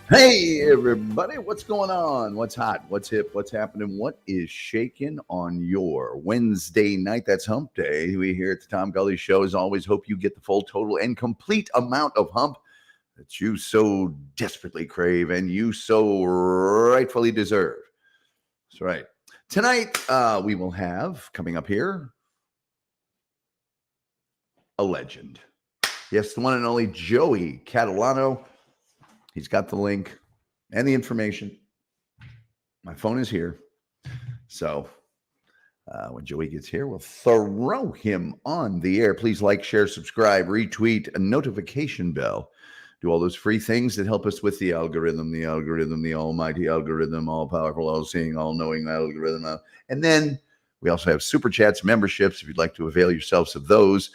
Hey, everybody, what's going on? What's hot? What's hip? What's happening? What is shaking on your Wednesday night? That's hump day. We here at the Tom Gully Show, as always, hope you get the full, total, and complete amount of hump that you so desperately crave and you so rightfully deserve. That's right. Tonight, we will have coming up here a legend. Yes, the one and only Joey Catalano. He's got the link and the information. My phone is here. So when Joey gets here, we'll throw him on the air. Please like, share, subscribe, retweet, a notification bell. Do all those free things that help us with the algorithm, the almighty algorithm, all powerful, all seeing, all knowing algorithm. And then we also have super chats, memberships, if you'd like to avail yourselves of those.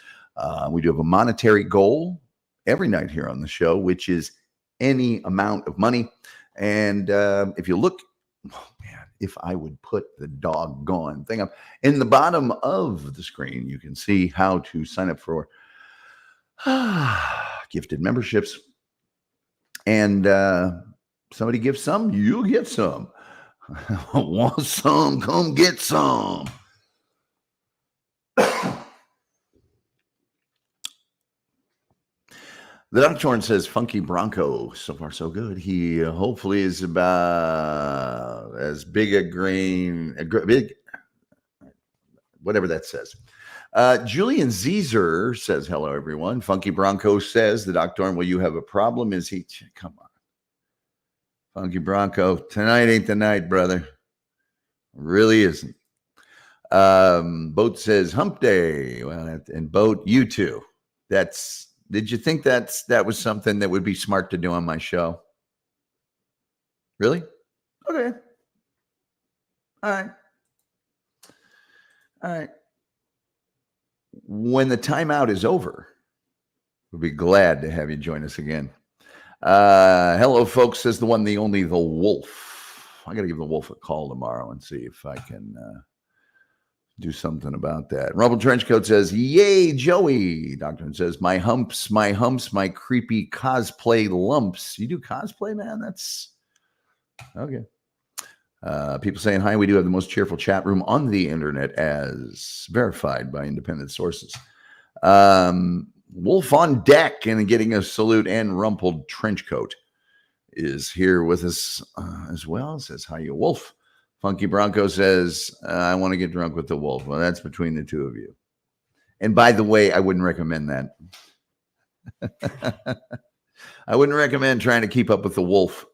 We do have a monetary goal every night here on the show, which is any amount of money. And if you look, if I would put the doggone thing up in the bottom of the screen, you can see how to sign up for gifted memberships. And somebody gives some, you'll get some. Want some? Come get some. The Doctor says Funky Bronco. So far, so good. He hopefully is about as big a grain, big, whatever that says. Julian Zeezer says, hello, everyone. Funky Bronco says, the Doctor, will you have a problem? Is he? Come on. Funky Bronco, tonight ain't the night, brother. Really isn't. Boat says, hump day. Well, and Boat, you too. Did you think that was something that would be smart to do on my show? Really? Okay. All right. When the timeout is over, we'll be glad to have you join us again. Hello, folks, says the one, the only, the Wolf. I got to give the Wolf a call tomorrow and see if I can do something about that. Rumble Trenchcoat says, yay, Joey. Doctor says, my humps, my creepy cosplay lumps. You do cosplay, man? That's okay. People saying hi. We do have the most cheerful chat room on the internet, as verified by independent sources. Wolf on deck and getting a salute, and Rumpled Trenchcoat is here with us as well. Says, hi, you Wolf. Funky Bronco says, I want to get drunk with the Wolf. Well, that's between the two of you. And by the way, I wouldn't recommend that. I wouldn't recommend trying to keep up with the Wolf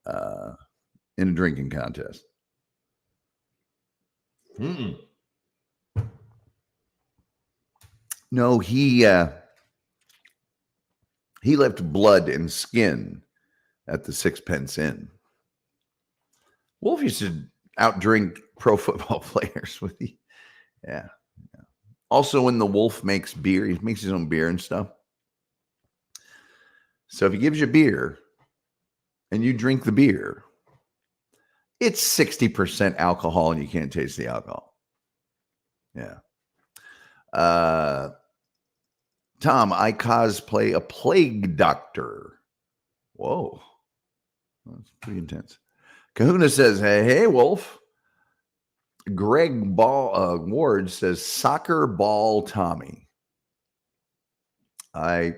in a drinking contest. No, he left blood and skin at the Sixpence Inn. Wolf used to outdrink pro football players with the, yeah. Also, when the Wolf makes beer, he makes his own beer and stuff. So if he gives you beer and you drink the beer, it's 60% alcohol and you can't taste the alcohol. Yeah. Tom, I cosplay a plague doctor. Whoa. That's pretty intense. Kahuna says, hey, Wolf. Greg Ward says, soccer ball Tommy. I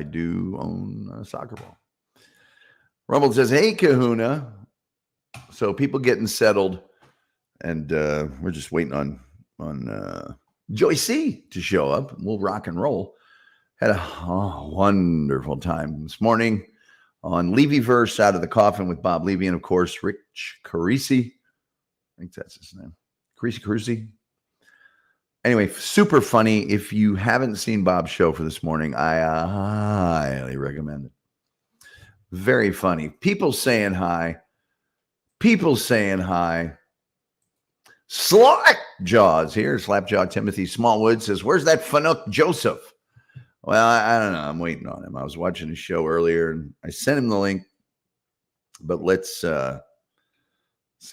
do own a soccer ball. Rumble says, hey, Kahuna. So people getting settled, and we're just waiting on Joey C to show up. We'll rock and roll. Had a wonderful time this morning on Levyverse, Out of the Coffin with Bob Levy, and of course Rich Carisi. I think that's his name. Carisi. Anyway, super funny. If you haven't seen Bob's show for this morning, I highly recommend it. Very funny. People saying hi. Slapjaw's here. Slapjaw Timothy Smallwood says, where's that Fanuc Joseph? Well, I don't know. I'm waiting on him. I was watching his show earlier, and I sent him the link. But let's see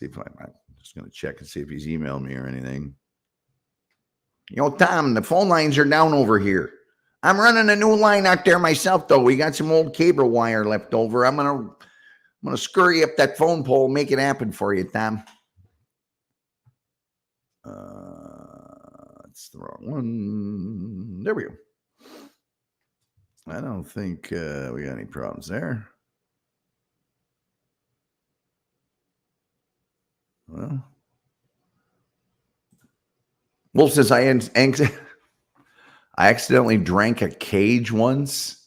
if I'm just going to check and see if he's emailed me or anything. Tom, the phone lines are down over here. I'm running a new line out there myself, though. We got some old cable wire left over. I'm going to I'm going to scurry up that phone pole, make it happen for you, Tom. That's the wrong one. There we go. I don't think we got any problems there. Well, Wolf says, I accidentally drank a cage once.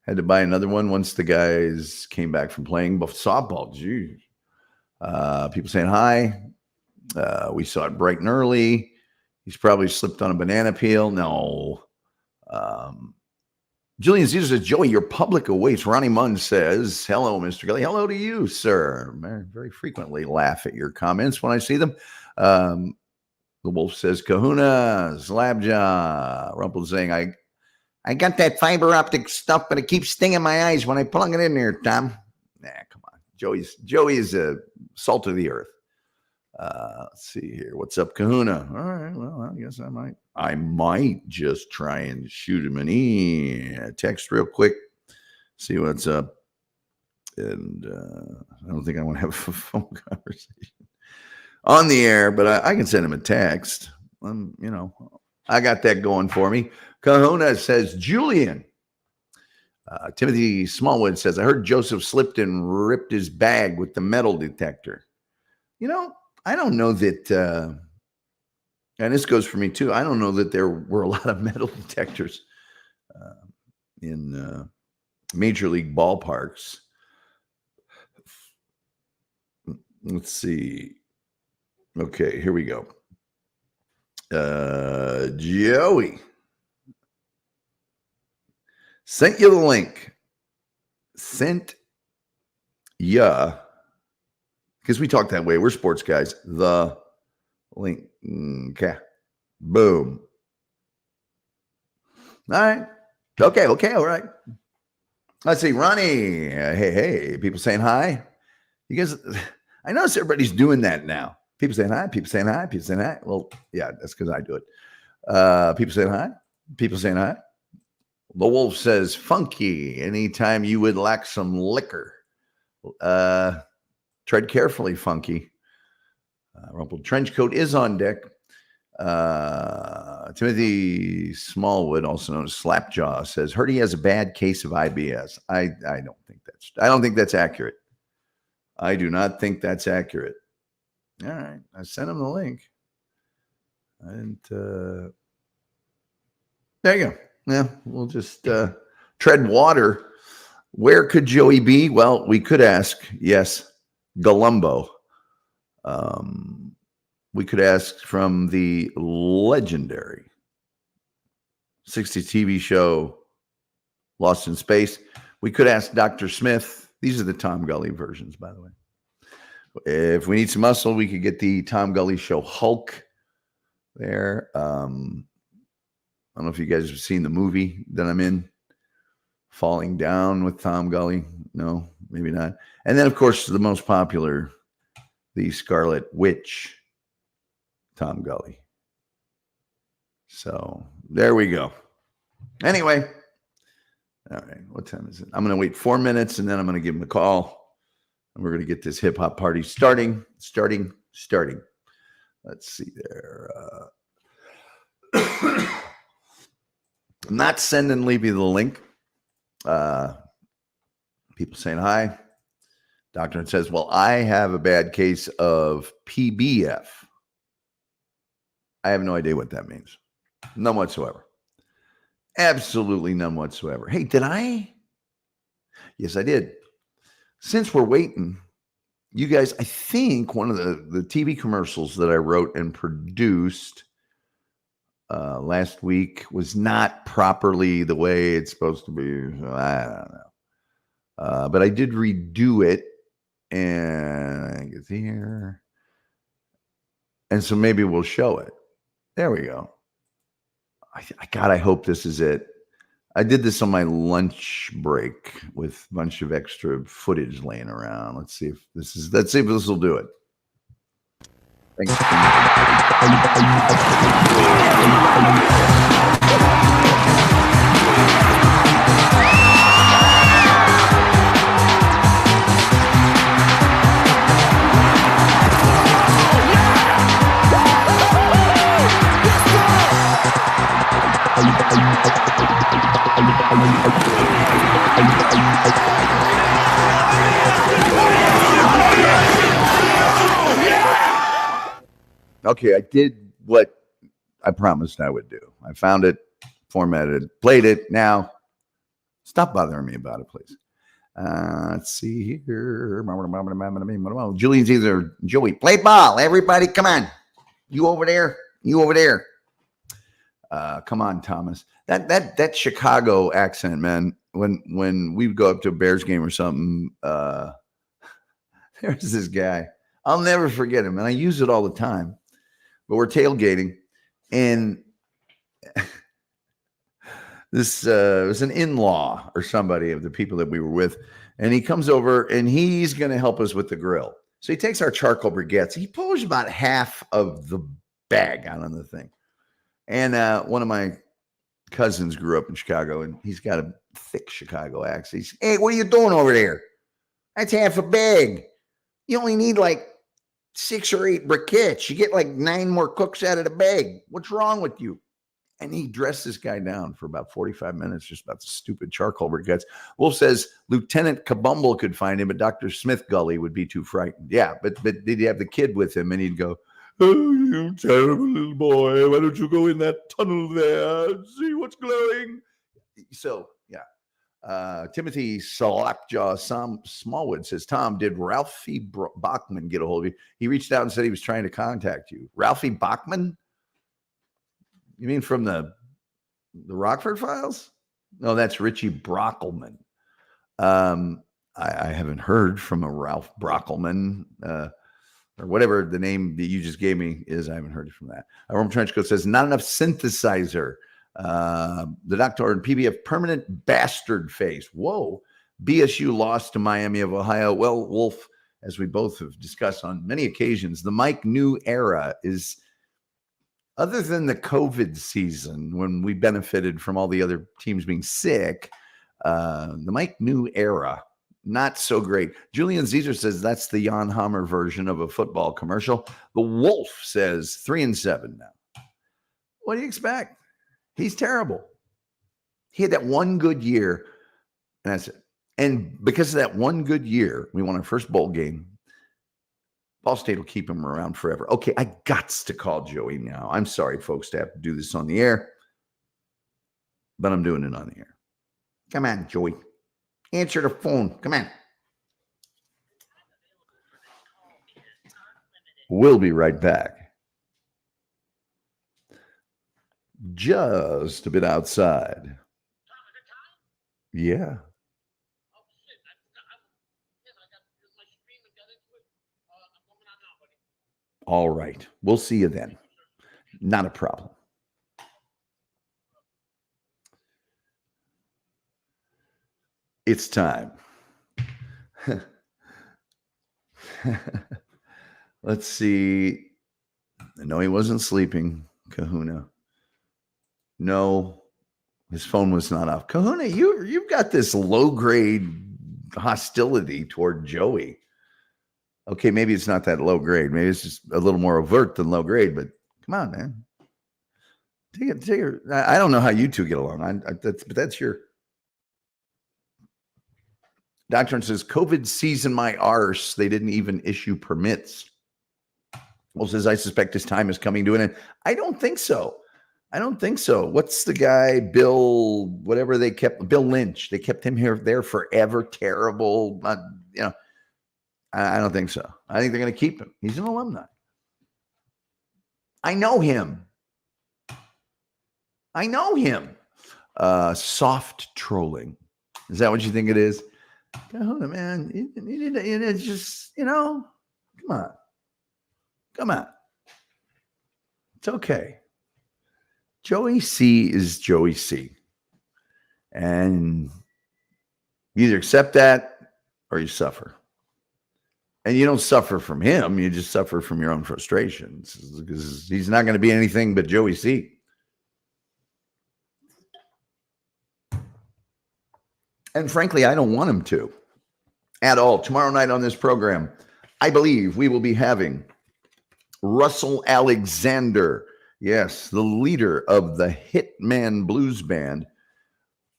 Had to buy another one once the guys came back from playing softball. Geez. People saying hi. We saw it bright and early. He's probably slipped on a banana peel. No. Julian Caesar says, Joey, your public awaits. Ronnie Munn says, hello, Mr. Gully. Hello to you, sir. I very frequently laugh at your comments when I see them. The Wolf says, Kahuna, Slabjaw. Rumple saying, I got that fiber optic stuff, but it keeps stinging my eyes when I plug it in there, Tom. Nah, come on. Joey's a salt of the earth. Let's see here. What's up, Kahuna? All right. Well, I guess I might just try and shoot him an text real quick, see what's up. And I don't think I want to have a phone conversation on the air, but I can send him a text. I got that going for me. Kahuna says, Julian. Timothy Smallwood says, I heard Joseph slipped and ripped his bag with the metal detector. I don't know that, and this goes for me too. I don't know that there were a lot of metal detectors in major league ballparks. Let's see. Okay, here we go. Joey sent you the link. Sent ya. Because we talk that way. We're sports guys. The link. Okay. Boom. All right. Okay. All right. Let's see. Ronnie. Hey. People saying hi. You guys, I notice everybody's doing that now. People saying hi. Well, yeah, that's because I do it. People saying hi. The Wolf says, funky. Anytime you would lack some liquor. Tread carefully, Funky. Rumpled trench coat is on deck. Timothy Smallwood, also known as Slapjaw, says, heard he has a bad case of IBS. I don't think that's accurate. I do not think that's accurate. All right. I sent him the link. And there you go. Yeah, we'll just tread water. Where could Joey be? Well, we could ask, yes, Columbo. We could ask from the legendary 60 TV show Lost in Space. We could ask Dr. Smith. These are the Tom Gully versions, by the way. If we need some muscle, we could get the Tom Gully show Hulk there. I don't know if you guys have seen the movie that I'm in, Falling Down with Tom Gully. No, maybe not. And then, of course, the most popular, the Scarlet Witch, Tom Gully. So there we go. Anyway, all right, what time is it? I'm going to wait 4 minutes, and then I'm going to give him a call, and we're going to get this hip-hop party starting. Let's see there. I'm not sending Levy the link. People saying hi. Doctor says, well, I have a bad case of PBF. I have no idea what that means. None whatsoever. Absolutely none whatsoever. Hey, did I? Yes, I did. Since we're waiting, you guys, I think one of the TV commercials that I wrote and produced last week was not properly the way it's supposed to be. I don't know. But I did redo it, and I think it's here. And so maybe we'll show it. There we go. I hope this is it. I did this on my lunch break with a bunch of extra footage laying around. Let's see if this will do it. Thanks. Okay, I did what I promised I would do. I found it, formatted, played it. Now, stop bothering me about it, please. Let's see here. Julian's either Joey. Play ball, everybody. Come on. You over there. You over there. Come on, Thomas. That Chicago accent, man. When we go up to a Bears game or something, there's this guy. I'll never forget him, and I use it all the time. But we're tailgating, and this was an in-law or somebody of the people that we were with, and he comes over, and he's going to help us with the grill. So he takes our charcoal briquettes. He pours about half of the bag out on the thing. And one of my cousins grew up in Chicago, and he's got a thick Chicago accent. He's, hey, what are you doing over there? That's half a bag. You only need like 6 or 8 briquettes. You get like 9 more cooks out of the bag. What's wrong with you? And he dressed this guy down for about 45 minutes just about the stupid charcoal briquettes. Wolf says Lieutenant Kabumble could find him, but Dr. Smith Gully would be too frightened. Yeah, but did he have the kid with him? And he'd go, oh, you terrible little boy. Why don't you go in that tunnel there and see what's glowing? So, yeah. Timothy Slapjaw Smallwood says, Tom, did Ralphie Bachman get a hold of you? He reached out and said he was trying to contact you. Ralphie Bachman? You mean from the Rockford Files? No, that's Richie Brockelman. I haven't heard from a Ralph Brockelman or whatever the name that you just gave me is. I haven't heard from that. Roman Trenchcoat says, not enough synthesizer. The doctor and PBF permanent bastard face. Whoa. BSU lost to Miami of Ohio. Well, Wolf, as we both have discussed on many occasions, the Mike New era is, other than the COVID season when we benefited from all the other teams being sick, the Mike New era, not so great. Julian Caesar says that's the Jan Hammer version of a football commercial. The Wolf says 3-7 now. What do you expect? He's terrible. He had that one good year, and that's it. And because of that one good year, we won our first bowl game. Ball State will keep him around forever. Okay, I gots to call Joey now. I'm sorry, folks, to have to do this on the air, but I'm doing it on the air. Come on, Joey. Answer the phone. Come on. We'll be right back. Just a bit outside. Yeah. All right. We'll see you then. Not a problem. It's time. Let's see. No, he wasn't sleeping, Kahuna. No, his phone was not off. Kahuna, you've got this low-grade hostility toward Joey. Okay, maybe it's not that low grade. Maybe it's just a little more overt than low grade, but come on, man. Take it. I don't know how you two get along. But that's your doctrine says COVID season my arse. They didn't even issue permits. Well, says I suspect his time is coming to an end. I don't think so. What's the guy, Bill, whatever they kept, Bill Lynch. They kept him there forever. Terrible. I don't think so. I think they're going to keep him. He's an alumni. I know him. Soft trolling. Is that what you think it is? Hold on, man. It's just, come on. It's okay. Joey C is Joey C. And you either accept that or you suffer. And you don't suffer from him. You just suffer from your own frustrations because he's not going to be anything but Joey C. And frankly, I don't want him to at all. Tomorrow night on this program, I believe we will be having Russell Alexander. Yes, the leader of the Hitman Blues Band,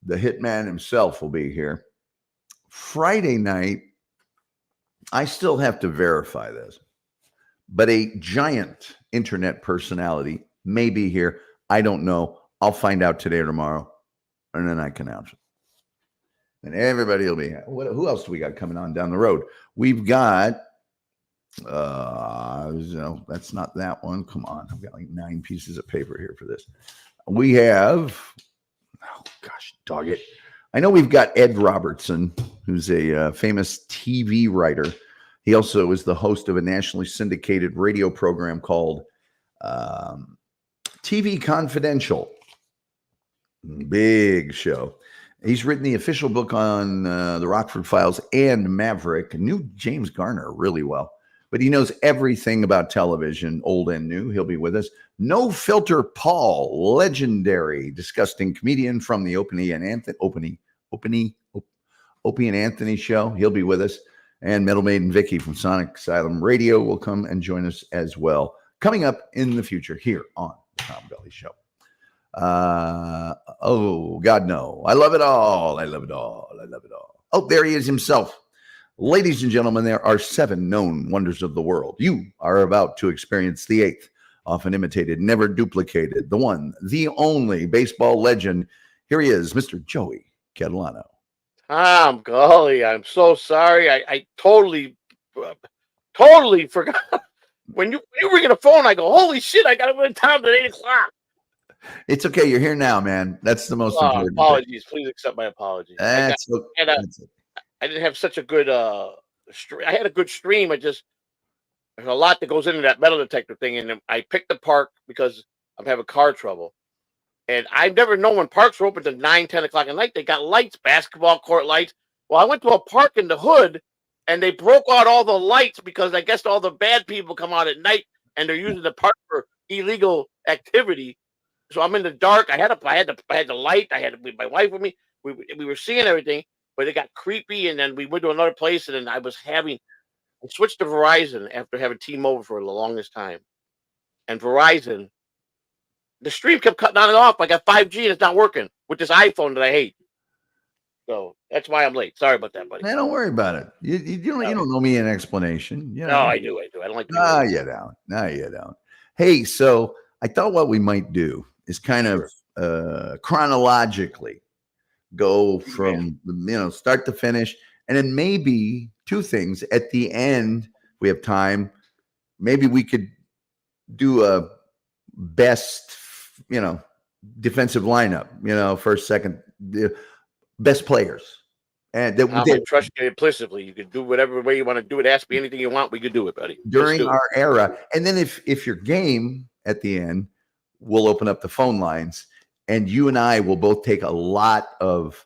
the Hitman himself, will be here. Friday night, I still have to verify this, but a giant internet personality may be here. I don't know. I'll find out today or tomorrow, and then I can announce it. And everybody will be here. Who else do we got coming on down the road? We've got, that's not that one. Come on. I've got like 9 pieces of paper here for this. We have, oh gosh, dog it. I know we've got Ed Robertson, who's a famous TV writer. He also is the host of a nationally syndicated radio program called TV Confidential. Big show. He's written the official book on the Rockford Files and Maverick. Knew James Garner really well, but he knows everything about television, old and new. He'll be with us. No Filter Paul, legendary, disgusting comedian from the Opie and Anthony show. He'll be with us. And Metal Maiden Vicky from Sonic Asylum Radio will come and join us as well. Coming up in the future here on the Tom Belly Show. Oh, God, no. I love it all. I love it all. I love it all. Oh, there he is himself. Ladies and gentlemen, there are 7 known wonders of the world. You are about to experience the 8th, often imitated, never duplicated, the one, the only baseball legend. Here he is, Mr. Joey Catalano. Tom, golly, I'm so sorry. I totally forgot. When you ring the phone, I go, holy shit, I got to go to town at 8 o'clock. It's okay. You're here now, man. That's the most important apologies. Thing. Please accept my apologies. I didn't have such a good I had a good stream. There's a lot that goes into that metal detector thing, and I picked the park because I'm having car trouble. And I've never known when parks are open to 9, 10 o'clock at night, they got lights, basketball court lights. Well, I went to a park in the hood, and they broke out all the lights because I guess all the bad people come out at night, and they're using the park for illegal activity. So I'm in the dark. I had the light. I had my wife with me. We were seeing everything, but it got creepy. And then we went to another place, and then I switched to Verizon after having T-Mobile for the longest time. And Verizon, the stream kept cutting on and off. I got 5G and it's not working with this iPhone that I hate. So that's why I'm late. Sorry about that, buddy. Man, don't worry about it. You don't know me an explanation. You know? No, I do. I don't like to. No, you don't. No, you don't. Hey, so I thought what we might do is kind of chronologically go from start to finish, and then maybe 2 things at the end. We have time. Maybe we could do a best, defensive lineup. First, second, best players, and that I trust you implicitly. You can do whatever way you want to do it. Ask me anything you want. We could do it, buddy. During our era, and then if you're game at the end, we'll open up the phone lines, and you and I will both take a lot of,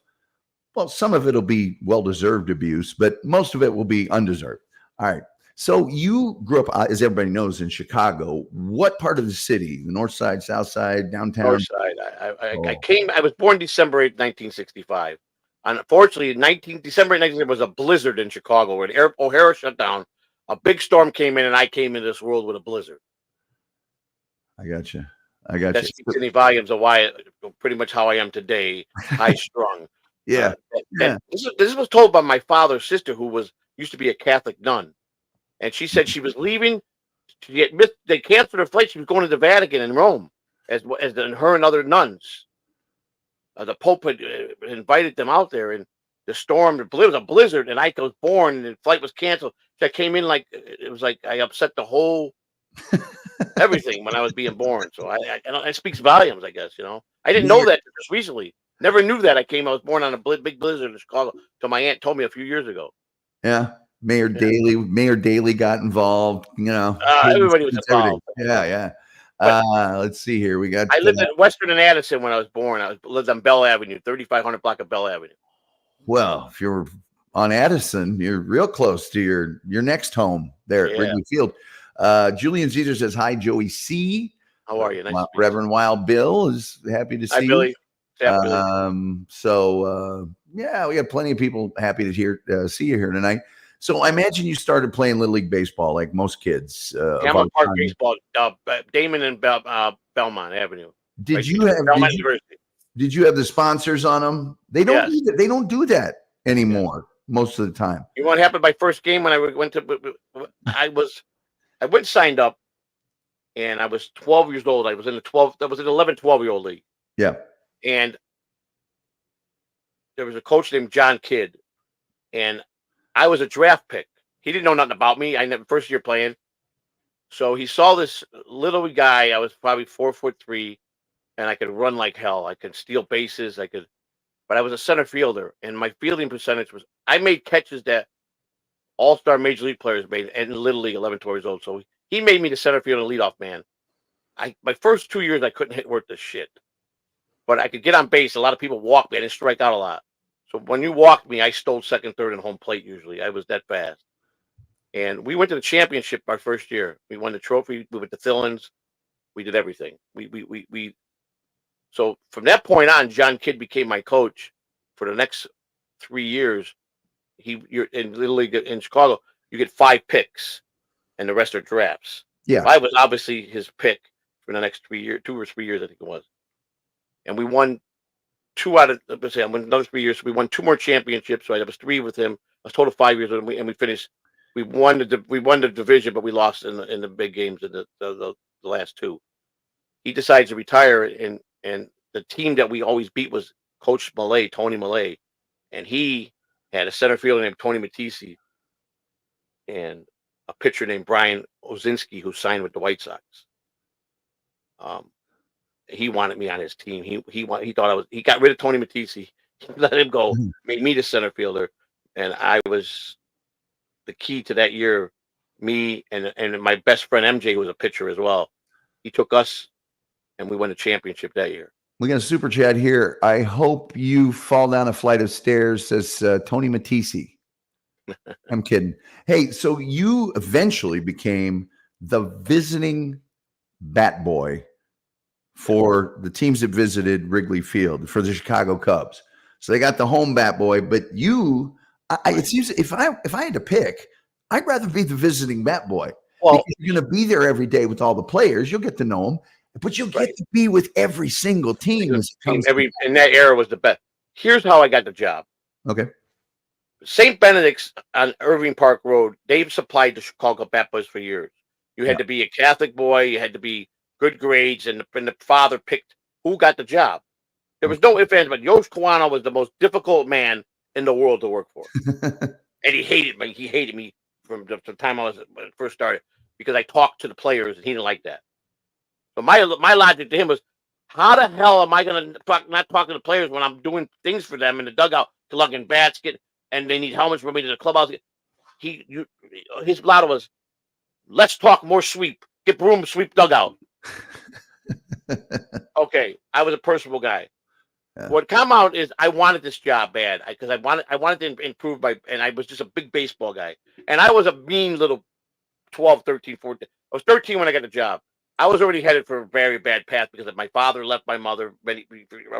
some of it will be well-deserved abuse, but most of it will be undeserved. All right. So you grew up, as everybody knows, in Chicago. What part of the city? The north side, south side, downtown? North side. I was born December 8th, 1965. Unfortunately, December 1965 was a blizzard in Chicago where O'Hara shut down. A big storm came in, and I came into this world with a blizzard. I got you. That speaks any volumes of why, pretty much how I am today, high strung. Yeah. This was told by my father's sister, who used to be a Catholic nun, and she said she was leaving. They canceled her flight. She was going to the Vatican in Rome, as her and other nuns. The Pope had invited them out there, and the storm. It was a blizzard, and I was born, and the flight was canceled. So I came in it was like I upset the whole. Everything when I was being born, so it speaks volumes, I guess. I didn't know that just recently. Never knew that. I was born on a big blizzard in Chicago. So my aunt told me a few years ago. Yeah, Mayor Daley got involved. Everybody was involved. Yeah. Let's see here. We got. I lived in Western and Addison when I was born. I lived on Bell Avenue, 3500 block of Bell Avenue. Well, if you're on Addison, you're real close to your next home there at Wrigley Field. Julian Caesar says, hi, Joey C. How are you? Nice Reverend Wild Bill is happy to see you. Billy. We got plenty of people happy to see you here tonight. So I imagine you started playing Little League Baseball like most kids. Of our Hammond Park time. Baseball, Damon and Belmont Avenue. Did Right you there. have Belmont University? did you have the sponsors on them? They don't Yes. do that. They don't do that Yeah. anymore most of the time. You know what happened? My first game when I went to, I went and signed up, and I was 12 years old. I was in the 12. That was an 11, 12-year-old league, Yeah. and there was a coach named John Kidd, and I was a draft pick. He didn't know nothing about me. I never first year playing, so he saw this little guy. I was probably 4'3", and I could run like hell. I could steal bases. But I was a center fielder, and my fielding percentage was. I made catches that all-star major league players made, and Little League 11, 12 years old. So he made me the center field and leadoff man. My first 2 years I couldn't hit worth the shit, but I could get on base. A lot of people walked me. I didn't strike out a lot. So when you walked me, I stole second, third, and home plate usually. I was that fast. And we went to the championship our first year. We won the trophy. We went to Thillins. We did everything. We. So from that point on, John Kidd became my coach for the next 3 years. You're in Little League in Chicago. You get 5 picks, and the rest are drafts. Yeah. I was obviously his pick for the next 3 years, 2 or 3 years, I think it was. And we won 2 out of, let's say, I won another 3 years. So we won 2 more championships. So I was 3 with him. I was total 5 years with him, and we finished. We won the division, but we lost in the big games in the last 2. He decides to retire, and the team that we always beat was Coach Millay, Tony Millay, and he had a center fielder named Tony Matisse and a pitcher named Brian Ozinski, who signed with the White Sox. He wanted me on his team. He thought he got rid of Tony Matisse, he let him go, made me the center fielder, and I was the key to that year. Me and my best friend MJ was a pitcher as well. He took us, and we won the championship that year. We got a super chat here. I hope you fall down a flight of stairs, says Tony Matisse. I'm kidding. Hey, so you eventually became the visiting bat boy for the teams that visited Wrigley Field for the Chicago Cubs. So they got the home bat boy, but it seems if I had to pick, I'd rather be the visiting bat boy. Well, because you're going to be there every day with all the players. You'll get to know them, but you'll get to be with every single team. In that era was the best. Here's how I got the job. Okay. St. Benedict's on Irving Park Road, they've supplied the Chicago bat boys for years. You had to be a Catholic boy, you had to be good grades, and the father picked who got the job. There was no ifs, ands, but Yosh Kawano was the most difficult man in the world to work for. And he hated me. He hated me from the time when I first started, because I talked to the players, and he didn't like that. So my logic to him was, how the hell am I going to not talk to the players when I'm doing things for them in the dugout, lugging bats, and they need helmets for me to the clubhouse? His motto was, let's talk more sweep. Get broom, sweep dugout. Okay, I was a personable guy. Yeah. What came out is I wanted this job bad because I wanted to improve and I was just a big baseball guy. And I was a mean little 12, 13, 14. I was 13 when I got the job. I was already headed for a very bad path because my father left my mother. I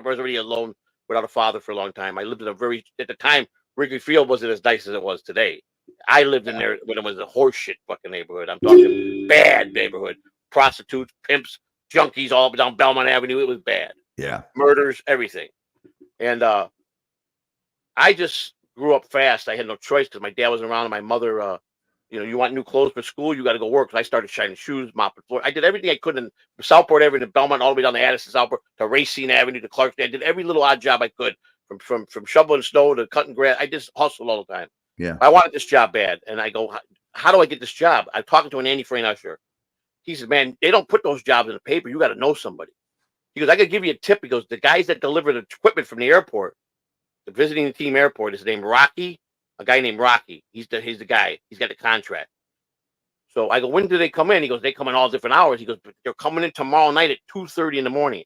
was already alone without a father for a long time. I lived in at the time, Wrigley Field wasn't as nice as it was today. I lived in there when it was a horseshit fucking neighborhood. I'm talking bad neighborhood. Prostitutes, pimps, junkies all down Belmont Avenue. It was bad. Yeah. Murders, everything. And I just grew up fast. I had no choice because my dad wasn't around and my mother, you want new clothes for school, you got to go work. So I started shining shoes, mopping floor. I did everything I could in Southport Avenue to Belmont, all the way down to Addison, Southport, to Racine Avenue, to Clarkston. I did every little odd job I could, from shoveling snow to cutting grass. I just hustled all the time. Yeah. I wanted this job bad. And I go, how do I get this job? I'm talking to an Andy Frayne Usher. He says, man, they don't put those jobs in the paper. You got to know somebody. He goes, I could give you a tip. He goes, the guys that deliver the equipment from the airport, the visiting team airport, is named Rocky. A guy named Rocky. He's the guy. He's got the contract. So I go, when do they come in? He goes, they come in all different hours. He goes, but they're coming in tomorrow night at 2:30 in the morning.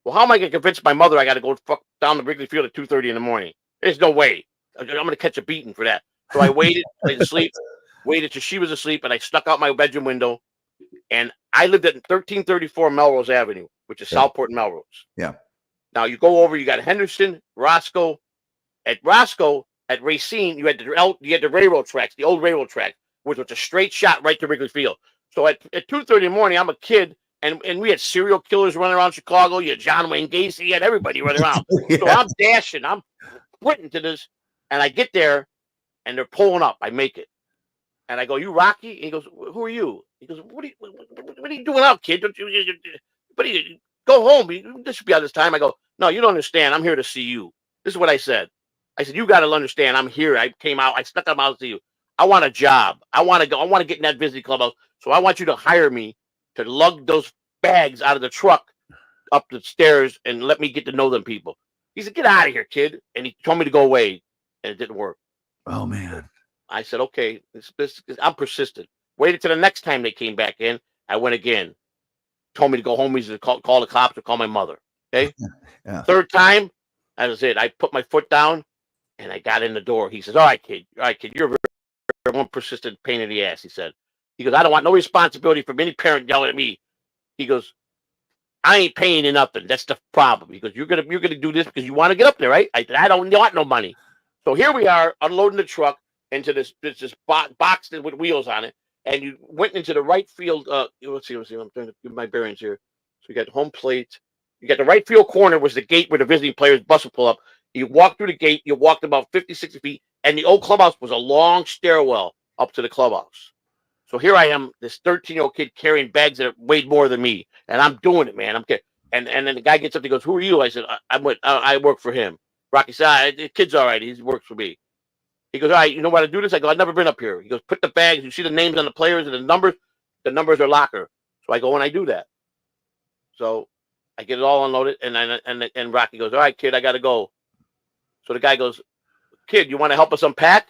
Well, how am I going to convince my mother I got to go fuck down the Wrigley Field at 2:30 in the morning? There's no way. I'm going to catch a beating for that. So I waited, waited till she was asleep, and I snuck out my bedroom window. And I lived at 1334 Melrose Avenue, which is Southport and Melrose. Yeah. Now you go over, you got Henderson, Roscoe. At Roscoe, at Racine, you had the railroad tracks, the old railroad track, which was a straight shot right to Wrigley Field. So at 2:30 in the morning, I'm a kid, and we had serial killers running around Chicago. You had John Wayne Gacy, you had everybody running around. Yeah. So I'm dashing, I'm sprinting to this, and I get there, and they're pulling up. I make it, and I go, "You Rocky?" And he goes, "Who are you?" He goes, "What are you doing out, kid? Don't you go home? This should be out this time." I go, "No, you don't understand. I'm here to see you." This is what I said. I said, "You got to understand. I'm here. I came out. I stuck them out to you. I want a job. I want to go. I want to get in that visiting clubhouse. So I want you to hire me to lug those bags out of the truck up the stairs and let me get to know them people." He said, "Get out of here, kid." And he told me to go away, and it didn't work. Oh man. I said, "Okay, I'm persistent." Waited till the next time they came back in. I went again. Told me to go home. He said, call the cops or call my mother. Okay. Yeah. Third time, that was it. I put my foot down and I got in the door. He says, all right, kid, you're one persistent pain in the ass." He said, "I don't want no responsibility from any parent yelling at me." He goes, "I ain't paying you nothing. That's the problem." He goes, you're gonna do this because you want to get up there, right?" I said, "I don't want no money." So here we are unloading the truck into this box with wheels on it, and you went into the right field. Let's see. I'm trying to give my bearings here. So you got home plate. You got the right field corner was the gate where the visiting players bus will pull up. You walk through the gate. You walked about 50, 60 feet, and the old clubhouse was a long stairwell up to the clubhouse. So here I am, this 13-year-old kid carrying bags that weighed more than me, and I'm doing it, man. And then the guy gets up and goes, "Who are you?" I said, I work for him." Rocky said, "The kid's all right. He works for me." He goes, "All right, you know how to do this?" I go, "I've never been up here." He goes, "Put the bags. You see the names on the players and the numbers. The numbers are locker." So I go and I do that. So I get it all unloaded, and Rocky goes, "All right, kid, I got to go." So the guy goes, "Kid, you want to help us unpack?"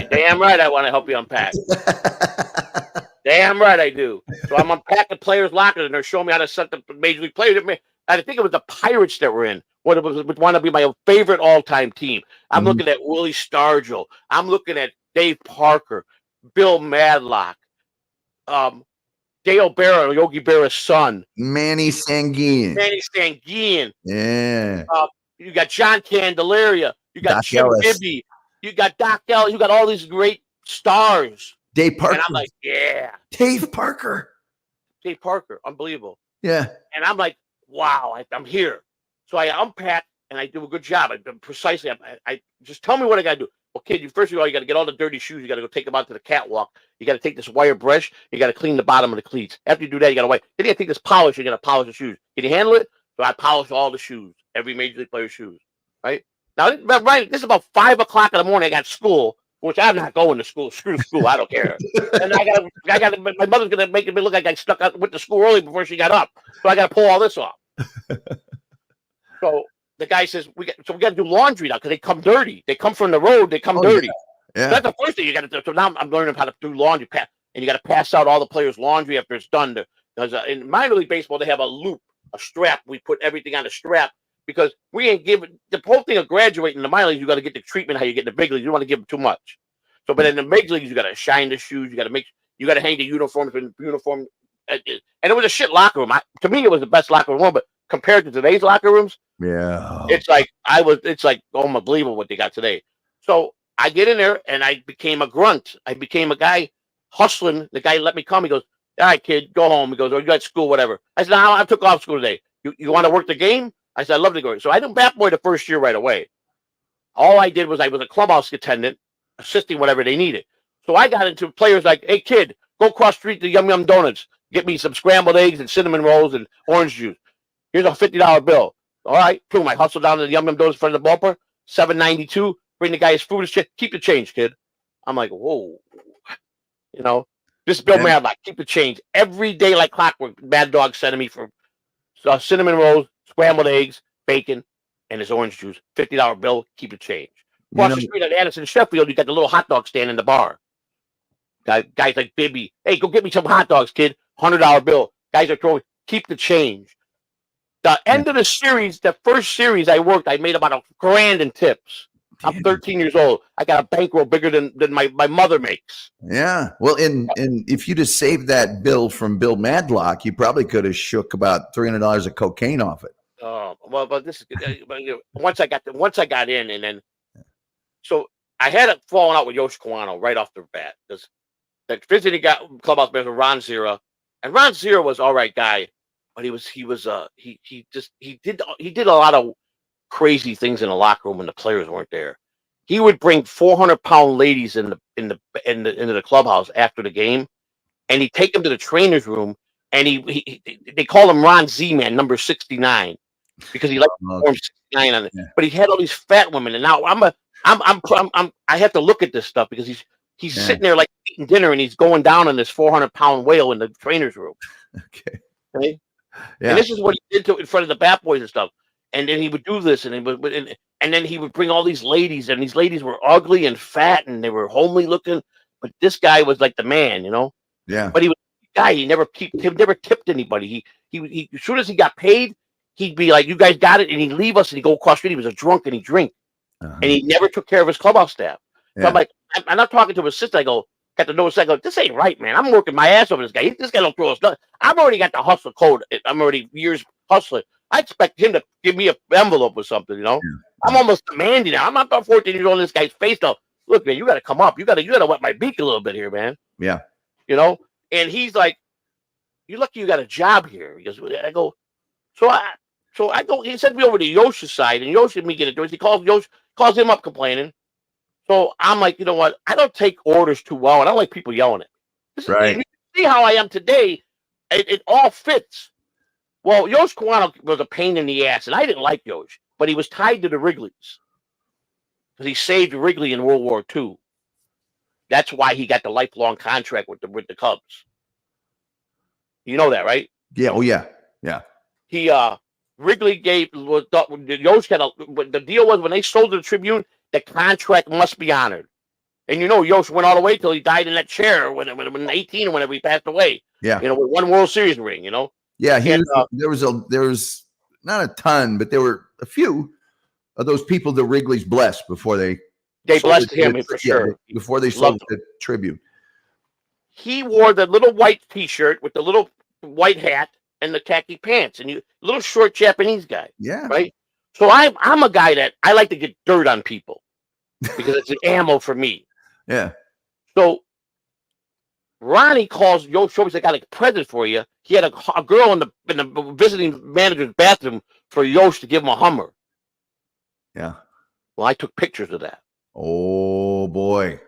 Damn right, I want to help you unpack. Damn right I do. So I'm unpacking players' lockers, and they're showing me how to set the major league players. I think it was the Pirates that were in. What would want to be my favorite all-time team. I'm looking at Willie Stargell. I'm looking at Dave Parker, Bill Madlock, Dale Berra, Yogi Berra's son, Manny Sanguine. Yeah. You got John Candelaria. You got Doc Jim Ellis. Bibby. You got Doc Ellis. You got all these great stars. Dave Parker. And I'm like, yeah. Dave Parker. Dave Parker. Unbelievable. Yeah. And I'm like, wow, I'm here. So I unpack and I do a good job. I just tell me what I got to do. Well, kid, first of all, you got to get all the dirty shoes. You got to go take them out to the catwalk. You got to take this wire brush. You got to clean the bottom of the cleats. After you do that, you got to wipe. Then you got to take this polish. You got to polish the shoes. Can you handle it? So I polish all the shoes, every major league player's shoes. Right now, this is about 5 o'clock in the morning. I got school, which I'm not going to school. Screw school. I don't care. And I got. My mother's gonna make me look like I went to school early before she got up. So I got to pull all this off. So the guy says we got to do laundry now because they come dirty. They come from the road. They come dirty. Yeah. So that's the first thing you got to do. So now I'm learning how to do laundry, and you got to pass out all the players' laundry after it's done. Because in minor league baseball, they have a loop, a strap. We put everything on a strap because we ain't giving the whole thing of graduating in the minor leagues. You got to get the treatment how you get in the big leagues. You don't want to give them too much. So, but in the big leagues, you got to shine the shoes. You got to hang the uniforms with uniform. And it was a shit locker room. To me, it was the best locker room, but compared to today's locker rooms, yeah, it's like unbelievable what they got today. So I get in there and I became a grunt. I became a guy hustling. The guy let me come. He goes, "All right, kid, go home." He goes, "Or you got school, whatever." I said, "No, I took off school today. You want to work the game?" I said, "I'd love to go." So I didn't bat boy the first year right away. All I did was I was a clubhouse attendant, assisting whatever they needed. So I got into players like, "Hey, kid, go across the street to Yum Yum Donuts. Get me some scrambled eggs and cinnamon rolls and orange juice. Here's a $50 bill." All right, boom. I hustle down to the Yum Yum Donuts in front of the ballpark. $7.92. Bring the guy his food. Keep the change, kid. I'm like, whoa. This is Bill Madlock. Keep the change. Every day like clockwork, Mad Dog sending me for cinnamon rolls, scrambled eggs, bacon, and his orange juice. $50 bill. Keep the change. Across the street at Addison Sheffield, you got the little hot dog stand in the bar. Guys like Bibby. "Hey, go get me some hot dogs, kid." $100 bill. Guys are throwing. Keep the change. The end of the series, the first series I worked, I made about $1,000 in tips. I'm 13 years old. I got a bankroll bigger than my mother makes. Yeah. Well, and if you just saved that bill from Bill Madlock, you probably could have shook about $300 of cocaine off it. Well, but this is once I got in, and then so I had it falling out with Yosh Kawano right off the bat because that visiting got clubhouse manager Ron Zera, and Ron Zera was all right guy, but he did a lot of crazy things in the locker room when the players weren't there. He would bring 400-pound ladies into the clubhouse after the game, and he'd take them to the trainer's room, and they call him Ron Z-Man, number 69, because he liked form 69 on it. Yeah. But he had all these fat women, and now I have to look at this stuff because he's sitting there like eating dinner, and he's going down on this 400-pound whale in the trainer's room. Okay. Okay? Yeah. And this is what he did in front of the Bat Boys and stuff. And then he would do this, and then he would bring all these ladies, and these ladies were ugly and fat, and they were homely looking. But this guy was like the man, you know. Yeah. But he was a guy. He never tipped anybody. He as soon as he got paid, he'd be like, "You guys got it," and he'd leave us, and he'd go across the street. He was a drunk, and he'd drink, and he never took care of his clubhouse staff. So I'm like, I'm not talking to his sister. I go, got to know his. I go, this ain't right, man. I'm working my ass over this guy. This guy don't throw us nothing. I've already got the hustle code. I'm already years hustling. I expect him to give me an envelope or something, you know. Yeah. I'm almost demanding now. I'm not about 14 years old in this guy's face though. Look, man, you got to come up. You got to wet my beak a little bit here, man. Yeah. You know. And he's like, "You're lucky you got a job here." He goes, I go, so I go. He sent me over to Yosh's side, and Yosh and me get into it. He calls him up complaining. So I'm like, you know what? I don't take orders too well, and I don't like people yelling at me. Right. You see how I am today? It all fits. Well, Yosh Kawano was a pain in the ass, and I didn't like Yosh, but he was tied to the Wrigleys because he saved Wrigley in World War II. That's why he got the lifelong contract with the Cubs. You know that, right? Yeah. Oh, yeah. Yeah. He Wrigley Yosh had the deal was when they sold to the Tribune, the contract must be honored. And you know, Yosh went all the way till he died in that chair when 18 or whenever he passed away. Yeah. You know, with one World Series ring, you know. Yeah, there was not a ton, but there were a few of those people that Wrigley's blessed before they blessed him for sure. Before they sold the Tribune. He wore the little white T-shirt with the little white hat and the khaki pants, and little short Japanese guy. Yeah. Right. So I'm a guy that I like to get dirt on people because it's an ammo for me. Yeah. So Ronnie calls Yosh. He's like, "I got a present for you." He had a girl in the visiting manager's bathroom for Yosh to give him a Hummer. Yeah. Well, I took pictures of that. Oh boy!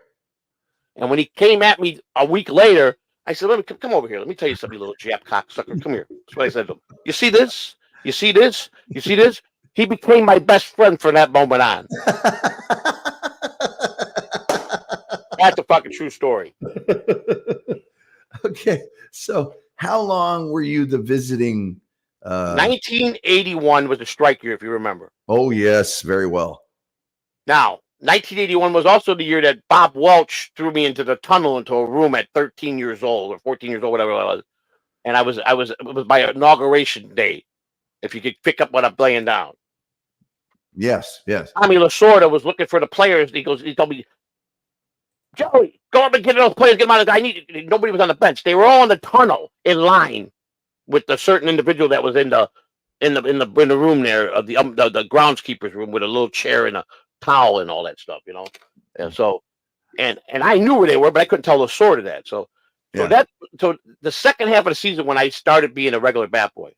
And when he came at me a week later, I said, "Let me come over here. Let me tell you something, you little Jap cocksucker. Come here." That's what I said to him. You see this? You see this? You see this? He became my best friend from that moment on. That's a fucking true story. Okay, so how long were you the visiting? 1981 was the strike year, if you remember. Oh yes, very well. Now, 1981 was also the year that Bob Welch threw me into the tunnel into a room at 13 years old or 14 years old, whatever it was, and it was my inauguration day. If you could pick up what I'm laying down. Yes, yes. Tommy Lasorda was looking for the players. He told me, "Joey, go up and get those players. Get them out of the. Nobody was on the bench. They were all in the tunnel in line with a certain individual that was in the room there of the groundskeeper's room with a little chair and a towel and all that stuff, you know." And so, and I knew where they were, but I couldn't tell Lasorda that. So the second half of the season when I started being a regular Bat Boy,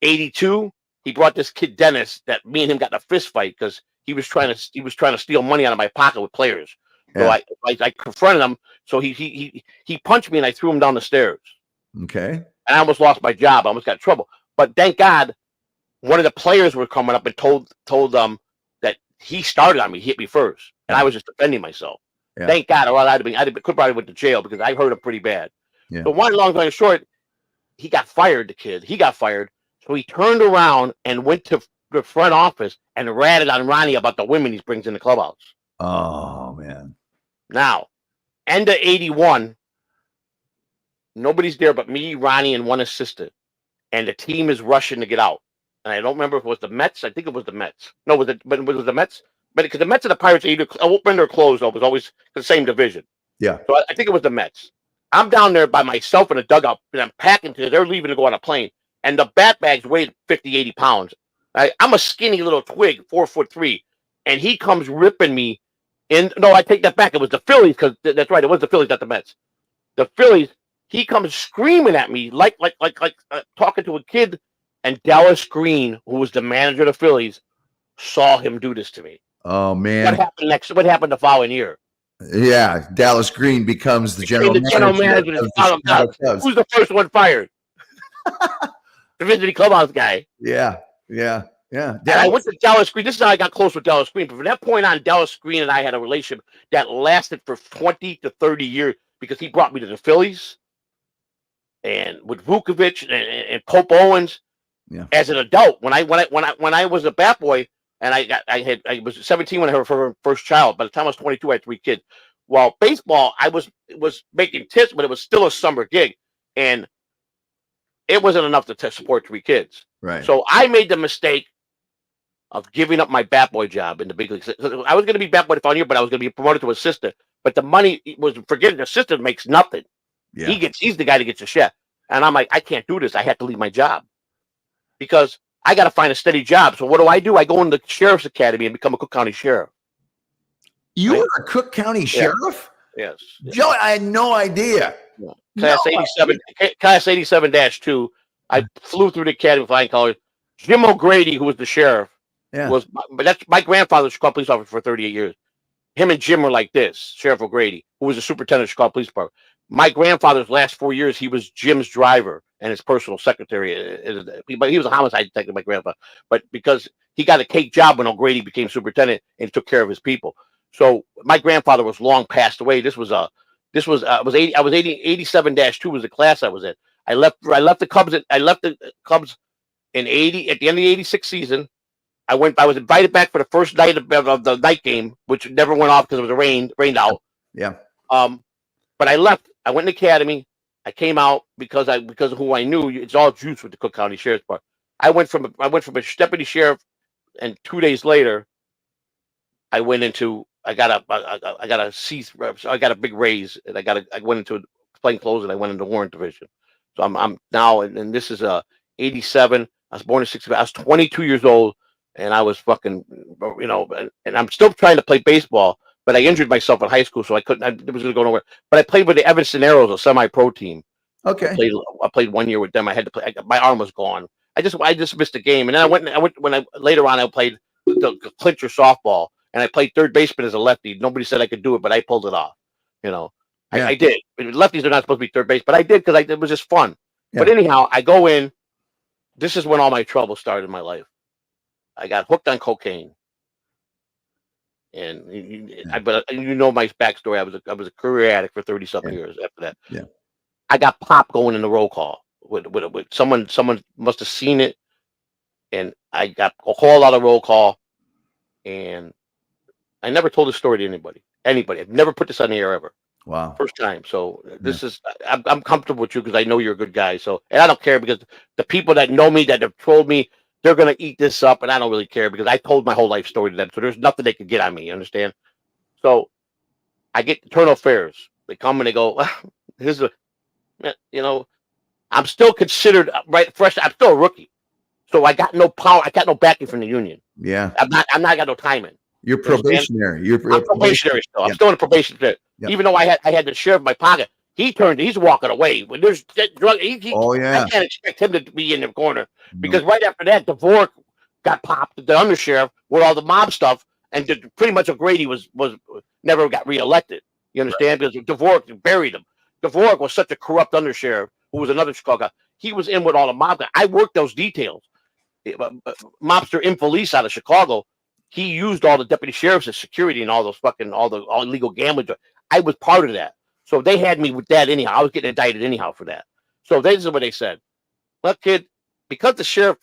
82, he brought this kid Dennis that me and him got in a fist fight because he was trying to steal money out of my pocket with players. So I confronted him. So he punched me and I threw him down the stairs. Okay. And I almost lost my job. I almost got in trouble. But thank God, one of the players were coming up and told them that he started on me. He hit me first, and I was just defending myself. Yeah. Thank God, or I could probably went to jail because I hurt him pretty bad. Yeah. So one long story short, he got fired. The kid, he got fired. So he turned around and went to the front office and ratted on Ronnie about the women he brings in the clubhouse. Oh man! Now, end of 81, nobody's there but me, Ronnie, and one assistant, and the team is rushing to get out. And I don't remember if it was the Mets. I think it was the Mets. No, was it the Mets? But because the Mets and the Pirates either opened or closed, it was always the same division. Yeah. So I think it was the Mets. I'm down there by myself in a dugout, and I'm packing because they're leaving to go on a plane. And the bat bags weighed 50, 80 pounds. I'm a skinny little twig, 4'3", and he comes ripping me And no, I take that back. It was the Phillies because that's right. It was the Phillies, not the Mets. The Phillies. He comes screaming at me like talking to a kid. And Dallas Green, who was the manager of the Phillies, saw him do this to me. Oh What man. happened next? What happened the following year? Yeah, Dallas Green becomes the general manager of the Chicago Cubs. Who's the first one fired? The visiting clubhouse guy. Yeah. And I went to Dallas Green. This is how I got close with Dallas Green. But from that point on, Dallas Green and I had a relationship that lasted for 20 to 30 years because he brought me to the Phillies and with Vukovich and Pope Owens. Yeah. As an adult, when I was a bat boy, and I was 17 when I had her first child. By the time I was 22, I had 3 kids. While baseball, I was making tips, but it was still a summer gig, and it wasn't enough to support 3 kids. Right. So I made the mistake of giving up my bat boy job in the big leagues. I was going to be bat boy the following year, but I was going to be promoted to assistant. But the money was forgetting the assistant makes nothing. Yeah. He's the guy that gets a check, and I'm like, I can't do this. I have to leave my job because I got to find a steady job. So what do? I go into the sheriff's academy and become a Cook County sheriff. You were a Cook County sheriff? Yes. Joe, I had no idea. Class 87-2. I flew through the academy flying colors. Jim O'Grady, who was the sheriff, but that's my grandfather was a Chicago police officer for 38 years. Him and Jim were like this, Sheriff O'Grady, who was the superintendent of Chicago Police Department. My grandfather's last 4 years, he was Jim's driver and his personal secretary. But he was a homicide detective, my grandfather. But because he got a cake job when O'Grady became superintendent and took care of his people. So my grandfather was long passed away. I was 87-2 was the class I was in. I left the Cubs in 80 at the end of the 86 season. I was invited back for the first night of the night game, which never went off because it was rained out. Yeah. But I left. I went in the academy. I came out because of who I knew. It's all juice with the Cook County Sheriff's Department. I went from a deputy sheriff, and 2 days later, I got a big raise, and I went into plain clothes, and I went into warrant division. So I'm now, and this is 87. I was born in 65. I was 22 years old, and I was fucking, and I'm still trying to play baseball. But I injured myself in high school, so I couldn't. It was going to go nowhere. But I played with the Evanston Arrows, a semi-pro team. Okay. I played 1 year with them. I had to play. My arm was gone. I just missed a game, and then later on I played the clincher softball, and I played third baseman as a lefty. Nobody said I could do it, but I pulled it off. I did. Lefties are not supposed to be third base, but I did because it was just fun. Yeah. But anyhow, I go in. This is when all my trouble started in my life. I got hooked on cocaine. And but you know my backstory. I was a career addict for 30-something years after that. Yeah, I got popped going in the roll call with someone. Someone must have seen it, and I got called out of roll call, and I never told this story to anybody. I've never put this on the air ever. Wow, first time. So this is I'm comfortable with you because I know you're a good guy. So and I don't care because the people that know me that have told me. They're going to eat this up, and I don't really care because I told my whole life story to them. So there's nothing they could get on me. You understand? So I get internal affairs. They come and they go, I'm still considered fresh. I'm still a rookie. So I got no power. I got no backing from the union. Yeah. I'm not got no timing. You're probationary. I'm probationary still. I'm still in a probation period. Yep. Even though I had the sheriff in my pocket. He's walking away. When there's drug, I can't expect him to be in the corner because right after that, Dvorak got popped, the undersheriff, with all the mob stuff, and pretty much O'Grady was never got reelected. You understand? Right. Because Dvorak buried him. Dvorak was such a corrupt undersheriff who was another Chicago guy. He was in with all the mob guys. I worked those details. Mobster Infelice out of Chicago, he used all the deputy sheriffs as security and all the illegal gambling. I was part of that. So they had me with that anyhow. I was getting indicted anyhow for that. So this is what they said. Well, kid, because the sheriff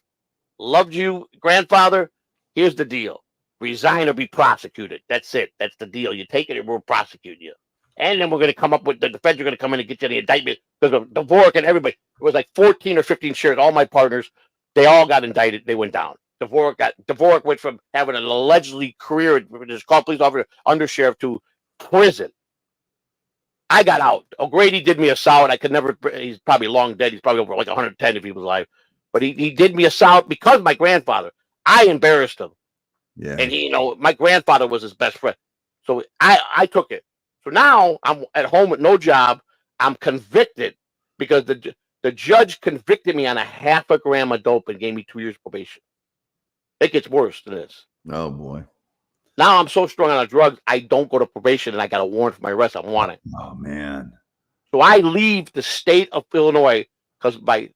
loved you, grandfather, here's the deal. Resign or be prosecuted. That's it. That's the deal. You take it and we'll prosecute you. And then we're going to come up with, the feds are going to come in and get you the indictment because of Dvorak and everybody. It was like 14 or 15 sheriffs, all my partners, they all got indicted. They went down. Dvorak went from having an allegedly career with his call police officer, undersheriff to prison. I got out. O'Grady did me a solid. I could never. He's probably long dead. He's probably over like 110 if he was alive. But he did me a solid because my grandfather. I embarrassed him. Yeah. And my grandfather was his best friend. So I took it. So now I'm at home with no job. I'm convicted because the judge convicted me on a half a gram of dope and gave me 2 years probation. It gets worse than this. Oh boy. Now I'm so strong on the drugs, I don't go to probation and I got a warrant for my arrest. I'm wanted. Oh man. So I leave the state of Illinois because my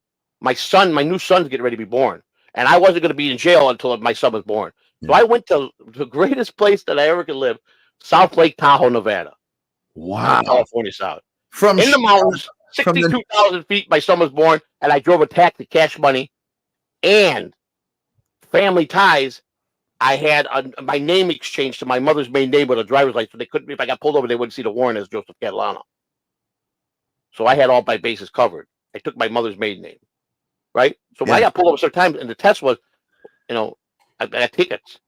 new son's getting ready to be born. And I wasn't going to be in jail until my son was born. So Yeah. I went to the greatest place that I ever could live, South Lake Tahoe, Nevada. Wow. California South. From In the mountains, from the- 62,000 feet, my son was born, and I drove a taxi, cash money, and family ties. I had my name exchanged to my mother's maiden name with a driver's license. So they couldn't, if I got pulled over, they wouldn't see the warrant as Joseph Catalano. So I had all my bases covered. I took my mother's maiden name, right? So when I got pulled over certain times, and the test was, I got tickets.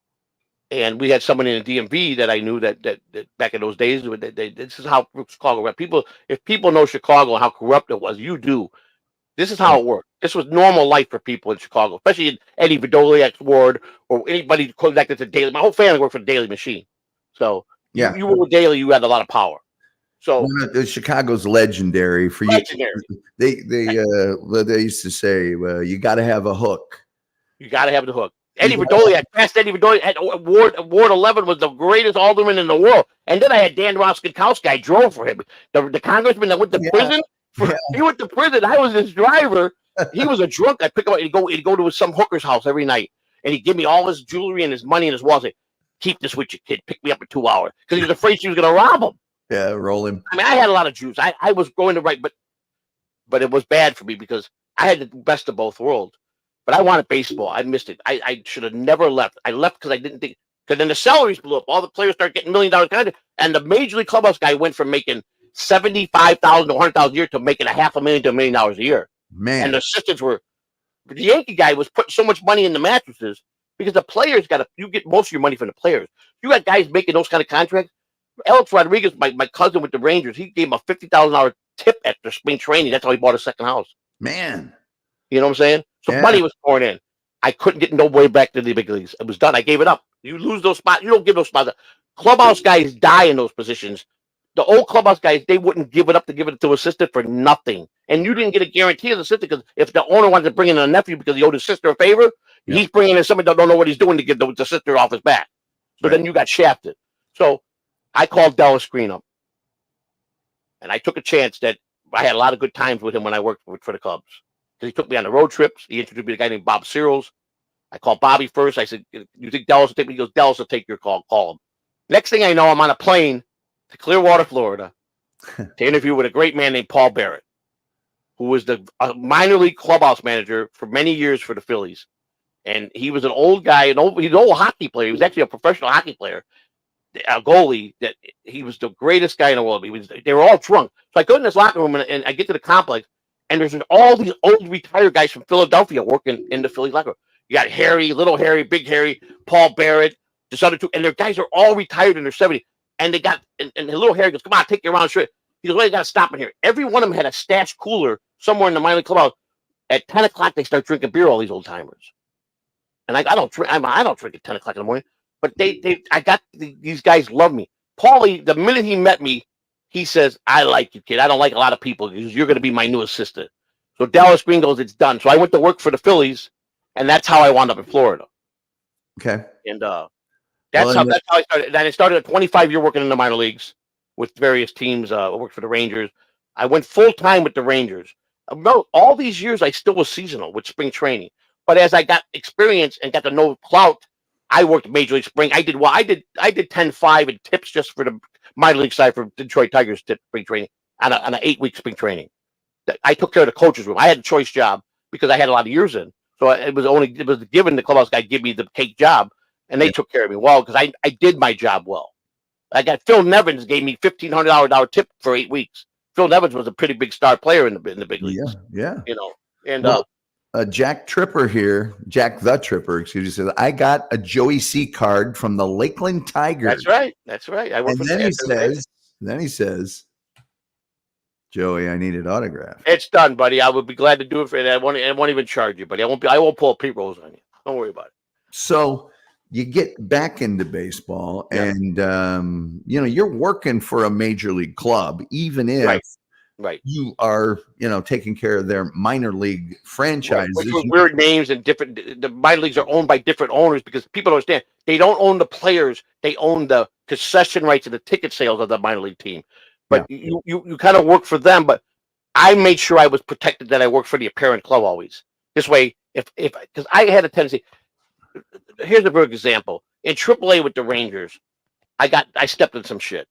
And we had someone in the DMV that I knew that back in those days, this is how Chicago, if people know Chicago and how corrupt it was, you do. This is how it worked. This was normal life for people in Chicago, especially in Eddie Vidoliak's ward or anybody connected to Daily. My whole family worked for the Daily Machine. So you were with Daily, you had a lot of power. So Chicago's legendary for legendary. They used to say, well, you got to have a hook. You got to have the hook. Eddie Vidoliak, past Eddie Vidoliak, Ward 11 was the greatest alderman in the world. And then I had Dan Roskankowski. I drove for him. The congressman that went to prison. He went to prison. I was his driver. He was a drunk. I pick him up. He'd go to some hooker's house every night, and he'd give me all his jewelry and his money and his wallet. Say, keep this with you, kid. Pick me up in 2 hours because he was afraid she was going to rob him. Yeah, roll him. I mean, I had a lot of Jews. I was going to right, but it was bad for me because I had the best of both worlds. But I wanted baseball. I missed it. I should have never left. I left because I didn't think. Because then the salaries blew up. All the players started getting $1 million contracts, and the major league clubhouse guy went from making $75,000 to $100,000 a year to making $500,000 to $1 million a year. Man, and the assistants were. The Yankee guy was putting so much money in the mattresses because the players you get most of your money from the players. You got guys making those kind of contracts. Alex Rodriguez, my cousin with the Rangers, he gave him a $50,000 tip after spring training. That's how he bought a second house. Man. You know what I'm saying? So money was pouring in. I couldn't get no way back to the big leagues. It was done. I gave it up. You lose those spots. You don't give those spots up. Clubhouse guys die in those positions. The old clubhouse guys, they wouldn't give it up to give it to assistant for nothing. And you didn't get a guarantee as assistant because if the owner wanted to bring in a nephew because he owed his sister a favor, he's bringing in somebody that don't know what he's doing to get the sister off his back. So then you got shafted. So I called Dallas Green up. And I took a chance that I had a lot of good times with him when I worked for the Cubs. Because he took me on the road trips. He introduced me to a guy named Bob Searles. I called Bobby first. I said, you think Dallas will take me? He goes, Dallas will take your call. Call him. Next thing I know, I'm on a plane to Clearwater, Florida, to interview with a great man named Paul Barrett, who was the minor league clubhouse manager for many years for the Phillies. And he was an old guy, he's an old hockey player. He was actually a professional hockey player, a goalie. That he was the greatest guy in the world. They were all drunk. So I go in this locker room and I get to the complex, and there's all these old retired guys from Philadelphia working in the Phillies locker room. You got Harry, Little Harry, Big Harry, Paul Barrett, this other two, and their guys are all retired in their 70s. And they got, and Little Harry goes, come on, take you around straight. He goes, well, you got to stop in here. Every one of them had a stash cooler somewhere in the minor league clubhouse. At 10 o'clock, they start drinking beer, all these old timers. And I don't drink at 10 o'clock in the morning. But these guys love me. Paulie, the minute he met me, he says, I like you, kid. I don't like a lot of people because you're going to be my new assistant. So Dallas Green goes, it's done. So I went to work for the Phillies, and that's how I wound up in Florida. Okay. And that's how I started. And I started a 25-year working in the minor leagues with various teams. I worked for the Rangers. I went full-time with the Rangers. About all these years, I still was seasonal with spring training. But as I got experience and got to know clout, I worked Major League Spring. I did 10-5 in tips just for the minor league side for Detroit Tigers tip spring training on an 8-week spring training. I took care of the coach's room. I had a choice job because I had a lot of years in. So it was given the clubhouse guy give me the cake job, and they took care of me well because I did my job well. I got Phil Nevins gave me $1,500 tip for 8 weeks. Phil Nevins was a pretty big star player in the big leagues. Yeah. And Jack the Tripper, excuse me, says, I got a Joey C card from the Lakeland Tigers. That's right. I worked then he says, Joey, I need an autograph. It's done, buddy. I would be glad to do it for you. I won't even charge you, buddy. I won't pull Pete Rose on you. Don't worry about it. So you get back into baseball, Yeah. and you're working for a major league club, even if Right. you are, taking care of their minor league Right. franchises. Which with weird names and different. The minor leagues are owned by different owners because people don't understand they don't own the players; they own the concession rights and the ticket sales of the minor league team. But you kind of work for them. But I made sure I was protected that I worked for the parent club always. This way, if because I had a tendency. Here's a good example in AAA with the Rangers. I stepped in some shit.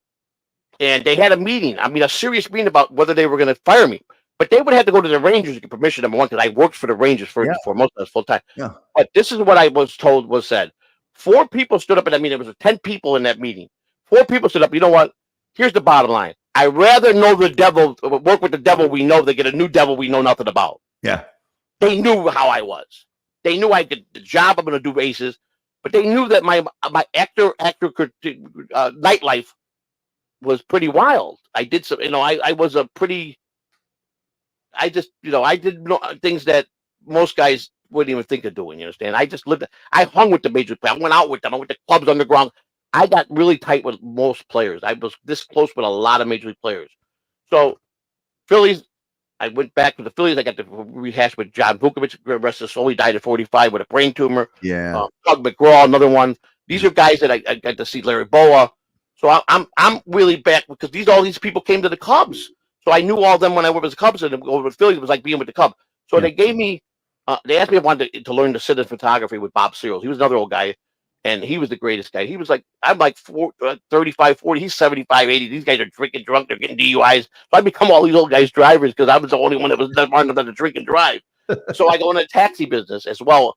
And they had a meeting. I mean, a serious meeting about whether they were going to fire me. But they would have to go to the Rangers to get permission. Number one, because I worked for the Rangers first and foremost, I was full time. Yeah. But this is what I was told was said. 4 people stood up in that meeting. There was 10 people in that meeting. 4 people stood up. You know what? Here's the bottom line. I rather know the devil, work with the devil we know, than get a new devil we know nothing about. Yeah. They knew how I was. They knew I did the job. I'm going to do aces, but they knew that my actor nightlife was pretty wild. I did some, I was a pretty, I just, I did things that most guys wouldn't even think of doing. You understand? I just lived, I hung with the major players. I went out with them. I went to clubs underground. I got really tight with most players. I was this close with a lot of major league players. So Phillies, I went back to the Phillies. I got to rehash with John Vukovich. The rest of the soul. He died at 45 with a brain tumor. Yeah. Doug McGraw, another one. These are guys that I got to see. Larry Boa. So I'm really back because all these people came to the Cubs. So I knew all of them when I was with the Cubs, and over with Phillies. It was like being with the Cubs. So they gave me, they asked me if I wanted to learn to sit in photography with Bob Searles. He was another old guy, and he was the greatest guy. He was like, I'm like 35, 40. He's 75, 80. These guys are drinking drunk. They're getting DUIs. So I become all these old guys' drivers because I was the only one that was smart enough to drink and drive. So I go in the taxi business as well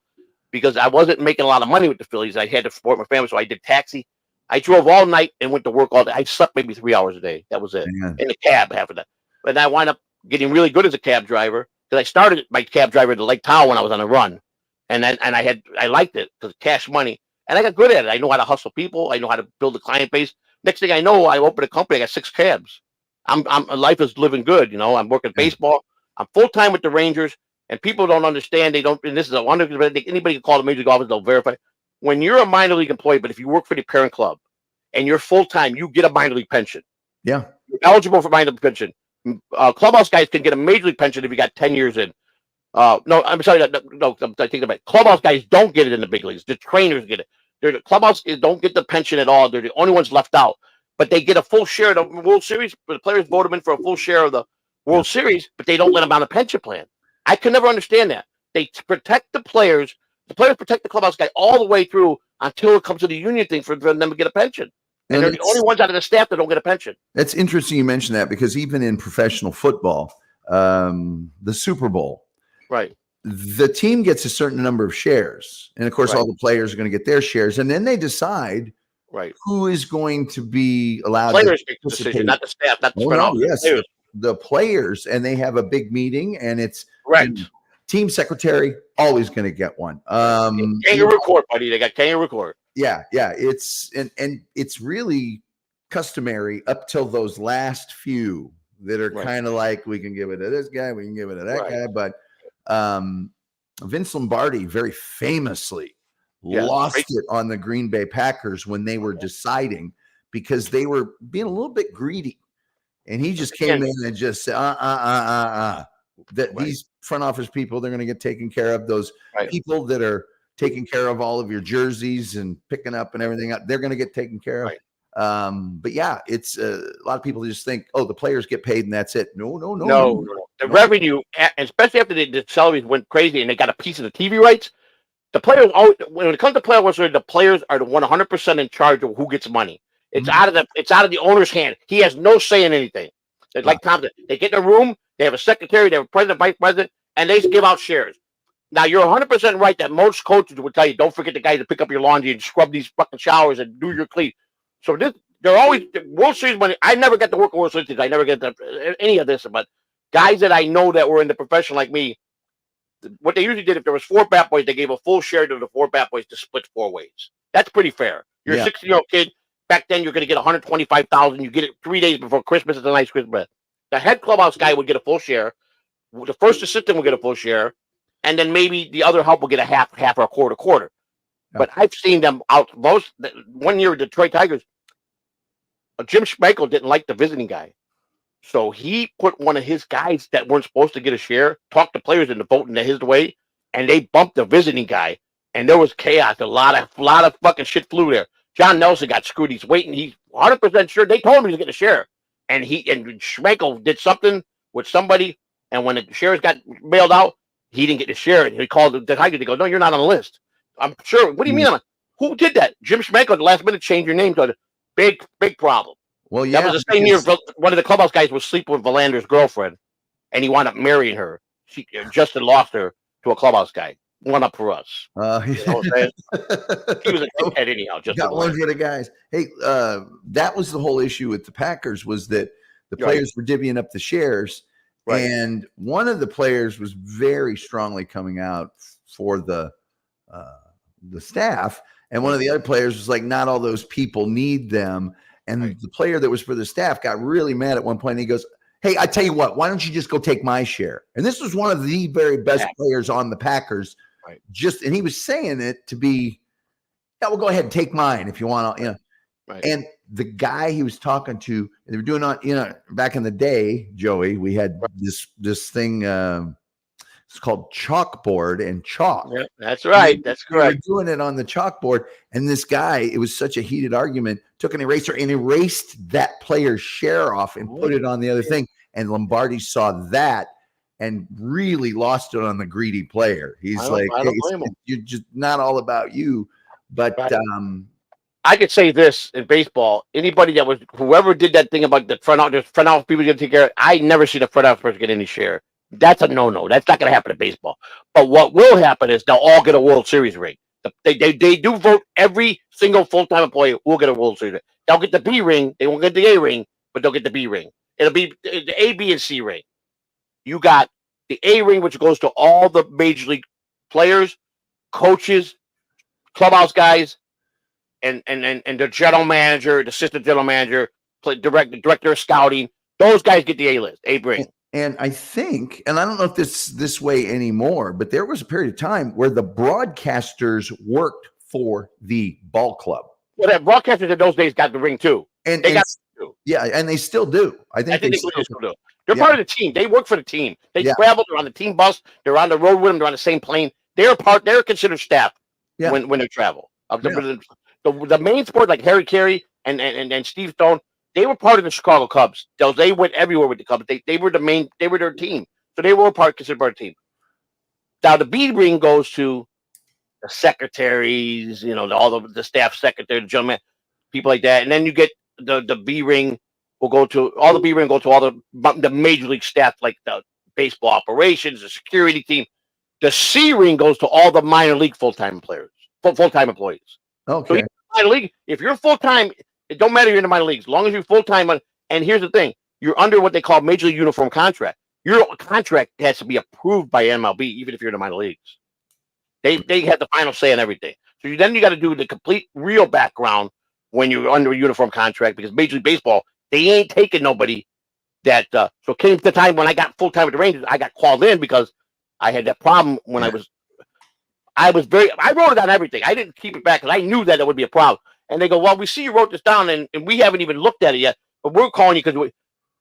because I wasn't making a lot of money with the Phillies. I had to support my family, so I did taxi. I drove all night and went to work all day. I slept maybe 3 hours a day. That was it. Man. In the cab, half of that. But I wound up getting really good as a cab driver because I started my cab driver at Lake Tahoe when I was on a run, and I liked it because cash money, and I got good at it. I know how to hustle people. I know how to build a client base. Next thing I know, I opened a company. I got 6 cabs. Life is living good. I'm working baseball. I'm full time with the Rangers, and people don't understand. They don't. And this is a wonder. Anybody can call the major league office. They'll verify. When you're a minor league employee, but if you work for the parent club and you're full time, you get a minor league pension. Yeah. You're eligible for minor league pension. Clubhouse guys can get a major league pension if you got 10 years in. No, I'm sorry. No, I'm taking it back. Clubhouse guys don't get it in the big leagues. The trainers get it. The clubhouse don't get the pension at all. They're the only ones left out. But they get a full share of the World Series. The players vote them in for a full share of the World Series, but they don't let them on a pension plan. I could never understand that. They protect the players. The players protect the clubhouse guy all the way through until it comes to the union thing for them to get a pension. And they're the only ones out of the staff that don't get a pension. That's interesting you mentioned that because even in professional football, the Super Bowl, right? The team gets a certain number of shares, and of course, all the players are going to get their shares, and then they decide who is going to be allowed. Players make the decision, not the staff, not the front office. Yes, the players, and they have a big meeting, and it's team secretary always going to get one. Kangaroo court, buddy. They got kangaroo court. Yeah. It's and it's really customary up till those last few that are kind of like we can give it to this guy, we can give it to that guy, but Vince Lombardi very famously lost it on the Green Bay Packers when they were deciding because they were being a little bit greedy, and he just came in and just said, that these front office people, they're going to get taken care of. Those people that are taking care of all of your jerseys and picking up and everything, they're going to get taken care of. But yeah, it's a lot of people just think, oh, the players get paid and that's it. No. The revenue, especially after the salaries went crazy and they got a piece of the TV rights, the players always, when it comes to player awards, the players are the 100% in charge of who gets money. It's out of the owner's hand. He has no say in anything. It's like Thompson. They get in a room, they have a secretary, they have a president, vice president, and they give out shares. Now, you're 100% right that most coaches would tell you, don't forget the guy to pick up your laundry and scrub these fucking showers and do your clean. So they're always World Series money. I never got to work at World Series. I never get any of this. But guys that I know that were in the profession like me, what they usually did, if there was 4 bat boys, they gave a full share to the 4 bat boys to split 4 ways. That's pretty fair. You're a 60-year-old kid. Back then, you're going to get $125,000. You get it 3 days before Christmas. It's a nice Christmas. The head clubhouse guy would get a full share. The first assistant would get a full share. And then maybe the other help will get a half or a quarter. But I've seen them out most. 1 year with Detroit Tigers, Jim Schmeichel didn't like the visiting guy. So he put one of his guys that weren't supposed to get a share, talked the players into voting his way, and they bumped the visiting guy. And there was chaos. A lot of fucking shit flew there. John Nelson got screwed. He's waiting. He's 100% sure. They told him he was going to share. And Schmeichel did something with somebody. And when the shares got mailed out, he didn't get the share. And he called the Tigers. They go, no, you're not on the list. I'm sure. What do you mean? Who did that? Jim Schmeichel at the last minute changed your name to a big problem. Well, yeah. That was the same year one of the clubhouse guys was sleeping with Verlander's girlfriend, and he wound up marrying her. Justin lost her to a clubhouse guy. One up for us. You know what I'm saying? He was a dickhead anyhow. Just got one for the guys. Hey, that was the whole issue with the Packers, was that the players were divvying up the shares, and one of the players was very strongly coming out for the staff, and one of the other players was like, not all those people need them. And the player that was for the staff got really mad at one point. And he goes, hey, I tell you what, why don't you just go take my share? And this was one of the very best players on the Packers. And he was saying it to be, yeah, well, go ahead and take mine if you want to, And the guy he was talking to, they were doing on, back in the day, Joey, we had this thing, it's called chalkboard and chalk. Yeah, that's right. That's correct. We were doing it on the chalkboard, and this guy, it was such a heated argument, took an eraser and erased that player's share off and put it on the other thing. And Lombardi saw that and really lost it on the greedy player. He's like, hey, you're just not all about you. But I could say this in baseball: anybody that was, whoever did that thing about the front office people going to take care of it, I never see the front office person get any share. That's a no-no. That's not going to happen in baseball. But what will happen is they'll all get a World Series ring. They do vote. Every single full-time employee will get a World Series ring. They'll get the B ring. They won't get the A ring, but they'll get the B ring. It'll be the A, B, and C ring. You got the A ring, which goes to all the major league players, coaches, clubhouse guys, and the general manager, the assistant general manager, director of scouting. Those guys get the A list, A ring. And I think, and I don't know if this way anymore, but there was a period of time where the broadcasters worked for the ball club. Well, that broadcasters in those days got the ring too. And they got it too. Yeah, and they still do. I think they still do. They're part of the team. They work for the team. They travel. They're on the team bus. They're on the road with them. They're on the same plane. They're considered staff when they travel. The main sport, like Harry Carey and Steve Stone, they were part of the Chicago Cubs. They went everywhere with the Cubs. They were they were their team. So they were considered part of the team. Now the B ring goes to the secretaries, all the staff secretary, the gentleman, people like that. And then you get the B ring will go to all the B ring go to all the major league staff, like the baseball operations, the security team. The C ring goes to all the minor league full-time players, full-time employees. Okay. So minor league, if you're full-time, it don't matter you're in the minor leagues. As long as you're full-time, and here's the thing, you're under what they call major league uniform contract. Your contract has to be approved by MLB, even if you're in the minor leagues. They have the final say on everything. So then you got to do the complete real background when you're under a uniform contract, because Major League Baseball, they ain't taking nobody that. So it came to the time when I got full-time with the Rangers, I got called in because I had that problem when I wrote it down everything. I didn't keep it back because I knew that it would be a problem. And they go, well, we see you wrote this down and we haven't even looked at it yet, but we're calling you because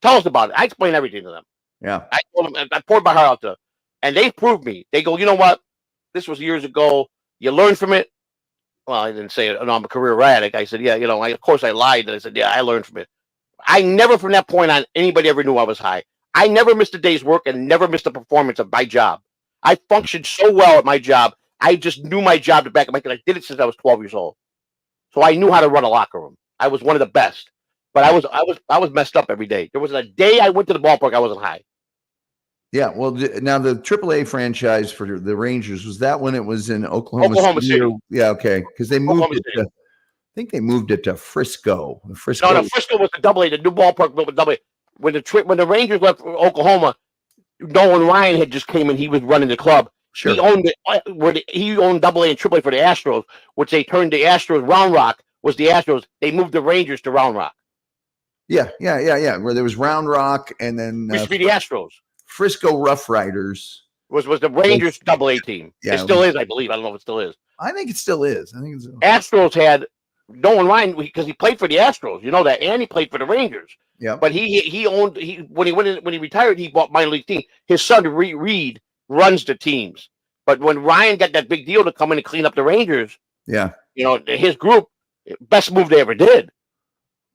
tell us about it. I explained everything to them. Yeah. I told them, I poured my heart out to them, and they proved me. They go, you know what? This was years ago. You learned from it. Well, I didn't say it. No, I'm a career addict. I said, yeah, of course I lied. And I said, yeah, I learned from it. I never, from that point on, anybody ever knew I was high. I never missed a day's work and never missed a performance of my job. I functioned so well at my job. I just knew my job to back of my head. I did it since I was 12 years old. So I knew how to run a locker room. I was one of the best. But I was messed up every day. There wasn't a day I went to the ballpark I wasn't high. Yeah, well, now the AAA franchise for the Rangers, was that when it was in Oklahoma City? Yeah, okay, because they moved it to, I think they moved it to Frisco. No, Frisco was the AA. The new ballpark built with AA. When the Rangers left Oklahoma, Nolan Ryan had just came in. He was running the club. Sure. He owned he owned AA and AAA for the Astros, which they turned the Astros. Round Rock was the Astros. They moved the Rangers to Round Rock. Yeah. Where there was Round Rock, and then used to be the Astros. Frisco Rough Riders was the Rangers AA team. Yeah, it still is, I believe. I don't know if it still is. I think it still is. I think it's Astros had Nolan Ryan because he played for the Astros, you know that, and he played for the Rangers. yeah. But he owned when he retired, he bought minor league team. His son Reed runs the teams. But when Ryan got that big deal to come in and clean up the Rangers, Yeah. you know, his group, best move they ever did.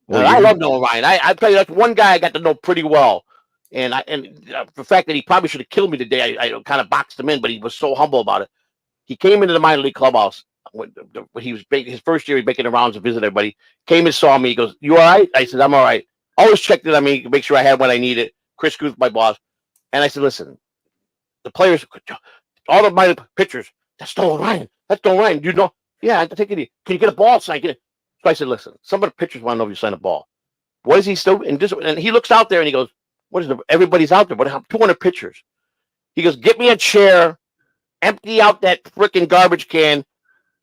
Well, I love Nolan Ryan. I tell you, that's one guy I got to know pretty well. And the fact that he probably should have killed me today, I kind of boxed him in, but he was so humble about it. He came into the minor league clubhouse when he was his first year. He making the rounds to visit everybody. Came and saw me. He goes, "You all right?" I said, "I'm all right." Always checked it on me, make sure I had what I needed. Chris Guth, my boss, and I said, "Listen, the players, all of my pitchers, that's Nolan Ryan. That's Nolan Ryan. You know, yeah, I take it. Can you get a ball signed?" So I said, "Listen, some of the pitchers want to know if you sign a ball. What is he still?" And he looks out there and he goes, "What is it? Everybody's out there. What? 200 pitchers." He goes, "Get me a chair, empty out that freaking garbage can,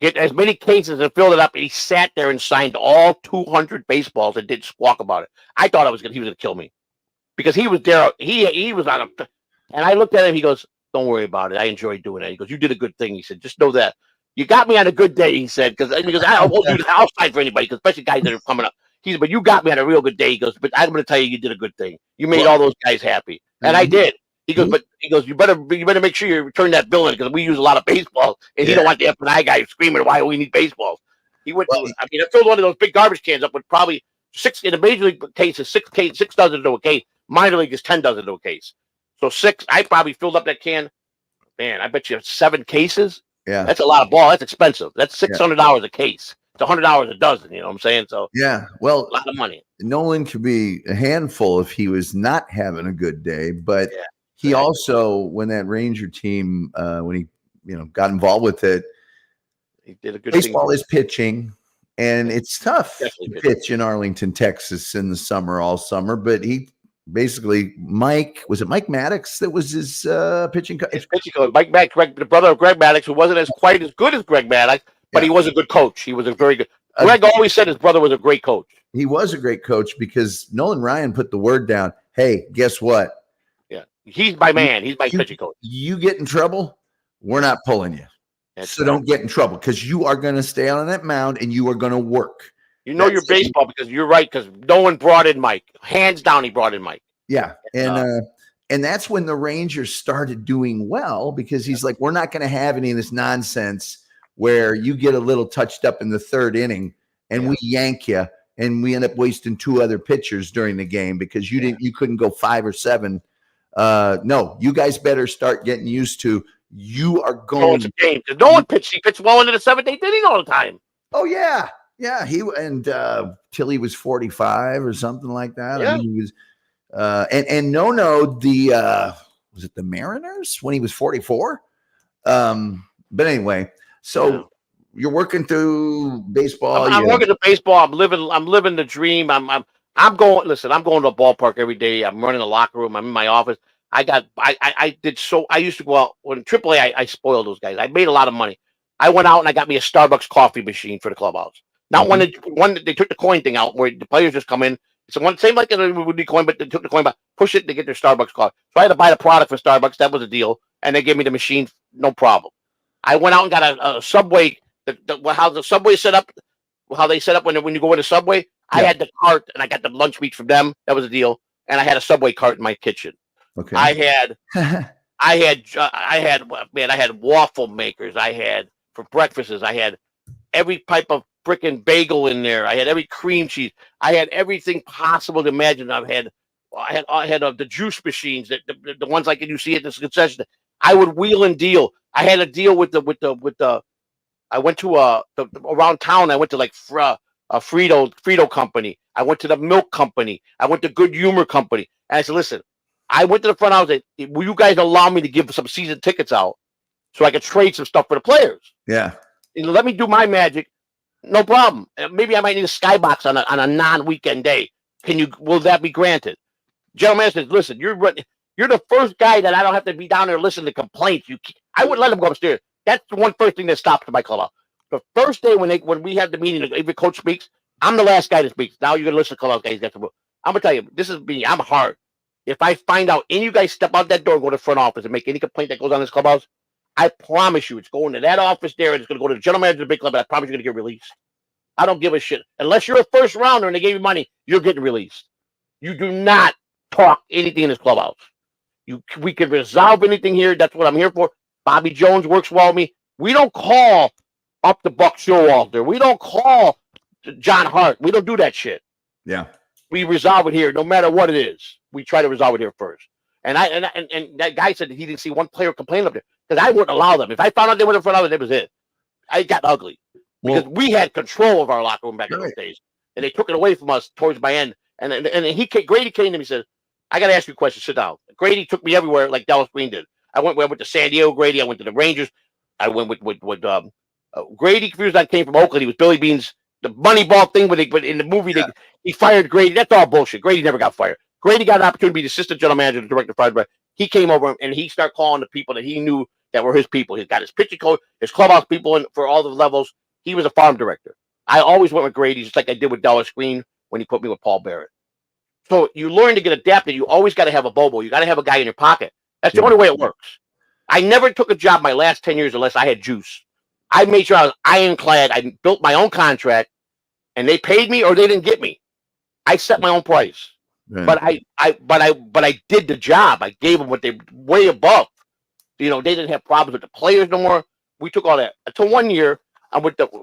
get as many cases and filled it up." And he sat there and signed all 200 baseballs and didn't squawk about it. I thought he was gonna kill me because he was there. He was on a, and I looked at him. He goes, "Don't worry about it. I enjoyed doing it." He goes, "You did a good thing." He said, "Just know that you got me on a good day." He said, "Because I won't do the outside for anybody, especially guys that are coming up." He said, "But you got me on a real good day." He goes, "But I'm going to tell you, you did a good thing. You made all those guys happy," and I did. He goes, "But you better make sure you return that bill in because we use a lot of baseball, and he don't want the F&I guy screaming why we need baseballs." He went to, I mean, I filled one of those big garbage cans up with probably six in the major league cases, six dozen into a case. Minor league is 10 dozen into a case. So six, I probably filled up that can. Man, I bet you 7 cases. Yeah. That's a lot of ball. That's expensive. That's $600 a case. It's $100 a dozen. You know what I'm saying? So yeah, well, a lot of money. Nolan could be a handful if he was not having a good day, but he also, when that Ranger team, when he got involved with it, he did a good baseball thing. Is pitching, and it's tough to pitch in Arlington, Texas in the summer, all summer. But he basically, was it Mike Maddox that was his pitching coach? His pitching coach, Mike Maddox, the brother of Greg Maddox, who wasn't quite as good as Greg Maddox, but he was a good coach. He was a very good. Greg always said his brother was a great coach. He was a great coach because Nolan Ryan put the word down. Hey, guess what? Yeah, he's my man. He's my pitching coach. You get in trouble, we're not pulling you. So don't get in trouble because you are going to stay on that mound and you are going to work. You know your baseball because you're right, because no one brought in Mike. Hands down, he brought in Mike. Yeah. And that's when the Rangers started doing well because he's like, we're not going to have any of this nonsense where you get a little touched up in the third inning and we yank you and we end up wasting 2 other pitchers during the game because you couldn't go 5 or 7. No, you guys better start getting used to you are going. It's a game because no one pitched. He pitched well into the 7th, 8th inning all the time. Oh yeah. Yeah, till he was 45 or something like that. Yeah. I mean, he was the was it the Mariners when he was 44? But anyway, so you're working through baseball. I'm working the baseball. I'm living the dream. I'm going. Listen, I'm going to a ballpark every day. I'm running a locker room. I'm in my office. I used to go out when AAA. I spoiled those guys. I made a lot of money. I went out and I got me a Starbucks coffee machine for the clubhouse. Not when they took the coin thing out where the players just come in. It's the one same like it would be coin, but they took the coin, but push it to get their Starbucks coffee. So I had to buy the product for Starbucks. That was a deal, and they gave me the machine, no problem. I went out and got a Subway. How the Subway set up, how they set up when you go in the Subway. I had the cart and I got the lunch meat from them. That was a deal, and I had a Subway cart in my kitchen. Okay. I had waffle makers. I had for breakfasts. I had every type of freaking bagel in there. I had every cream cheese. I had everything possible to imagine. I had the juice machines, the ones like you see at this concession. I would wheel and deal. I had a deal with the. I went to around town. I went to like Frito company. I went to the milk company. I went to Good Humor company. And I said, listen, I went to the front. I was like, will you guys allow me to give some season tickets out so I could trade some stuff for the players? Yeah. And let me do my magic. No problem. Maybe I might need a skybox on a non-weekend day. Will that be granted? Gentleman says, listen, you're the first guy that I don't have to be down there listening to complaints. I wouldn't let him go upstairs. That's the one first thing that stops my clubhouse. The first day when we have the meeting, every coach speaks, I'm the last guy that speaks. Now you're gonna listen to clubhouse guys. I'm gonna tell you, this is me. I'm hard. If I find out any of you guys step out that door, go to the front office and make any complaint that goes on in this clubhouse, I promise you, it's going to that office there, and it's going to go to the general manager of the big club, and I promise you're going to get released. I don't give a shit. Unless you're a first rounder and they gave you money, you're getting released. You do not talk anything in this clubhouse. We can resolve anything here. That's what I'm here for. Bobby Jones works well with me. We don't call up the Buck Showalter. We don't call John Hart. We don't do that shit. Yeah. We resolve it here, no matter what it is. We try to resolve it here first. And that guy said that he didn't see one player complain up there because I wouldn't allow them. If I found out they were in front of it, that was it. I got ugly because we had control of our locker room back in those days, and they took it away from us towards my end. And Grady came to me and said, "I got to ask you a question. Sit down." Grady took me everywhere like Dallas Green did. I went to San Diego. Grady. I went to the Rangers. I went with Grady. Confused. Came from Oakland. He was Billy Bean's the Moneyball thing. But in the movie, he fired Grady. That's all bullshit. Grady never got fired. Grady got an opportunity to be the assistant general manager, the director, but he came over and he started calling the people that he knew that were his people. He's got his pitching coach, his clubhouse people, and for all the levels, he was a farm director. I always went with Grady, just like I did with Dallas Green when he put me with Paul Barrett. So you learn to get adapted. You always got to have a Bobo. You got to have a guy in your pocket. That's the only way it works. I never took a job my last 10 years unless I had juice. I made sure I was ironclad. I built my own contract, and they paid me or they didn't get me. I set my own price. Right. But I did the job. I gave them what they way above. They didn't have problems with the players no more. We took all that. Until 1 year,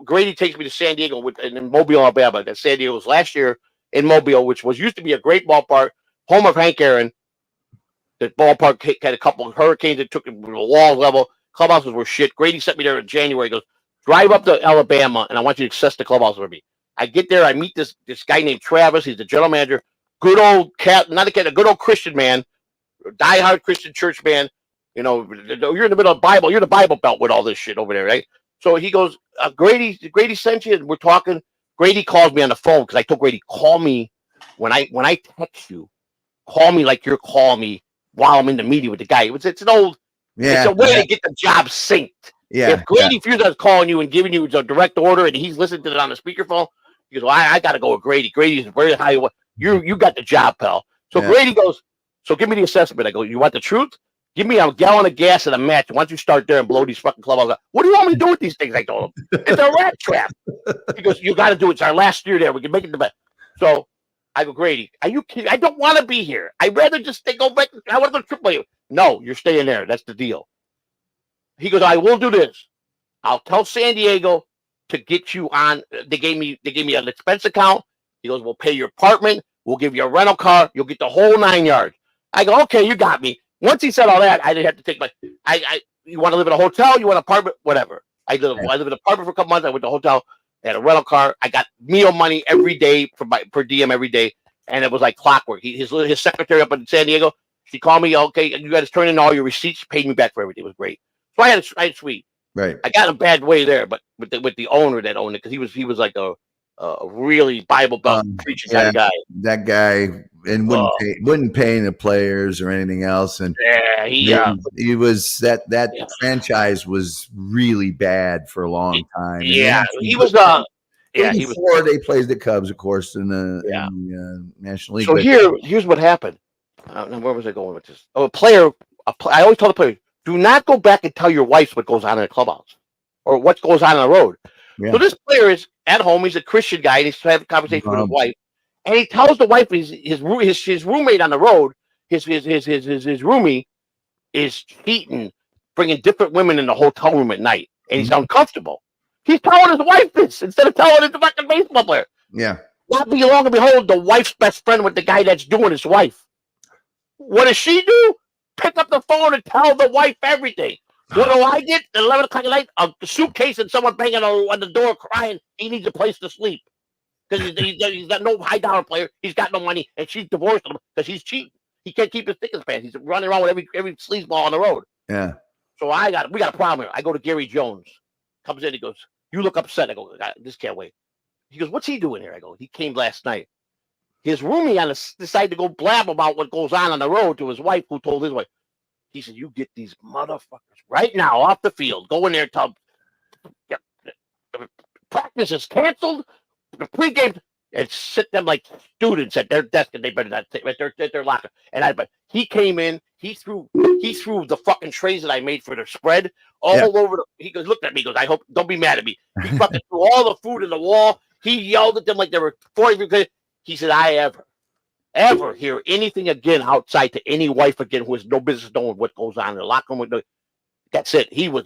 Grady takes me to San Diego in Mobile, Alabama. That San Diego was last year in Mobile, which used to be a great ballpark, home of Hank Aaron. The ballpark had a couple of hurricanes that took it to the wall level. Clubhouses were shit. Grady sent me there in January. He goes, drive up to Alabama, and I want you to access the clubhouse for me. I get there. I meet this guy named Travis. He's the general manager. Good old a good old Christian man, diehard Christian church man. You're in the middle of Bible. You're the Bible Belt with all this shit over there, right? So he goes, Grady sent you, and we're talking. Grady calls me on the phone because I told Grady, call me when I text you, call me like you're calling me while I'm in the meeting with the guy. It's an old, it's a way to get the job synced. Yeah. If Grady feels like calling you and giving you a direct order, and he's listening to it on the speakerphone, he goes, well, I got to go with Grady. Grady's very high. You got the job, pal. So Grady goes, so give me the assessment. I go, you want the truth? Give me a gallon of gas and a match. Why don't you start there and blow these fucking clubhouses? What do you want me to do with these things? I told him. It's a rat trap. He goes, you got to do it. It's our last year there. We can make it the best. So I go, Grady, are you kidding? I don't want to be here. I'd rather just go back. I want to go to AAA. No, you're staying there. That's the deal. He goes, I will do this. I'll tell San Diego to get you on. They gave me an expense account. He goes, we'll pay your apartment. We'll give you a rental car. You'll get the whole 9 yards. I go, okay, you got me. Once he said all that, I didn't have to take you want to live in a hotel? You want an apartment? Whatever. I live in an apartment for a couple months. I went to a hotel. I had a rental car. I got meal money every day per diem every day. And it was like clockwork. His secretary up in San Diego, she called me, okay, you got to turn in all your receipts. Paid me back for everything. It was great. So I had sweet. Right. I got a bad way there, but with the owner that owned it, because he was like a really Bible Belt preaching kind of guy. That guy and wouldn't pay the players or anything else. And he was that franchise was really bad for a long time. Yeah, he was before they played the Cubs, of course, in the National League. So here's what happened. Where was I going with this? Oh, I always tell the player, do not go back and tell your wife what goes on in the clubhouse or what goes on the road. Yeah. So this player is at home. He's a Christian guy, and he's having a conversation with his wife. And he tells the wife his roommate on the road, his roomie, is cheating, bringing different women in the hotel room at night, and he's uncomfortable. He's telling his wife this instead of telling his fucking baseball player. Yeah. Not be long and behold, the wife's best friend with the guy that's doing his wife. What does she do? Pick up the phone and tell the wife everything. What do I get at 11 o'clock at night? A suitcase and someone banging on the door crying he needs a place to sleep. Because he's got no high-dollar player. He's got no money, and she's divorced him because he's cheating. He can't keep his thick in his pants. He's running around with every sleazeball on the road. Yeah. So we got a problem here. I go to Gary Jones. Comes in, he goes, you look upset. I go, this can't wait. He goes, what's he doing here? I go, he came last night. His roomie decided to go blab about what goes on the road to his wife, who told his wife. He said, you get these motherfuckers right now off the field. Go in there, tell them practice is canceled. The pregame, and sit them like students at their desk, and they better not at their locker. But he came in He threw the fucking trays that I made for the spread all over. He goes, looked at me. He goes, I hope don't be mad at me. He fucking threw all the food in the wall. He yelled at them like they were 40. He said, I ever hear anything again outside to any wife again who has no business knowing what goes on in the locker room. That's it. He was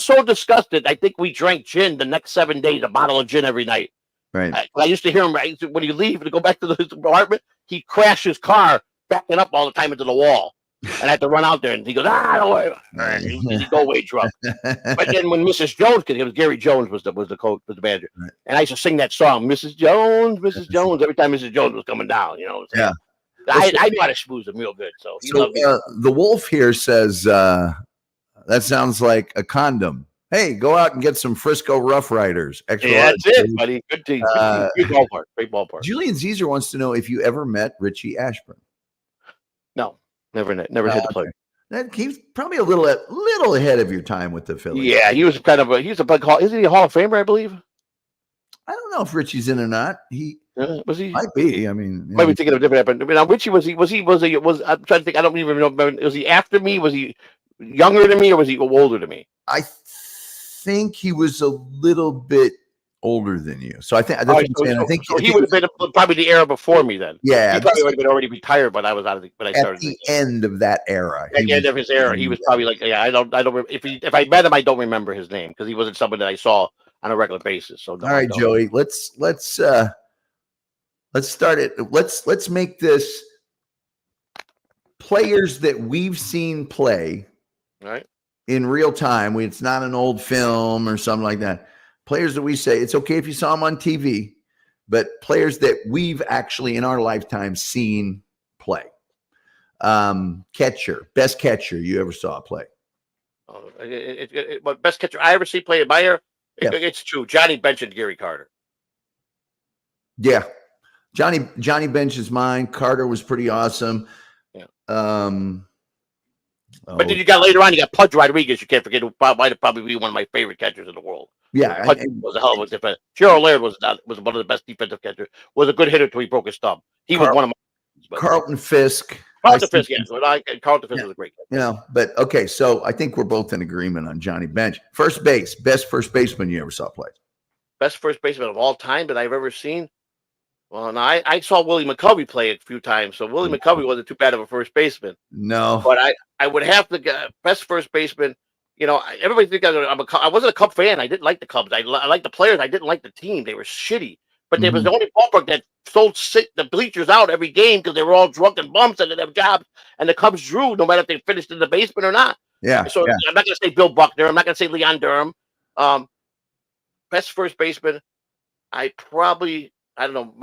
so disgusted. I think we drank gin the next 7 days, a bottle of gin every night. Right. I used to hear him when you leave to go back to his apartment. He crashed his car, backing up all the time into the wall, and I had to run out there. And he goes, don't worry. He go away drunk. But then when Mrs. Jones, because it was Gary Jones was the coach, was the manager, Right. and I used to sing that song, Mrs. Jones, Mrs. Jones, every time Mrs. Jones was coming down. You know. Yeah. I knew how to schmooze him real good. So he loved me. The Wolf here says that sounds like a condom. Hey, go out and get some Frisco Rough Riders. Extra that's it, buddy. Good team. Good ballpark. Great ballpark. Julian Caesar wants to know if you ever met Richie Ashburn. No, never hit the plate. He's probably a little ahead of your time with the Phillies. Yeah, he was kind of he's a big isn't he a Hall of Famer, I believe? I don't know if Richie's in or not. He was he? might be. I mean, might be thinking of a different. But now Richie was I'm trying to think. I don't even know. Was he after me? Was he younger than me, or was he older than me? I think he was a little bit older than you. So I think that's what I'm saying. I think he would have been probably the era before me then. Yeah, he probably would have been already retired, but I was out of but I started at the end of that era. At the end of his era, he was probably like, I don't. If I met him, I don't remember his name because he wasn't someone that I saw on a regular basis. So no, all right, Joey, let's start it. Let's make this players that we've seen play. All right. In real time, it's not an old film or something like that. Players that we say it's okay if you saw them on TV, but players that we've actually in our lifetime seen play. Catcher, best catcher you ever saw play. Best catcher I ever see play in my era. It's true. Johnny Bench and Gary Carter. Yeah, Johnny Bench is mine. Carter was pretty awesome. Yeah. But then you got later on, you got Pudge Rodriguez. You can't forget who might probably be one of my favorite catchers in the world. Yeah, Pudge was a hell of a defender. Gerald Laird was one of the best defensive catchers. Was a good hitter until he broke his thumb. He was one of my. Carlton Fisk. Carlton Fisk, yes. Carlton Fisk was a great catcher. You know, but okay, so I think we're both in agreement on Johnny Bench. First base, best first baseman you ever saw play. Best first baseman of all time that I've ever seen. Well, no, I saw Willie McCovey play a few times, so Willie McCovey wasn't too bad of a first baseman. No, but I would have to get best first baseman. You know, everybody thinks I wasn't a Cub fan. I didn't like the Cubs. I liked the players. I didn't like the team. They were shitty. But they was the only ballpark that sold the bleachers out every game because they were all drunk and bums and didn't have jobs. And the Cubs drew no matter if they finished in the basement or not. Yeah. So I'm not going to say Bill Buckner. I'm not going to say Leon Durham. Best first baseman. I don't know.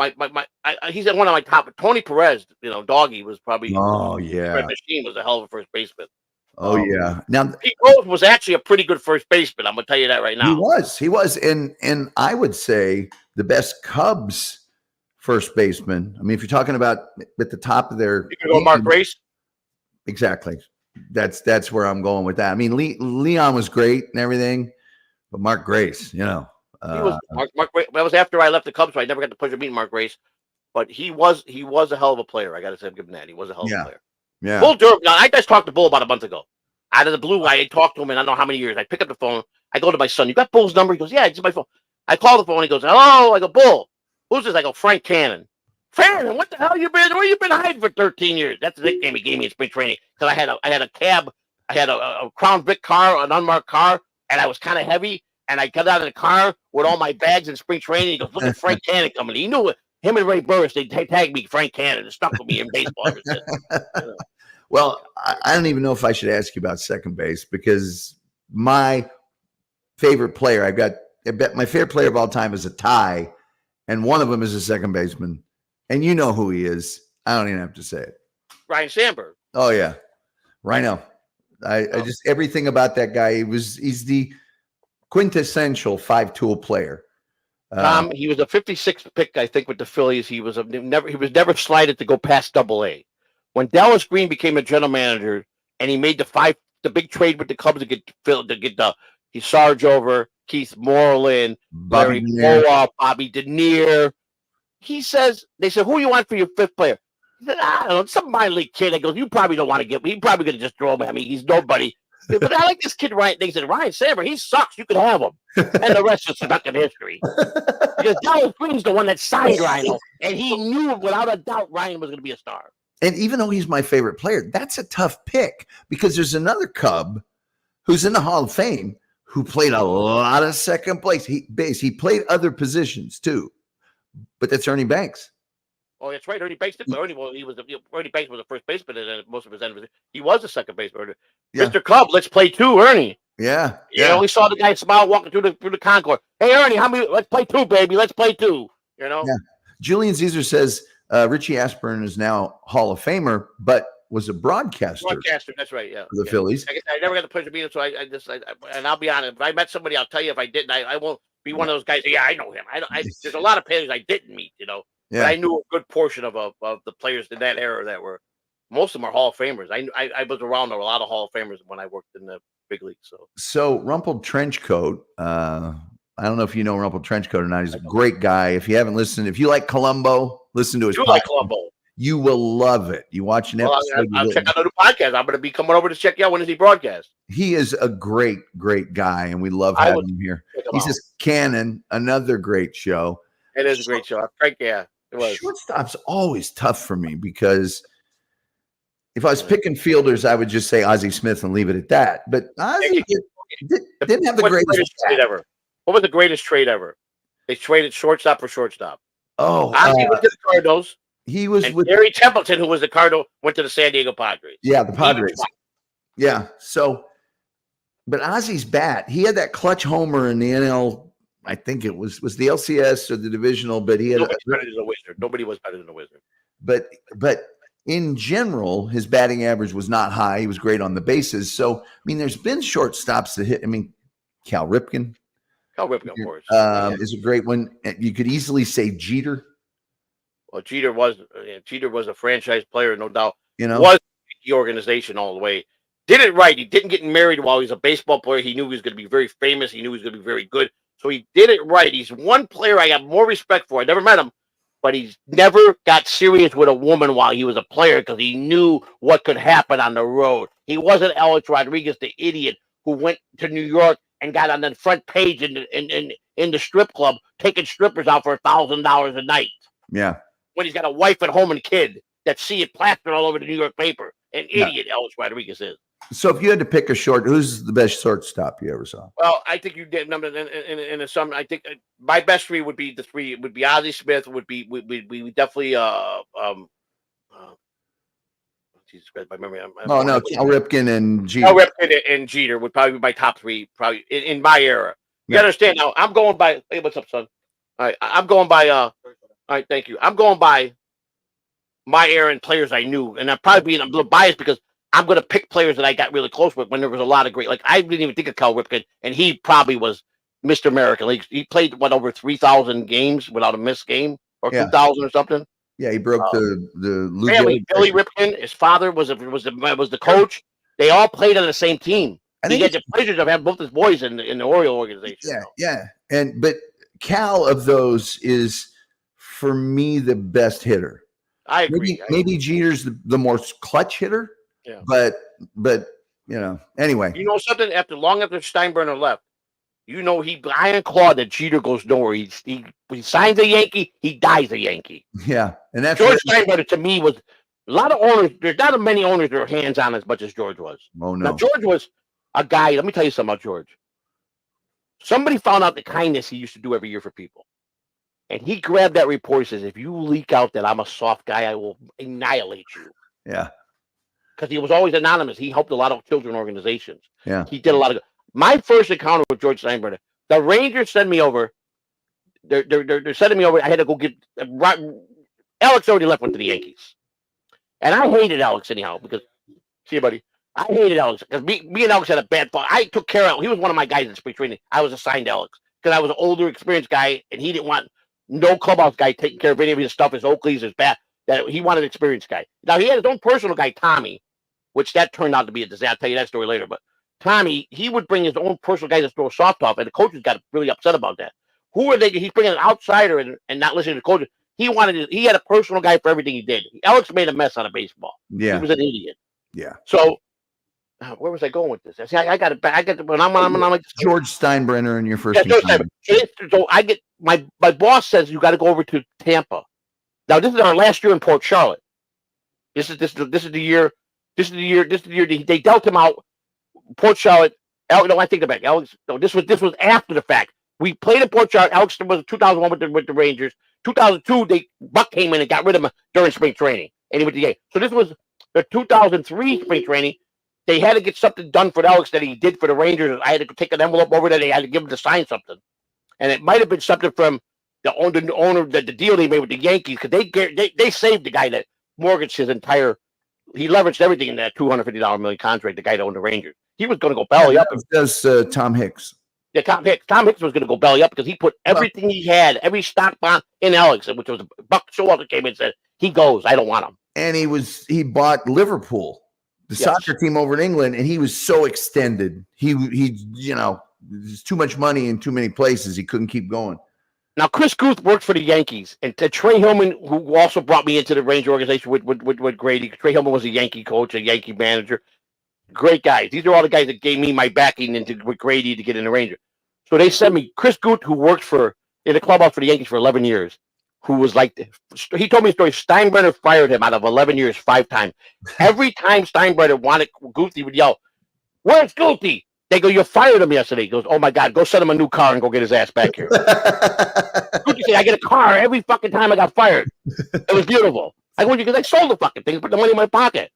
He's one of my top. Tony Perez, Doggy was probably. Oh yeah. Red Machine was a hell of a first baseman. Oh yeah. Now Pete Rose was actually a pretty good first baseman. I'm gonna tell you that right now. He was, and I would say the best Cubs first baseman. I mean, if you're talking about at the top of their, you can go Mark Grace. Exactly. That's where I'm going with that. I mean, Leon was great and everything, but Mark Grace, Mark Grace. That was after I left the Cubs, so I never got the pleasure of meeting Mark Grace. But he was a hell of a player. I got to say, give him that. He was a hell of a player. Yeah. Bull Durham. Now, I just talked to Bull about a month ago. Out of the blue, I talked to him in I don't know how many years. I pick up the phone. I go to my son. You got Bull's number? He goes, yeah, it's my phone. I call the phone. He goes, hello. I go, Bull. Who's this? I go, Frank Cannon. Cannon, what the hell you been? Where you been hiding for 13 years? That's the nickname he gave me in spring training because I had a cab. I had a Crown Vic car, an unmarked car, and I was kind of heavy. And I got out of the car with all my bags in spring training. He goes, look at Frank Cannon coming. He knew it. Him and Ray Burris, they tagged me Frank Cannon. It stuck with me in baseball ever since. Well, I don't even know if I should ask you about second base because my favorite player, my favorite player of all time is a tie, and one of them is a second baseman. And you know who he is. I don't even have to say it. Ryan Sandberg. Oh, yeah. Rhino. I just, everything about that guy, he's the quintessential five-tool player. He was a 56th pick, I think, with the Phillies. He was never slided to go past Double-A. When Dallas Green became a general manager and he made the big trade with the Cubs to get Sarge over, Keith Moreland, Larry Bowa, Bobby Denier. They said, who you want for your fifth player? said, I don't know, some minor league kid that goes, you probably don't want to get. He probably gonna just throw him at me. He's nobody. But I like this kid, Ryan. They said Ryan Saber. He sucks. You could have him, and the rest is stuck in history. Because Dallas Green's the one that signed Rhino, and he knew without a doubt Ryan was going to be a star. And even though he's my favorite player, that's a tough pick because there's another Cub who's in the Hall of Fame who played a lot of second base. He played other positions too, but that's Ernie Banks. Oh, that's right. Ernie Banks did. Ernie Banks was the first baseman and most of his end. He was the second baseman. Yeah. Mr. Cub, let's play two, Ernie. Yeah. You know, we saw the guy smile walking through the concourse. Hey, Ernie, let's play two, baby. Let's play two. You know? Yeah. Julian Caesar says Richie Ashburn is now Hall of Famer, but was a broadcaster. That's right. Yeah. For the Phillies. I never got the pleasure of meeting him, so and I'll be honest. If I met somebody, I'll tell you. If I didn't, I won't be one of those guys. Yeah, I know him. There's a lot of players I didn't meet, you know. Yeah. But I knew a good portion of the players in that era that were, most of them are Hall of Famers. I was around a lot of Hall of Famers when I worked in the big league. So Rumpled Trenchcoat, I don't know if you know Rumpled Trenchcoat or not. He's a great guy. If you haven't listened, if you like Columbo, listen to his podcast. Like Columbo. You will love it. You watch an episode. I'll check out the new podcast. I'm going to be coming over to check you out. When does he broadcast? He is a great, great guy, and we love having him here. He says Cannon, another great show. It is a great show. Frank, yeah. Shortstop's always tough for me because if I was picking fielders, I would just say Ozzie Smith and leave it at that. But Ozzie didn't have the greatest trade ever. What was the greatest trade ever? They traded shortstop for shortstop. Oh, Ozzie went to the Cardinals. He was with Gary Templeton, who was the Cardinal, went to the San Diego Padres. Yeah, the Padres. Yeah. So, but Ozzie's bat, he had that clutch homer in the NL. I think it was the LCS or the divisional, but he had better than a Wizard. Nobody was better than a Wizard. But in general, his batting average was not high. He was great on the bases. So, I mean, there's been shortstops that hit. I mean, Cal Ripken. Of course. Is a great one. You could easily say Jeter. Well, Jeter was a franchise player, no doubt. You know, was the organization all the way. Did it right. He didn't get married while he was a baseball player. He knew he was going to be very famous. He knew he was going to be very good. So he did it right. He's one player I got more respect for. I never met him, but he's never got serious with a woman while he was a player because he knew what could happen on the road. He wasn't Alex Rodriguez, the idiot who went to New York and got on the front page in the strip club, taking strippers out for $1,000 a night. Yeah. When he's got a wife at home and kid that see it plastered all over the New York paper. An idiot Alex Rodriguez is. So if you had to pick a who's the best shortstop you ever saw? Well, I think you did number in a sum. I think my best three would be Ozzie Smith. Would be definitely Jesus Christ, my memory. Cal Ripken and Jeter. Cal Ripken and Jeter would probably be my top three, probably in my era. You understand now? I'm going by. Hey, what's up, son? All right, I'm going by. All right, thank you. I'm going by my era and players I knew, and I'm probably being a little biased because I'm going to pick players that I got really close with when there was a lot of great. Like I didn't even think of Cal Ripken, and he probably was Mr. American. Like, he played over 3,000 games without a missed game, or 2,000 or something. Yeah, he broke the family. Billy Ripken, his father was the coach. They all played on the same team. He had the pleasure of having both his boys in the Oriole organization. Yeah. But Cal of those is for me the best hitter. I agree. Maybe Jeter's the more clutch hitter. Yeah. But anyway. You know something? Long after Steinbrenner left, he iron clawed that Jeter goes nowhere. He signs a Yankee, he dies a Yankee. Yeah. And that's George Steinbrenner to me was a lot of owners. There's not many owners that are hands on as much as George was. Oh no. Now George was a guy. Let me tell you something about George. Somebody found out the kindness he used to do every year for people. And he grabbed that report and says, if you leak out that I'm a soft guy, I will annihilate you. Yeah. Because he was always anonymous. He helped a lot of children organizations. Yeah. He did a lot of good. My first encounter with George Steinbrenner, the Rangers sent me over. They're sending me over. I had to go get Alex already left, went to the Yankees. And I hated Alex anyhow because, see you, buddy. I hated Alex because me and Alex had a bad thought. I took care of him. He was one of my guys in spring training. I was assigned Alex because I was an older, experienced guy, and he didn't want no clubhouse guy taking care of any of his stuff, his Oakleys, his bat. That he wanted an experienced guy. Now he had his own personal guy, Tommy, which that turned out to be a disaster. I'll tell you that story later. But Tommy, he would bring his own personal guy to throw soft off, and the coaches got really upset about that. Who are they? He's bringing an outsider and not listening to the coaches. He had a personal guy for everything he did. Alex made a mess out of baseball. Yeah. He was an idiot. Yeah. So where was I going with this? See, I got it back. I got it when I'm like George Steinbrenner in your first. Yeah, George Steinbrenner. So I get my boss says you got to go over to Tampa. Now this is our last year in Port Charlotte. This is the year. This is the year they dealt him out. Port Charlotte. No, I take it back. Alex. No, this was after the fact. We played in Port Charlotte. Alex was 2001 with the Rangers. 2002, Buck came in and got rid of him during spring training, and he went to the game. So this was the 2003 spring training. They had to get something done for Alex that he did for the Rangers. I had to take an envelope over there. They had to give him to sign something, and it might have been something from the owner, the deal they made with the Yankees, because they saved the guy that mortgaged his entire. He leveraged everything in that $250 million contract. The guy that owned the Rangers, he was going to go belly up. Does Tom Hicks? Yeah, Tom Hicks was going to go belly up because he put everything he had, every stock bond in Alex, which was Buck Showalter came in and said he goes. I don't want him. And he bought Liverpool, the soccer team over in England, and he was so extended. He there's too much money in too many places. He couldn't keep going. Now, Chris Guth worked for the Yankees, and Trey Hillman, who also brought me into the Ranger organization with Grady. Trey Hillman was a Yankee coach, a Yankee manager. Great guys. These are all the guys that gave me my backing with Grady to get in the Ranger. So they sent me Chris Guth, who worked in the clubhouse for the Yankees for 11 years, who was like, he told me a story. Steinbrenner fired him out of 11 years 5 times. Every time Steinbrenner wanted Guth, he would yell, "Where's Guthie?" They go, "You fired him yesterday." He goes, "Oh my God, go send him a new car and go get his ass back here." Guthie said, "I get a car every fucking time I got fired." It was beautiful. I go, because I sold the fucking thing, put the money in my pocket.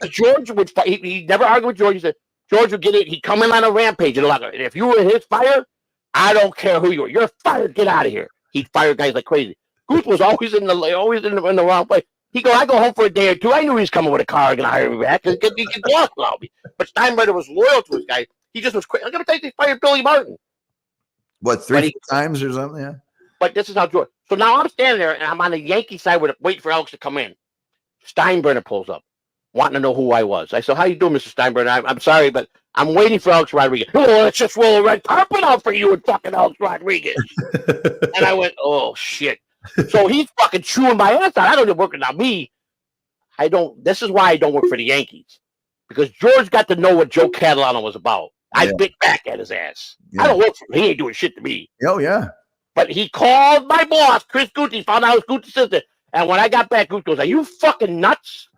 George would fight. He never argued with George. He said, George would get it. He'd come in on a rampage and locker. And if you were in his fire, I don't care who you were. You're fired. Get out of here. He'd fire guys like crazy. Guth was always in the wrong place. He go, I go home for a day or two. I knew he was coming with a car and gonna hire me back. He could walk about me. But Steinbrenner was loyal to his guy. He just was crazy. I'm gonna take they fired Billy Martin. What, 3 times or something? Yeah. But this is how George. So now I'm standing there and I'm on the Yankee side waiting for Alex to come in. Steinbrenner pulls up, wanting to know who I was. I said, "How you doing, Mr. Steinbrenner? I'm sorry, but I'm waiting for Alex Rodriguez." "Oh, let's just roll a red carpet out for you and fucking Alex Rodriguez." And I went, "Oh shit." So he's fucking chewing my ass out. I don't even working on me. This is why I don't work for the Yankees. Because George got to know what Joe Catalano was about. I bit back at his ass. Yeah. I don't work for him. He ain't doing shit to me. Oh, yeah. But he called my boss, Chris Guth. He found out I was Guth's assistant. And when I got back, Guth goes, "Are you fucking nuts?"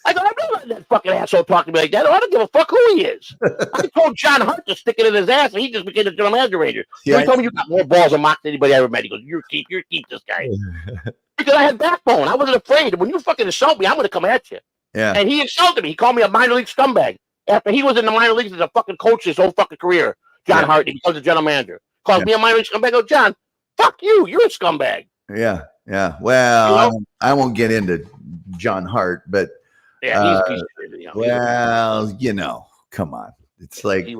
I go, "I'm not letting that fucking asshole talk to me like that. I don't give a fuck who he is." I told John Hart to stick it in his ass, and he just became the general manager Ranger. Yeah, so he told me, "You got more balls and mock than anybody I ever met." He goes, "You keep this guy." Because I had backbone. I wasn't afraid. When you fucking insult me, I'm going to come at you. Yeah. And he insulted me. He called me a minor league scumbag. After he was in the minor leagues as a fucking coach his whole fucking career, John Hart, he becomes a general manager. Calls me a minor league scumbag. I go, "John, fuck you. You're a scumbag." Yeah. Yeah. Well, I won't get into John Hart, but yeah, he's a piece of shit. Well, come on. It's like he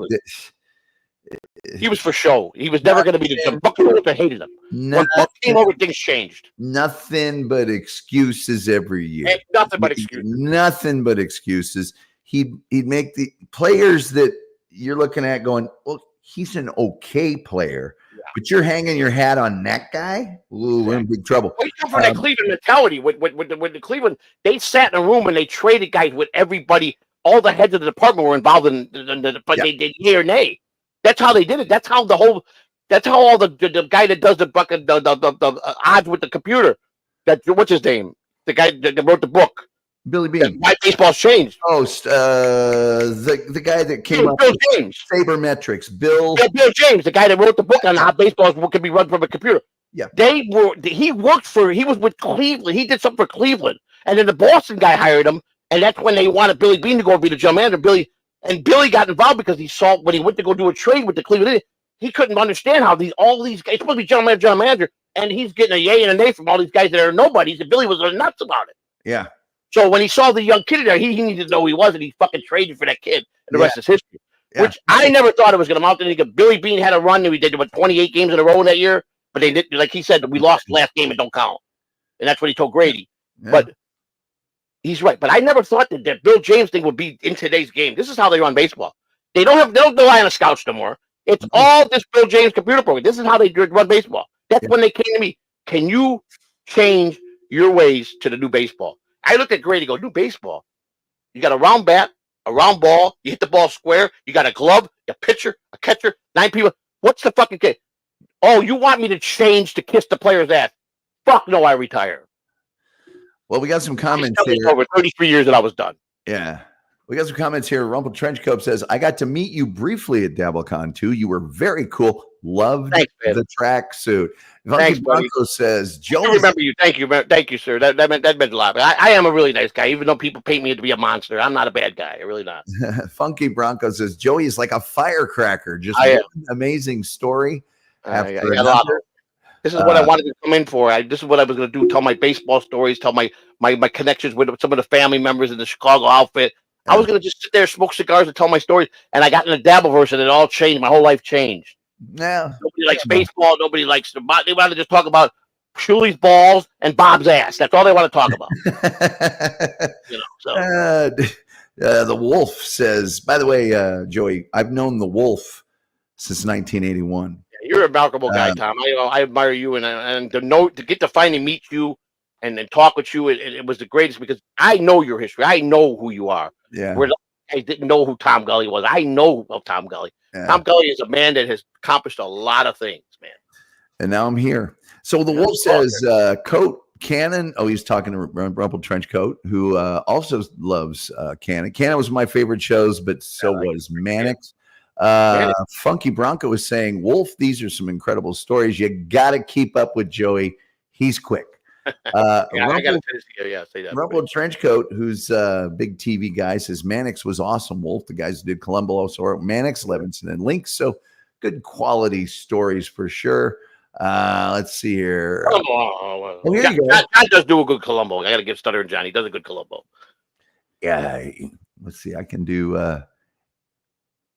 was for show. He was never going to be the Buck Showalter hated him. When Buck came over, things changed. Nothing but excuses every year. Nothing but excuses. Nothing but excuses. He'd make the players that you're looking at going, "Well, he's an okay player." But you're hanging your hat on that guy? Ooh, we're in big trouble. Well, you come from that Cleveland mentality. With the Cleveland, they sat in a room and they traded guys with everybody. All the heads of the department were involved but they did yea or nay. That's how they did it. That's how all the guy that does the odds with the computer. What's his name? The guy that wrote the book. Billy Bean. Why baseball's changed. Oh, the guy that came up Bill James. Sabermetrics. Bill James, the guy that wrote the book on how baseball can be run from a computer. Yeah. He was with Cleveland. He did something for Cleveland. And then the Boston guy hired him. And that's when they wanted Billy Bean to go be the general manager. Billy got involved because he saw when he went to go do a trade with the Cleveland. He couldn't understand how all these guys, supposed to be general manager, and he's getting a yay and a nay from all these guys that are nobodies. And Billy was nuts about it. Yeah. So when he saw the young kid there, he needed to know who he was, and he fucking traded for that kid. And the rest is history. Yeah. Which I never thought it was going to amount to anything. Billy Bean had a run, and we did about 28 games in a row that year. But they did, like he said, we lost the last game and don't count. And that's what he told Grady. Yeah. But he's right. But I never thought that Bill James thing would be in today's game. This is how they run baseball. They don't rely on the scouts no more. It's all this Bill James computer program. This is how they run baseball. That's when they came to me. Can you change your ways to the new baseball. I looked at Grady, go, new baseball. You got a round bat, a round ball. You hit the ball square. You got a glove, a pitcher, a catcher, 9 people. What's the fucking kid? Oh, you want me to change to kiss the player's ass? Fuck no, I retire. Well, we got some comments here. Over 33 years that I was done. Yeah. We got some comments here. Rumple Trenchcoat says, I got to meet you briefly at DabbleCon too. You were very cool. Loved the tracksuit. Funky Bronco says, Joe. I remember you. Thank you, sir. That meant a lot. I am a really nice guy, even though people paint me to be a monster. I'm not a bad guy. I'm really not. Funky Bronco says, Joey is like a firecracker. Just one amazing story. After this is what I wanted to come in for. This is what I was going to do. Tell my baseball stories. Tell my connections with some of the family members in the Chicago outfit. I was going to just sit there, smoke cigars, and tell my stories. And I got in the Dabbleverse, and it all changed. My whole life changed. Yeah. Nobody likes baseball. Nobody likes they want to just talk about Shuli's balls and Bob's ass. That's all they want to talk about. The Wolf says, by the way, Joey, I've known the Wolf since 1981. You're a remarkable guy, Tom. I admire you, and to get to finally meet you and talk with you, it was the greatest because I know your history. I know who you are. Yeah. I didn't know who Tom Gully was. I know of Tom Gully. Yeah. Tom Gully is a man that has accomplished a lot of things, man. And now I'm here. So the Wolf says, Coat Cannon. Oh, he's talking to Rumple Trenchcoat, who also loves Cannon. Cannon was my favorite shows, but so was Mannix. Funky Bronco is saying, Wolf, these are some incredible stories. You got to keep up with Joey. He's quick. I got to say that. Rumple Trenchcoat, who's a big TV guy, says Mannix was awesome. Wolf, the guys who did Columbo, or Mannix, Levinson, and Lynx. So good quality stories for sure. Let's see here. Here you go. God does do a good Columbo. I got to give Stutter and John. He does a good Columbo. Yeah. Let's see. I can do.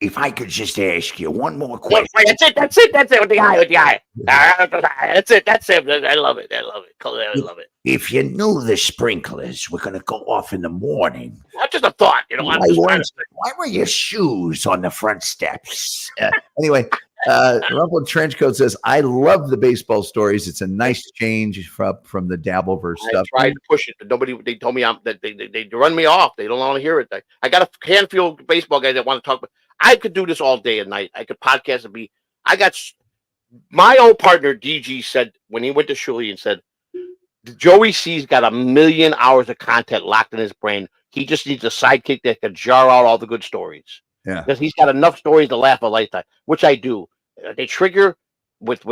If I could just ask you one more question. That's it. With the eye. That's it. I love it. I love it. If you knew the sprinklers were going to go off in the morning. That's just a thought. Why were your shoes on the front steps? Anyway, Rumple Trenchcoat says, I love the baseball stories. It's a nice change from the Dabbleverse stuff. I tried to push it, but they told me that they run me off. They don't want to hear it. I got a handful of baseball guys that want to talk about. I could do this all day and night. I could podcast and I got my old partner, DG, said when he went to Shuli and said, Joey C's got 1 million hours of content locked in his brain. He just needs a sidekick that can jar out all the good stories. Yeah. Because he's got enough stories to laugh a lifetime, which I do. They trigger with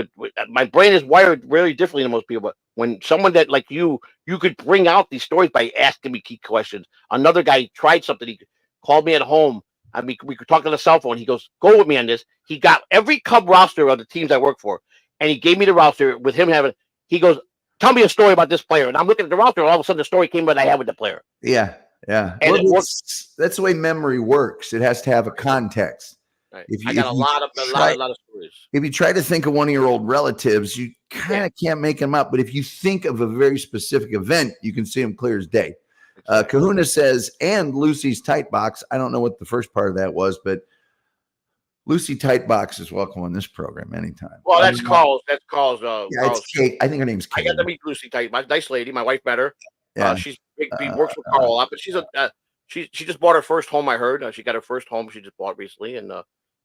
my brain is wired really differently than most people. But when someone that like you could bring out these stories by asking me key questions. Another guy tried something. He called me at home. I mean, we could talk on the cell phone. He goes, go with me on this. He got every Cub roster of the teams I work for. And he gave me the roster with him having, he goes, tell me a story about this player. And I'm looking at the roster. And all of a sudden the story came that I had with the player. Yeah. Yeah. And well, that's the way memory works. It has to have a context. Right. I got a lot of stories. If you try to think of one of your old relatives, you kind of can't make them up. But if you think of a very specific event, you can see them clear as day. Kahuna says, and Lucy's Tight Box. I don't know what the first part of that was, but Lucy Tight Box is welcome on this program anytime. Well, that's Carl's. That's Carl's. It's Kate. I think her name's Kate. I got to meet Lucy Tight. Nice lady. My wife met her. Yeah. She's big. Works with Carl a lot, but she just bought her first home. I heard she got her first home. She just bought recently, and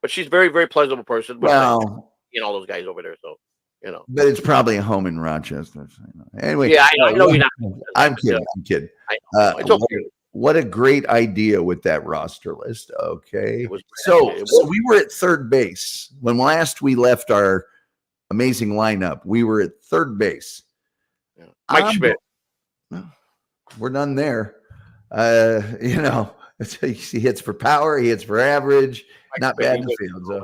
but she's very, very pleasant person. Well, all those guys over there, so. But it's probably a home in Rochester. Anyway, yeah, I know you're not. I'm kidding. It's okay. What a great idea with that roster list. Okay, so we were at third base when last we left our amazing lineup. We were at third base. Mike Schmidt. We're done there. He hits for power. He hits for average. Not bad in the field. So.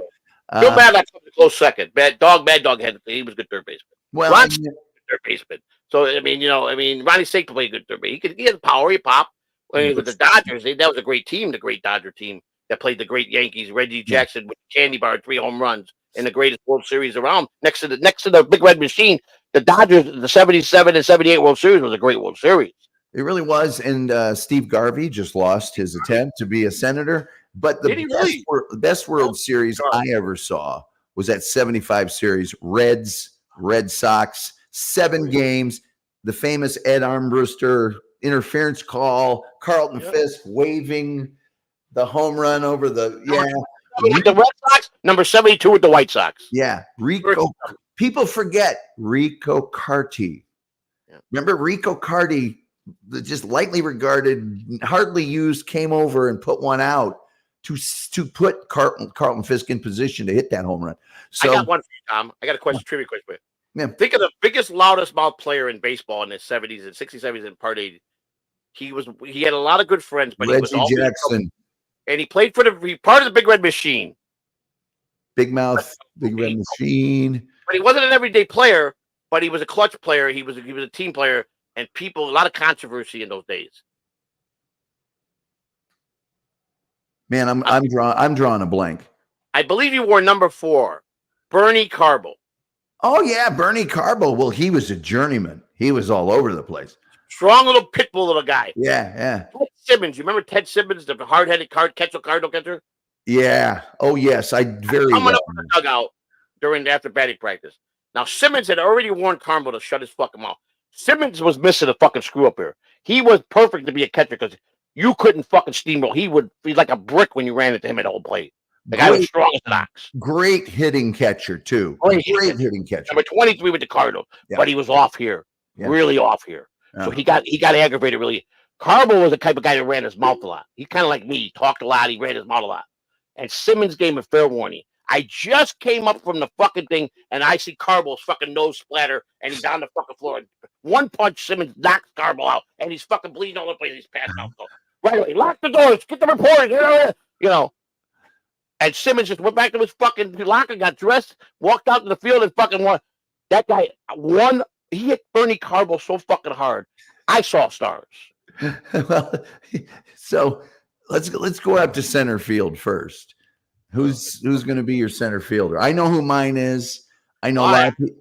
Bill Maddox was a close second. Bad dog had he was a good third baseman. Well, Ron third baseman. So Ronnie Sake played good third base. He had power. He popped. With the Dodgers, that was a great team. The great Dodger team that played the great Yankees. Reggie Jackson with candy bar, 3 home runs in the greatest World Series around. Next to the Big Red Machine, the Dodgers, the 77 and 78 World Series was a great World Series. It really was. And Steve Garvey just lost his attempt to be a senator. But the best World Series I ever saw was that 75 series, Red Sox, 7 games. the famous Ed Armbruster interference call, Carlton Yep. Fisk waving the home run over the With the Red Sox, number 72 with the White Sox. Yeah, Rico. People forget Rico Carty. Yeah. Remember Rico Carty, just lightly regarded, hardly used, came over and put one out to put Carlton Fisk in position to hit that home run. So I got one for you, Tom. I got a question, trivia question. Yeah. Think of the biggest, loudest mouth player in baseball in the 70s and 60s, 70s, and part 80s. He had a lot of good friends, but Reggie he was always Jackson, and he played for part of the Big Red Machine. Big Mouth, Big Red Machine. But he wasn't an everyday player, but he was a clutch player. He was a team player, and a lot of controversy in those days. Man, I'm drawing a blank. I believe he wore number 4, Bernie Carbo. Oh yeah, Bernie Carbo. Well, he was a journeyman. He was all over the place. Strong little pit bull little guy. Yeah. Ted Simmons. You remember Ted Simmons, the hard-headed cardinal catcher? Yeah. Oh yes, I very coming well. up with the dugout after batting practice. Now Simmons had already warned Carbo to shut his fucking mouth. Simmons was missing a fucking screw up here. He was perfect to be a catcher because you couldn't fucking steamroll. He's like a brick when you ran into him at home plate. The guy was strong as an ox. Great hitting catcher too. Great hitting catcher. Number 23 with the Cardinals, but he was off here, really off here. So he got aggravated really. Carbo was the type of guy that ran his mouth a lot. He kind of like me. He talked a lot. He ran his mouth a lot. And Simmons gave him a fair warning. I just came up from the fucking thing, and I see Carbo's fucking nose splatter, and he's on the fucking floor. One punch, Simmons knocks Carbo out, and he's fucking bleeding all the place. He's passed out. So right away, lock the doors, get the reporters, And Simmons just went back to his fucking locker, got dressed, walked out to the field, and fucking won. That guy won. He hit Bernie Carbo so fucking hard. I saw stars. Well, so let's go out to center field first. Who's going to be your center fielder? I know who mine is. I know a lot of people.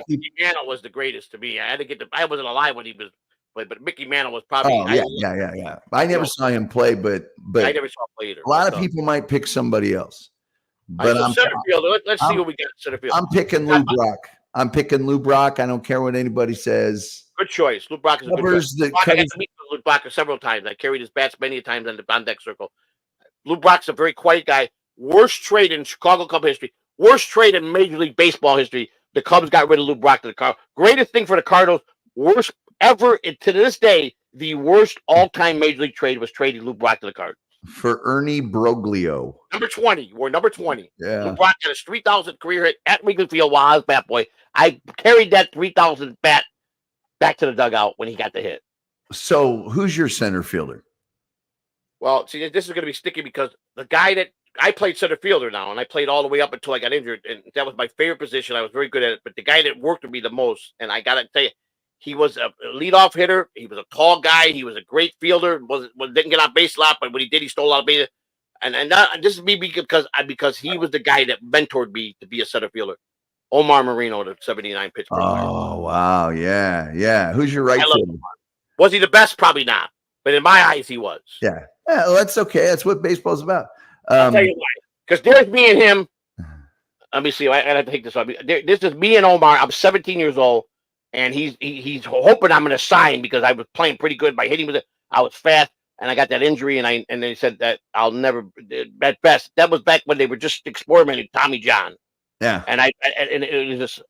Mickey Mantle was the greatest to me. I wasn't alive when he was, but Mickey Mantle was probably. Oh yeah. I never saw him play, but I never saw him play either. A lot of people might pick somebody else. But I'm center fielder. Let's see what we got at center field. I'm picking Lou Brock. I don't care what anybody says. Good choice. Lou Brock is a good choice. I got to meet Lou Brock several times. I carried his bats many times on the on-deck circle. Lou Brock's a very quiet guy. Worst trade in Chicago Cub history. Worst trade in Major League Baseball history. The Cubs got rid of Lou Brock to the Cardinals. Greatest thing for the Cardinals. Worst ever to this day. The worst all-time Major League trade was trading Lou Brock to the Cardinals. For Ernie Broglio. Number 20. We're number 20. Yeah. Lou Brock got his 3,000 career hit at Wrigley Field while I was bat boy. I carried that 3,000 bat back to the dugout when he got the hit. So who's your center fielder? Well, see, this is going to be sticky because the guy that I played center fielder now, and I played all the way up until I got injured, and that was my favorite position. I was very good at it. But the guy that worked with me the most, and I got to tell you, he was a leadoff hitter. He was a tall guy. He was a great fielder. Didn't get on base a lot, but when he did, he stole a lot of bases. And this is me because he was the guy that mentored me to be a center fielder. Omar Marino, the 79 Pittsburgh. Oh, wow. Yeah. Who's your right fielder? Was he the best? Probably not. But in my eyes, he was. Yeah. Well, that's okay. That's what baseball's about. I'll tell you why. Because there's me and him. Let me see. I have to take this off. This is me and Omar. I'm 17 years old, and he's hoping I'm going to sign because I was playing pretty good by hitting with it. I was fast, and I got that injury, and they said that I'll never at best. That was back when they were just experimenting Tommy John. Yeah. And it was just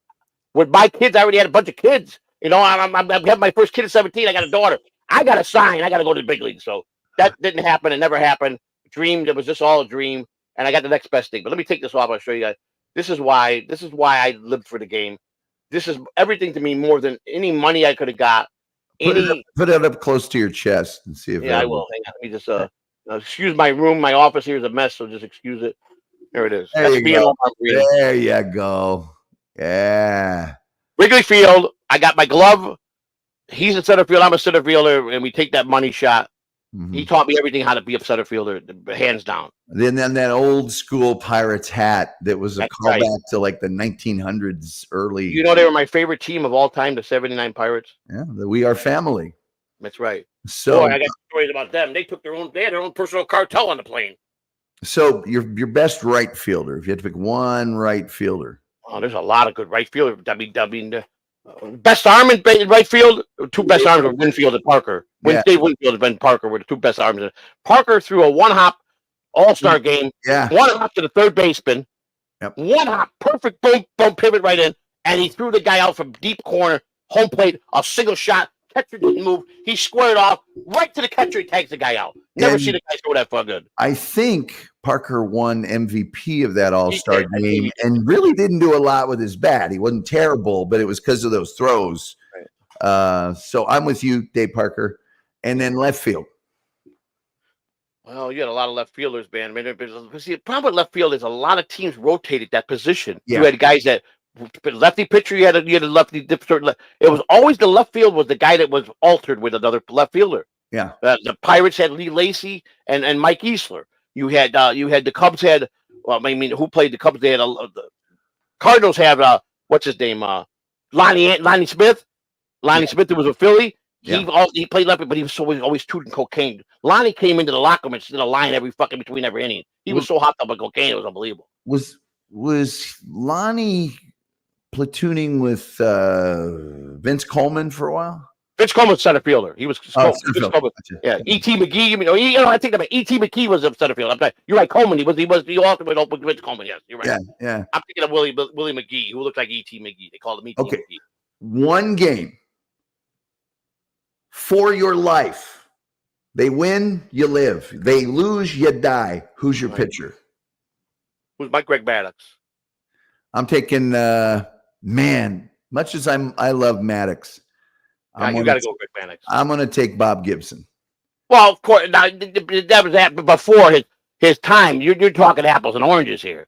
with my kids. I already had a bunch of kids. I'm having my first kid at 17. I got a daughter. I got to sign. I got to go to the big league. So that didn't happen. It never happened. Dreamed. It was just all a dream. And I got the next best thing. But let me take this off. I'll show you guys. This is why I lived for the game. This is everything to me more than any money I could have got. Put it up close to your chest and see if. Yeah, I will. Hang on. Let me just excuse my room. My office here is a mess, so just excuse it. There it is. There you go. Yeah. Wrigley Field. I got my glove. He's a center fielder. I'm a center fielder, and we take that money shot. Mm-hmm. He taught me everything how to be a center fielder, hands down. Then that old school Pirates hat that was a callback to like the 1900s early. They were my favorite team of all time, the 79 Pirates. Yeah, we are family. That's right. So I got stories about them. They had their own personal cartel on the plane. So your best right fielder, if you had to pick one right fielder. Oh, there's a lot of good right fielders. I mean, Best arm in right field. Two best arms were Winfield and Parker. Dave Winfield and Parker were the two best arms. Parker threw a one-hop all-star game. Yeah. One hop to the third baseman. Yep. One hop, perfect boom, pivot right in, and he threw the guy out from deep corner, home plate, a single shot. Catcher didn't move. He squared off right to the catcher. He tags the guy out. Never seen a guy throw that far good. I think Parker won MVP of that All-Star game and really didn't do a lot with his bat. He wasn't terrible, but it was because of those throws. Right. So I'm with you, Dave Parker. And then left field. Well, you had a lot of left fielders, man. I mean, see, the problem with left field is a lot of teams rotated that position. Yeah. You had guys that lefty pitcher, you had a lefty. It was always the left field was the guy that was altered with another left fielder. Yeah. The Pirates had Lee Lacy and Mike Easler. You had the Cubs had. Well, I mean, who played the Cubs? They had the Cardinals have what's his name? Lonnie Smith. Lonnie Smith, who was a Philly. He played left, but he was always tooting cocaine. Lonnie came into the locker room and stood a line every fucking between every inning. He was so hot up on cocaine, it was unbelievable. Was Lonnie platooning with Vince Coleman for a while? Vince Coleman was center fielder. He was Coleman. Yeah, E.T. McGee. I think E.T. McGee was a center fielder. You're right, Coleman. He also went with Vince Coleman. Yes, you're right. Yeah. I'm thinking of Willie McGee, who looked like E.T. McGee. They called him E.T. McGee. One game for your life. They win, you live. They lose, you die. Who's your pitcher? Who's my Greg Maddux? I'm taking much as I love Maddux. You got to go Greg Maddux. I'm going to take Bob Gibson. Well, of course, that was before his time. You're talking apples and oranges here.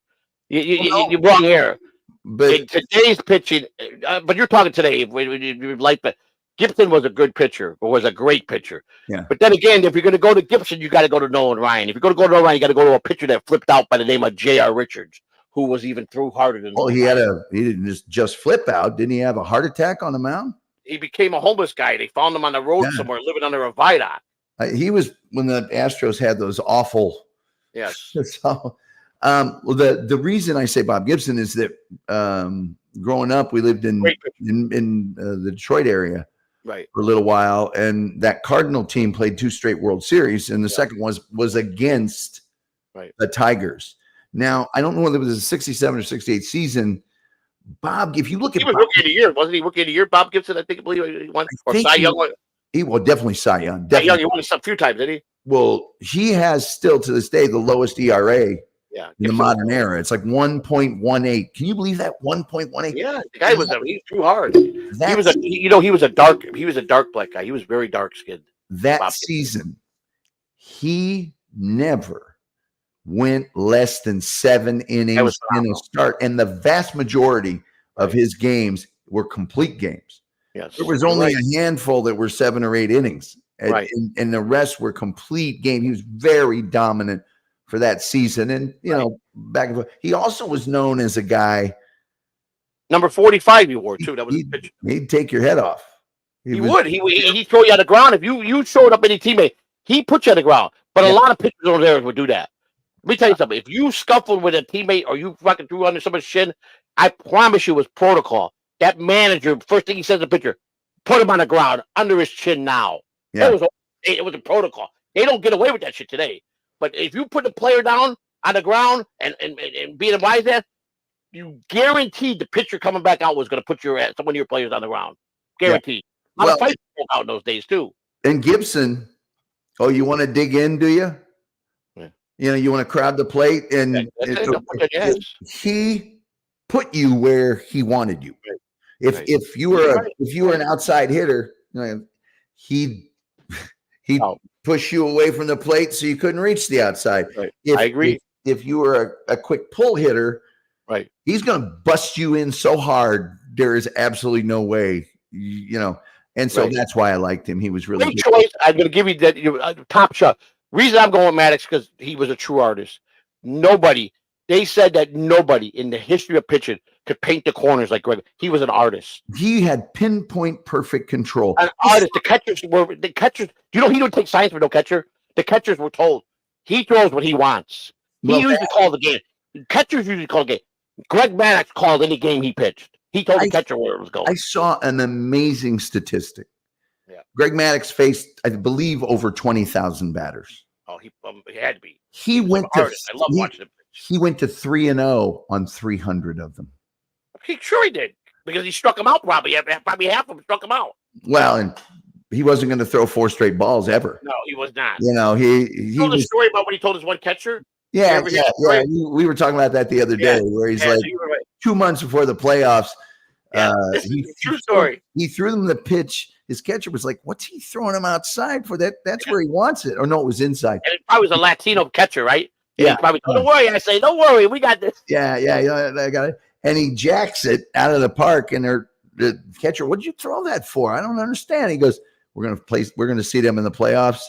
You're wrong here. But today's pitching, but you're talking today. But Gibson was a good pitcher, or was a great pitcher. Yeah. But then again, if you're going to go to Gibson, you got to go to Nolan Ryan. If you're going to go to Nolan Ryan, you got to go to a pitcher that flipped out by the name of J.R. Richards, who was even threw harder than. Oh, he didn't just flip out. Didn't he have a heart attack on the mound? He became a homeless guy. They found him on the road somewhere, living under a viaduct. He was when the Astros had those awful. Yes. So, well, the reason I say Bob Gibson is that growing up, we lived in the Detroit area. Right. For a little while, and that Cardinal team played 2 straight World Series, and the second was against the Tigers. Now, I don't know whether it was a 67 or 68 season. Bob, if you look at he was Rookie of the Year, wasn't he? Rookie of the Year, Bob Gibson. I believe he won. Or Cy Young. He definitely Cy Young. Cy Young, he won a few times, didn't he? Well, he has still to this day the lowest ERA. Yeah, in the modern era. It's like 1.18. Can you believe that? 1.18? Yeah, the guy he's too hard. He was a dark black guy. He was very dark skinned. That season, he never went less than 7 innings in a start. And the vast majority of his games were complete games. Yes. There was only a handful that were 7 or 8 innings. And the rest were complete game. He was very dominant for that season, and back and forth. He also was known as a guy. Number 45, he wore too. That was he'd take your head off. He would. He'd throw you on the ground if you showed up any teammate. He put you on the ground. But a lot of pitchers over there would do that. Let me tell you something. If you scuffled with a teammate or you fucking threw under somebody's shin, I promise you it was protocol. That manager, first thing he says to the pitcher, put him on the ground under his chin now. Yeah. It was a protocol. They don't get away with that shit today. But if you put the player down on the ground and being a wise ass, you guaranteed the pitcher coming back out was going to put some of your players on the ground. Guaranteed. A lot of fights broke out in those days too. And Gibson, you want to dig in, do you? Yeah. You want to crowd the plate, and he put you where he wanted you. If you were an outside hitter, he'd push you away from the plate so you couldn't reach the outside. Right. I agree. If you were a quick pull hitter, he's going to bust you in so hard. There is absolutely no way, And so that's why I liked him. He was really great choice. I'm going to give you that top shot. Reason I'm going with Maddux because he was a true artist. They said that nobody in the history of pitching could paint the corners like Greg. He was an artist. He had pinpoint perfect control. An artist. The catchers. Do you know he don't take signs for no catcher? The catchers were told he throws what he wants. He usually called the game. Catchers usually call the game. Greg Maddux called any game he pitched. He told the catcher where it was going. I saw an amazing statistic. Yeah. Greg Maddux faced, I believe, over 20,000 batters. Oh, he had to be. He went to. I love watching him pitch. He went to 3-0 on 300 of them. Sure he did, because he struck him out. Probably half of them struck him out. Well, and he wasn't going to throw 4 straight balls ever. No, he was not. You know, he told the story about when he told his one catcher. Yeah. We were talking about that the other day, where he's like, right. 2 months before the playoffs. This is a true story. He threw them the pitch. His catcher was like, "What's he throwing him outside for? That's where he wants it." Or no, it was inside. And it probably was a Latino catcher, right? And Yeah. he probably, don't worry. I say, don't worry, we got this. Yeah, I got it. And he jacks it out of the park, and the catcher, "What'd you throw that for? I don't understand." He goes, "We're gonna see them in the playoffs.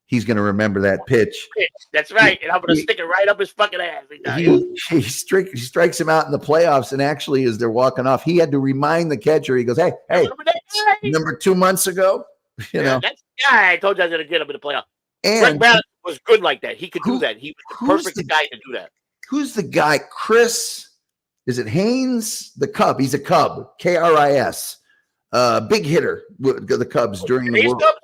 He's gonna remember that pitch." That's right, and I'm gonna stick it right up his fucking ass. He strikes him out in the playoffs, and actually, as they're walking off, he had to remind the catcher. He goes, "Hey, remember 2 months ago? You know, that's the guy I told you I was gonna get him in the playoffs." And Greg Maddux was good like that. He could do that. He was the perfect guy to do that. Who's the guy? Chris? Is it Haynes? The Cub. He's a Cub. KRIS. Big hitter with the Cubs during the World. Cubs?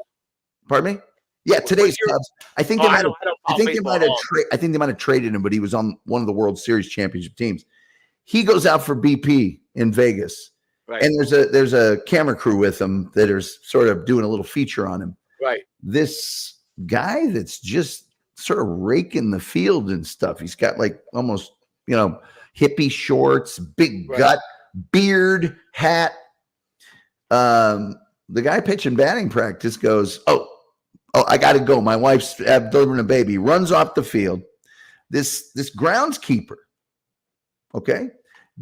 Pardon me? Yeah, today's Cubs. I think they might have. I think they might have traded him, but he was on one of the World Series championship teams. He goes out for BP in Vegas, right. And there's a camera crew with him that is sort of doing a little feature on him. Right. This guy that's just sort of raking the field and stuff. He's got like almost, hippie shorts, big gut, beard, hat. The guy pitching batting practice goes, oh, I got to go. My wife's delivering a baby. Runs off the field. This groundskeeper, okay,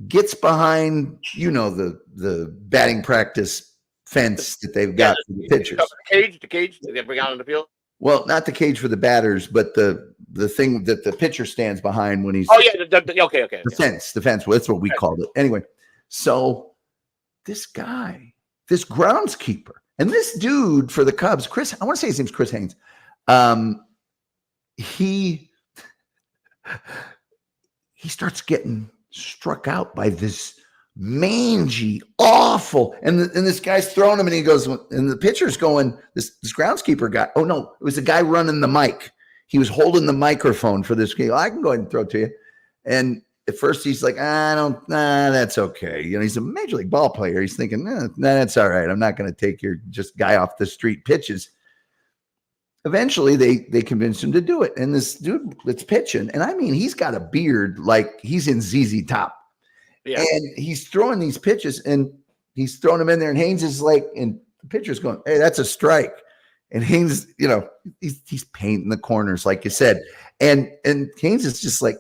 gets behind, the batting practice fence that they've got for the pitchers. The cage that they bring out on the field. Well, not the cage for the batters, but the thing that the pitcher stands behind when he's. Oh yeah, okay. The fence. Well, that's what we called it. Anyway, so this guy, this groundskeeper, and this dude for the Cubs, Chris. I want to say his name's Chris Haynes. He starts getting struck out by this mangy, awful, and this guy's throwing him, and he goes, and the pitcher's going, this groundskeeper guy. Oh no, it was the guy running the mic. He was holding the microphone for this game. I can go ahead and throw it to you. And at first he's like, that's okay. He's a major league ball player. He's thinking, that's all right. I'm not going to take your just guy off the street pitches. Eventually they convinced him to do it. And this dude that's pitching, and I mean, he's got a beard like he's in ZZ Top. Yeah. And he's throwing these pitches, and he's throwing them in there, and Haynes is like, and the pitcher's going, hey, that's a strike. And Haynes, he's painting the corners, like you said. And Haynes is just like,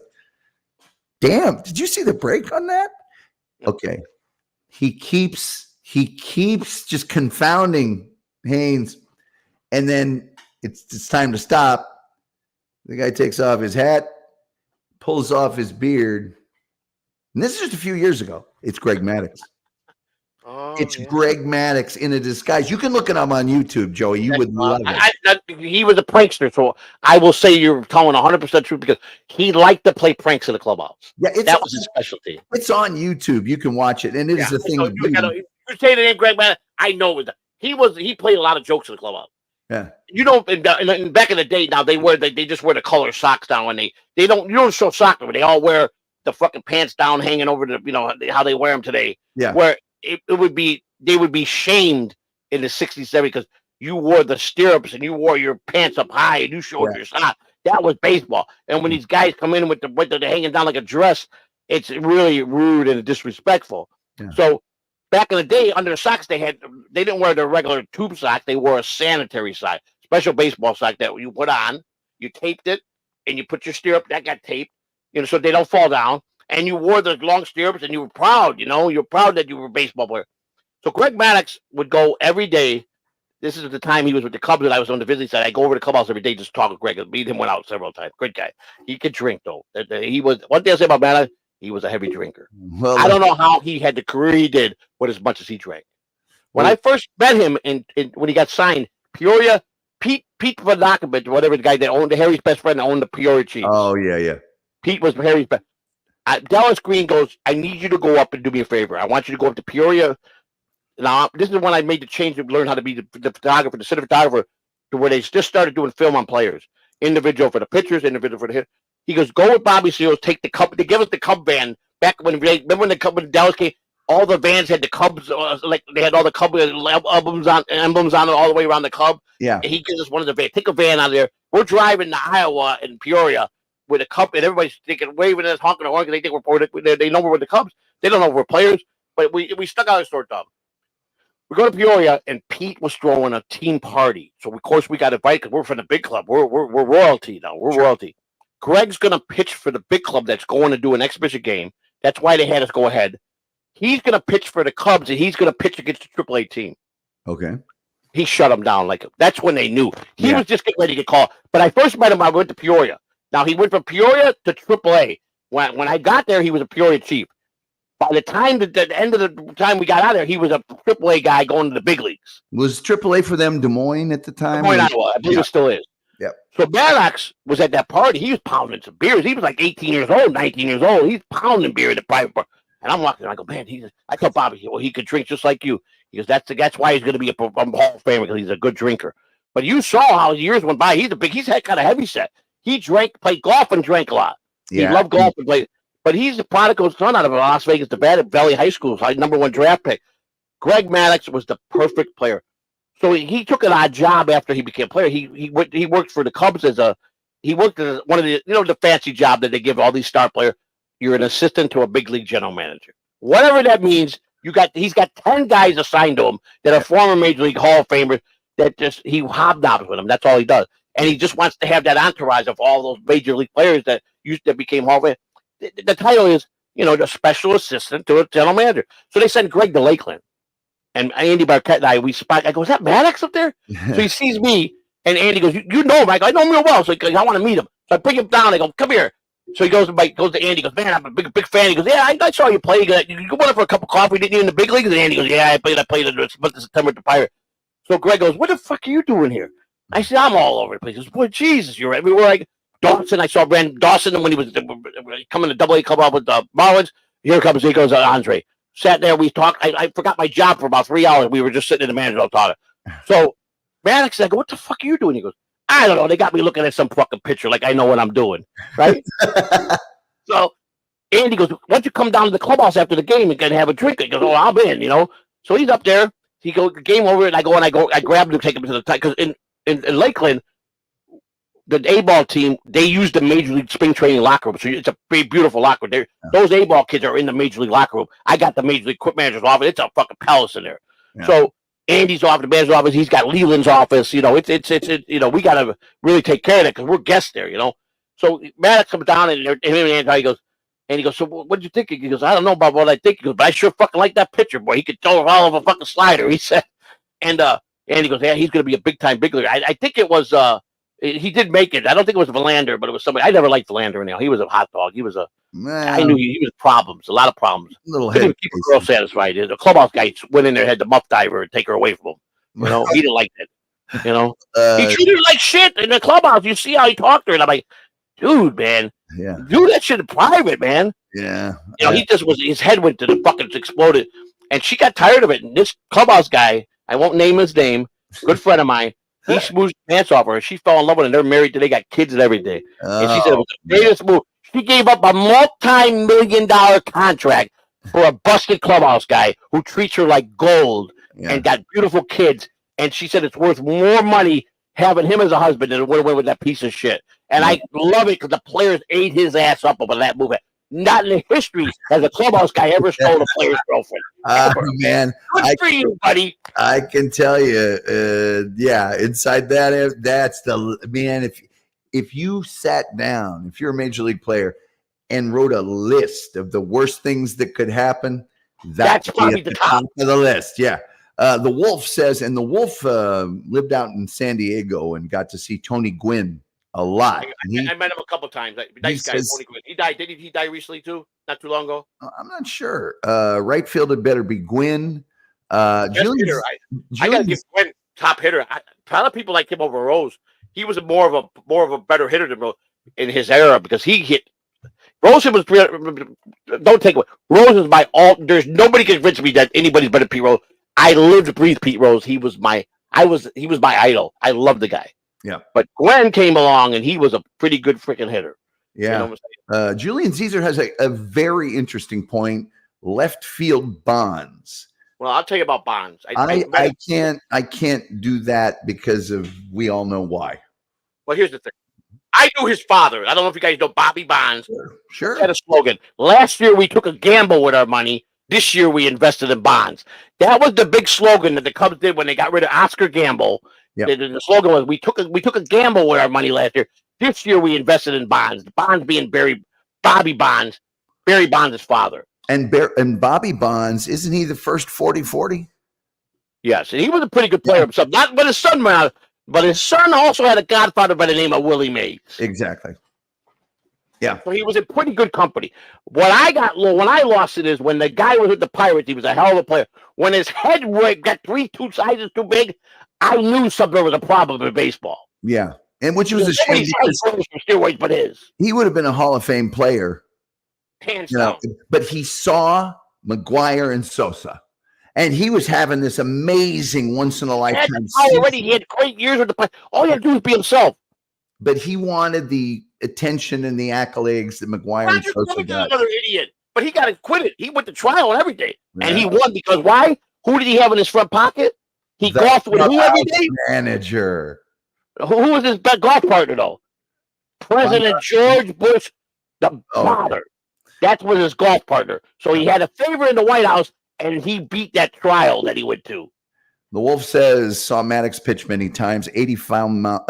damn, did you see the break on that? Okay. He keeps just confounding Haynes. And then it's time to stop. The guy takes off his hat, pulls off his beard. And this is just a few years ago. It's Greg Maddux. Greg Maddux in a disguise. You can look it up on YouTube, Joey. You would love it. He was a prankster, so I will say you're telling 100% true, because he liked to play pranks in the clubhouse. Yeah, that was his specialty. It's on YouTube. You can watch it, and it is a thing. You say the name Greg Maddux. I know it. He played a lot of jokes in the clubhouse. Yeah. Back in the day, now they just wear the color socks down when you don't show soccer, but they all wear the fucking pants down, hanging over the how they wear them today. Yeah. Where they would be shamed in the 60s, 70s, because you wore the stirrups and you wore your pants up high and you showed your socks. That was baseball. And when these guys come in with the hanging down like a dress, it's really rude and disrespectful. Yeah. So back in the day, under the socks they didn't wear the regular tube sock. They wore a sanitary sock, special baseball sock that you put on. You taped it, and you put your stirrup that got taped, so they don't fall down. And you wore the long stirrups, and you were proud. You're proud that you were a baseball player. So Greg Maddux would go every day. This is the time he was with the Cubs that I was on the visiting side. I go over to the clubhouse every day just to talk with Greg. Meet him, went out several times. Great guy. He could drink though. He was one thing I say about Maddux. He was a heavy drinker. Well, I don't know how he had the career he did with as much as he drank. When I first met him when he got signed, Peoria, Pete Vodakovich, whatever the guy that owned Harry's best friend that owned the Peoria Chiefs. Oh yeah. Pete was Harry's best. Dallas Green goes, I need you to go up and do me a favor. I want you to go up to Peoria. Now, this is when I made the change to learn how to be the photographer, the cinematographer, to where they just started doing film on players. Individual for the pitchers, individual for the hit. He goes, go with Bobby Seals, take the Cub. They give us the Cub van back remember when Dallas came, all the vans had the Cubs, like they had all the Cub emblems on it all the way around the Cub. Yeah. And he gives us one of the vans. Take a van out of there. We're driving to Iowa and Peoria with a Cub, and everybody's thinking, waving at us, honking the horn, because they think they know we're with the Cubs. They don't know we're players, but we stuck out a sore thumb. We go to Peoria, and Pete was throwing a team party. So, of course, we got invited because we're from the big club. We're royalty now. We're royalty. Greg's going to pitch for the big club that's going to do an exhibition game. That's why they had us go ahead. He's going to pitch for the Cubs, and he's going to pitch against the AAA team. Okay. He shut him down. That's when they knew. He was just getting ready to get called. But I first met him, I went to Peoria. Now, he went from Peoria to AAA. When I got there, he was a Peoria chief. By the time the end of the time we got out of there, he was a AAA guy going to the big leagues. Was AAA for them Des Moines at the time? Des Moines, Iowa. I believe it still is. Yep. So Maddox was at that party. He was pounding some beers. He was like 18 years old, 19 years old. He's pounding beer at the private bar. And I'm walking. I go, man. I tell Bobby, well, he could drink just like you. He goes, that's why he's going to be a Hall of Famer, because he's a good drinker. But you saw how years went by. He's kind of heavy set. He played golf and drank a lot. Yeah. He loved golf and played. But he's the prodigal son out of Las Vegas, Nevada, Valley High School, #1 draft pick. Greg Maddox was the perfect player. So he took an odd job after he became a player. He worked for the Cubs he worked as one of the the fancy job that they give all these star players. You're an assistant to a big league general manager. Whatever that means, he's got 10 guys assigned to him that are former Major League Hall of Famers that he hobnobs with them. That's all he does. And he just wants to have that entourage of all those Major League players that became Hall of Fame. The title is, the special assistant to a general manager. So they send Greg to Lakeland. And Andy Barquette and I go, is that Maddox up there? So he sees me, and Andy goes, you know him. I go, I know him real well. So he goes, I want to meet him. So I bring him down. I go, come here. So he goes to Andy. He goes, man, I'm a big fan. He goes, yeah, I saw you play. You went up for a cup of coffee, didn't you, in the big leagues? And Andy goes, yeah, I played in the September at the Pirate. So Greg goes, what the fuck are you doing here? I said, I'm all over the place. He goes, boy, Jesus, you're everywhere. Like Dawson, I saw Brandon Dawson when he was coming to Double-A club out with the Marlins. Here goes Andre. Sat there, we talked. I forgot my job for about 3 hours. We were just sitting in the manager's talking. So Maddox, I go, what the fuck are you doing? He goes, I don't know. They got me looking at some fucking picture like I know what I'm doing, right? So Andy goes, why don't you come down to the clubhouse after the game and have a drink? He goes, oh, I'm in, So he's up there. He goes, game over, and I grab him, take him to the time, because in Lakeland, the A-ball team, they use the Major League spring training locker room. So it's a big, beautiful locker room. Those A-ball kids are in the Major League locker room. I got the Major League equipment manager's office. It's a fucking palace in there. Yeah. So Andy's office, the manager's office, he's got Leland's office. We got to really take care of it because we're guests there, So Maddox comes down, and he goes, so what did you think? He goes, I don't know about what I think. He goes, but I sure fucking like that pitcher, boy. He could throw all of a fucking slider, he said. And Andy goes, yeah, he's going to be a big-time big leaguer. I think it was he did make it. I don't think it was Verlander, but it was somebody. I never liked Verlander anyhow. He was a hot dog. He was I knew he was problems, a lot of problems. Little he didn't keep a girl satisfied. The clubhouse guy went in there, had the muff diver and take her away from him. He didn't like that. He treated her like shit in the clubhouse. You see how he talked to her, and I'm like, dude, man, do that shit in private, man. Yeah. He just his head went to the fucking exploded, and she got tired of it. And this clubhouse guy, I won't name his name, good friend of mine. He smooshed the pants off her. She fell in love with him. They're married today, got kids and everything. And she said it was the greatest move. She gave up a multi-million-dollar contract for a busted clubhouse guy who treats her like gold and got beautiful kids. And she said it's worth more money having him as a husband than it would have went with that piece of shit. And I love it because the players ate his ass up over that move. Not in the history has a clubhouse guy ever stole a player's girlfriend. Man, good for you, buddy. I can tell you, inside that's the man. If you sat down, if you're a major league player and wrote a list of the worst things that could happen, that's probably the top of the list. Yeah. The Wolf says, and the Wolf lived out in San Diego and got to see Tony Gwynn a lot. I met him a couple times. Nice guy, Tony Gwynn. He died. Did he die recently too? Not too long ago. I'm not sure. Right field had better be Gwynn. I gotta give Gwynn top hitter. A lot of people like him over Rose. He was more of a better hitter than Rose in his era because he hit Rose was don't take away. Rose is my all. There's nobody can convince me that anybody's better than Pete Rose. I lived, breathed Pete Rose. He was my idol. I love the guy. Yeah. But Glenn came along and he was a pretty good freaking hitter. Yeah. You know what I'm saying? Julian Caesar has a very interesting point. Left field Bonds. Well, I'll tell you about Bonds. I can't do that because of we all know why. Well, here's the thing. I knew his father. I don't know if you guys know Bobby Bonds. Sure. He had a slogan. Last year we took a gamble with our money. This year we invested in bonds. That was the big slogan that the Cubs did when they got rid of Oscar Gamble. Yep. The slogan was we took a gamble with our money last year. This year we invested in bonds. Bonds being Bobby Bonds, Barry Bonds' father. And Bobby Bonds, isn't he the first 40-40? Yes, and he was a pretty good player himself. Not but his son went out, but his son also had a godfather by the name of Willie Mays. Exactly. Yeah. So he was in pretty good company. When I lost it is when the guy was with the Pirates, he was a hell of a player. When his head got two sizes too big, I knew something was a problem in baseball. Yeah. And which was a shame because steroids but his. He would have been a Hall of Fame player. Hands down. But he saw McGuire and Sosa. And he was having this amazing once in a lifetime season. He had great years with the Pirates. All he had to do was be himself. But he wanted the attention and the accolades that McGuire and Sosa got. Another idiot. But he got acquitted. He went to trial and everything. Yeah. And he won because why? Who did he have in his front pocket? He golfed with who every day? Manager. Who was his golf partner, though? President George Bush, the father. That's was his golf partner. So he had a favor in the White House, and he beat that trial that he went to. The Wolf says saw Maddox pitch many times, 84 mile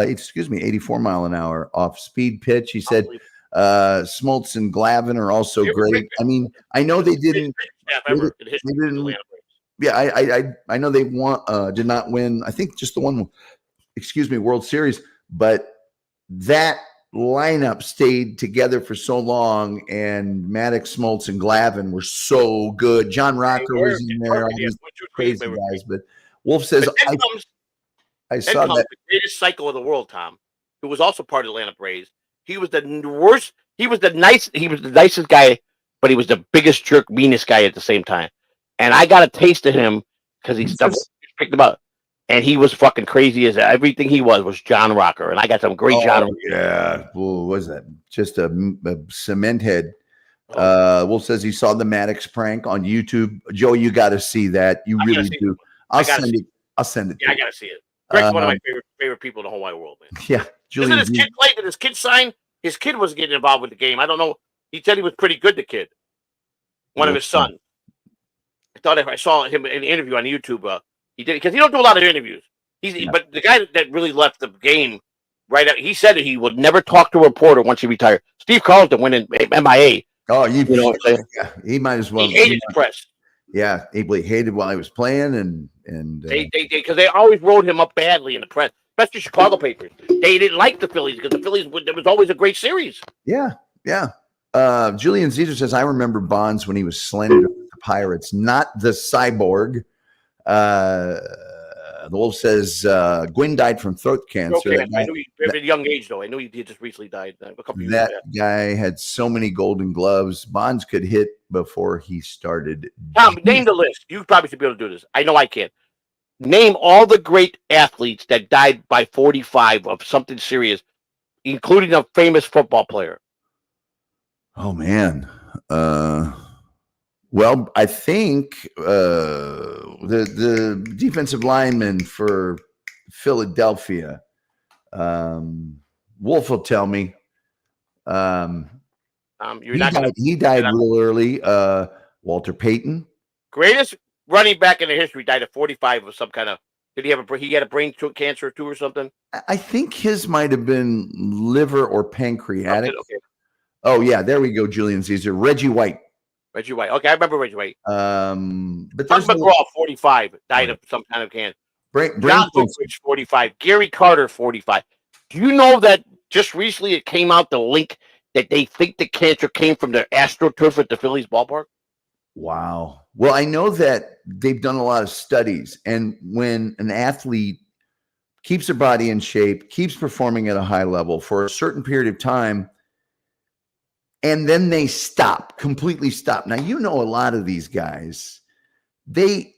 an hour off speed pitch. He said Smoltz and Glavine are also great. I mean, I know they didn't. Yeah, I know they did not win. I think just the one, World Series. But that lineup stayed together for so long, and Maddox, Smoltz, and Glavine were so good. John Rocker was in there, all these crazy guys. But Wolf says, I saw that. The greatest psycho of the world, Tom, who was also part of Atlanta Braves. He was the worst. He was the nicest guy, but he was the biggest jerk, meanest guy at the same time. And I got a taste of him because he picked him up. And he was fucking crazy as everything he was John Rocker. And I got some great John Rocker. Yeah. What was that? Just a cement head. Wolf says he saw the Maddox prank on YouTube. Joe, you got to see that. You really do. I'll send it. Yeah, I got to see it. Greg's one of my favorite people in the whole wide world, man. Yeah. Isn't his kid play? Did his kid sign? His kid was getting involved with the game. I don't know. He said he was pretty good, the kid. One of his sons. I saw him in an interview on YouTube. He did because he don't do a lot of interviews. But the guy that really left the game right out, he said that he would never talk to a reporter once he retired. Steve Carlton went in MIA. Oh, you know what I'm saying? Yeah, he might as well. He hated the press. Yeah, he hated while he was playing, and because they always wrote him up badly in the press, especially Chicago papers. They didn't like the Phillies because the Phillies there was always a great series. Yeah. Julian Caesar says I remember Bonds when he was slandered with the Pirates, not the cyborg. The Wolf says Gwynn died from throat cancer. I knew he at a young age, though. I knew he just recently died a couple years ago. That guy had so many golden gloves. Bonds could hit before he started. Tom, name the list. You probably should be able to do this. I know I can. Name all the great athletes that died by 45 of something serious, including a famous football player. Oh, man. Well, I think the defensive lineman for Philadelphia, Wolf will tell me. He died real early. Walter Payton, greatest running back in the history, died at 45 of some kind of. Did he have he had a brain cancer too or something? I think his might have been liver or pancreatic. Okay. Oh yeah, there we go. Julian Caesar, Reggie White. Okay, I remember Reggie White. But Chuck McGraw, 45, died of some kind of cancer. John Oakridge, 45. Gary Carter, 45. Do you know that just recently it came out the link that they think the cancer came from their AstroTurf at the Phillies ballpark? Wow. Well, I know that they've done a lot of studies, and when an athlete keeps their body in shape, keeps performing at a high level for a certain period of time, and then they completely stop. Now, you know, a lot of these guys, they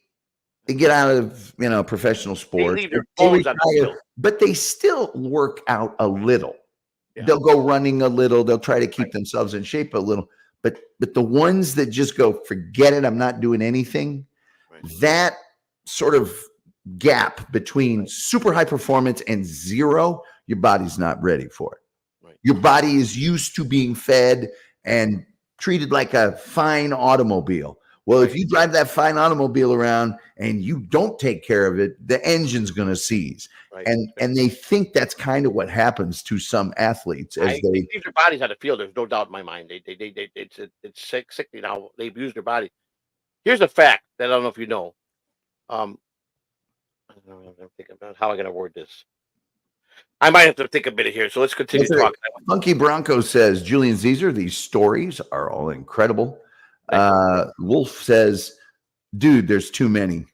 get out of, professional They sports, leave their phones on the field. but they still work out a little. Yeah. They'll go running a little. They'll try to keep Right. themselves in shape a little. But the ones that just go, forget it, I'm not doing anything, Right. that sort of gap between super high performance and zero, your body's not ready for it. Right. Your body is used to being fed and treated like a fine automobile. Well, if you drive that fine automobile around and you don't take care of it, the engine's going to seize. Right. And they think that's kind of what happens to some athletes as They leave their bodies on the field. There's no doubt in my mind. It's sickening how they abuse their body. Here's a fact that I don't know if you know. I'm thinking about how I'm going to word this. I might have to think a minute here. So let's continue talking. Funky Bronco says, Julian Caesar, these stories are all incredible. Wolf says, dude, there's too many.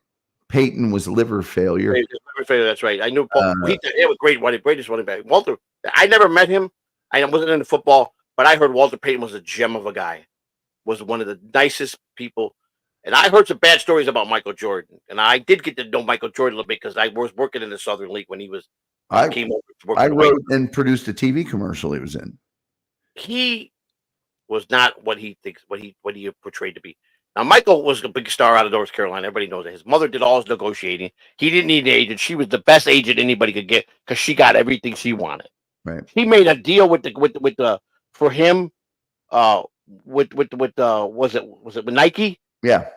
Peyton was liver failure. Liver failure, that's right. I knew he was great, greatest running back. Walter, I never met him. I wasn't into football, but I heard Walter Payton was a gem of a guy. Was one of the nicest people. And I heard some bad stories about Michael Jordan. And I did get to know Michael Jordan a little bit because I was working in the Southern League when he was came over to work. I wrote and produced a TV commercial he was in. He was not what he thinks, what he portrayed to be. Now, Michael was a big star out of North Carolina. Everybody knows that. His mother did all his negotiating. He didn't need an agent. She was the best agent anybody could get because she got everything she wanted. Right. He made a deal with for him with was it with Nike? Yeah.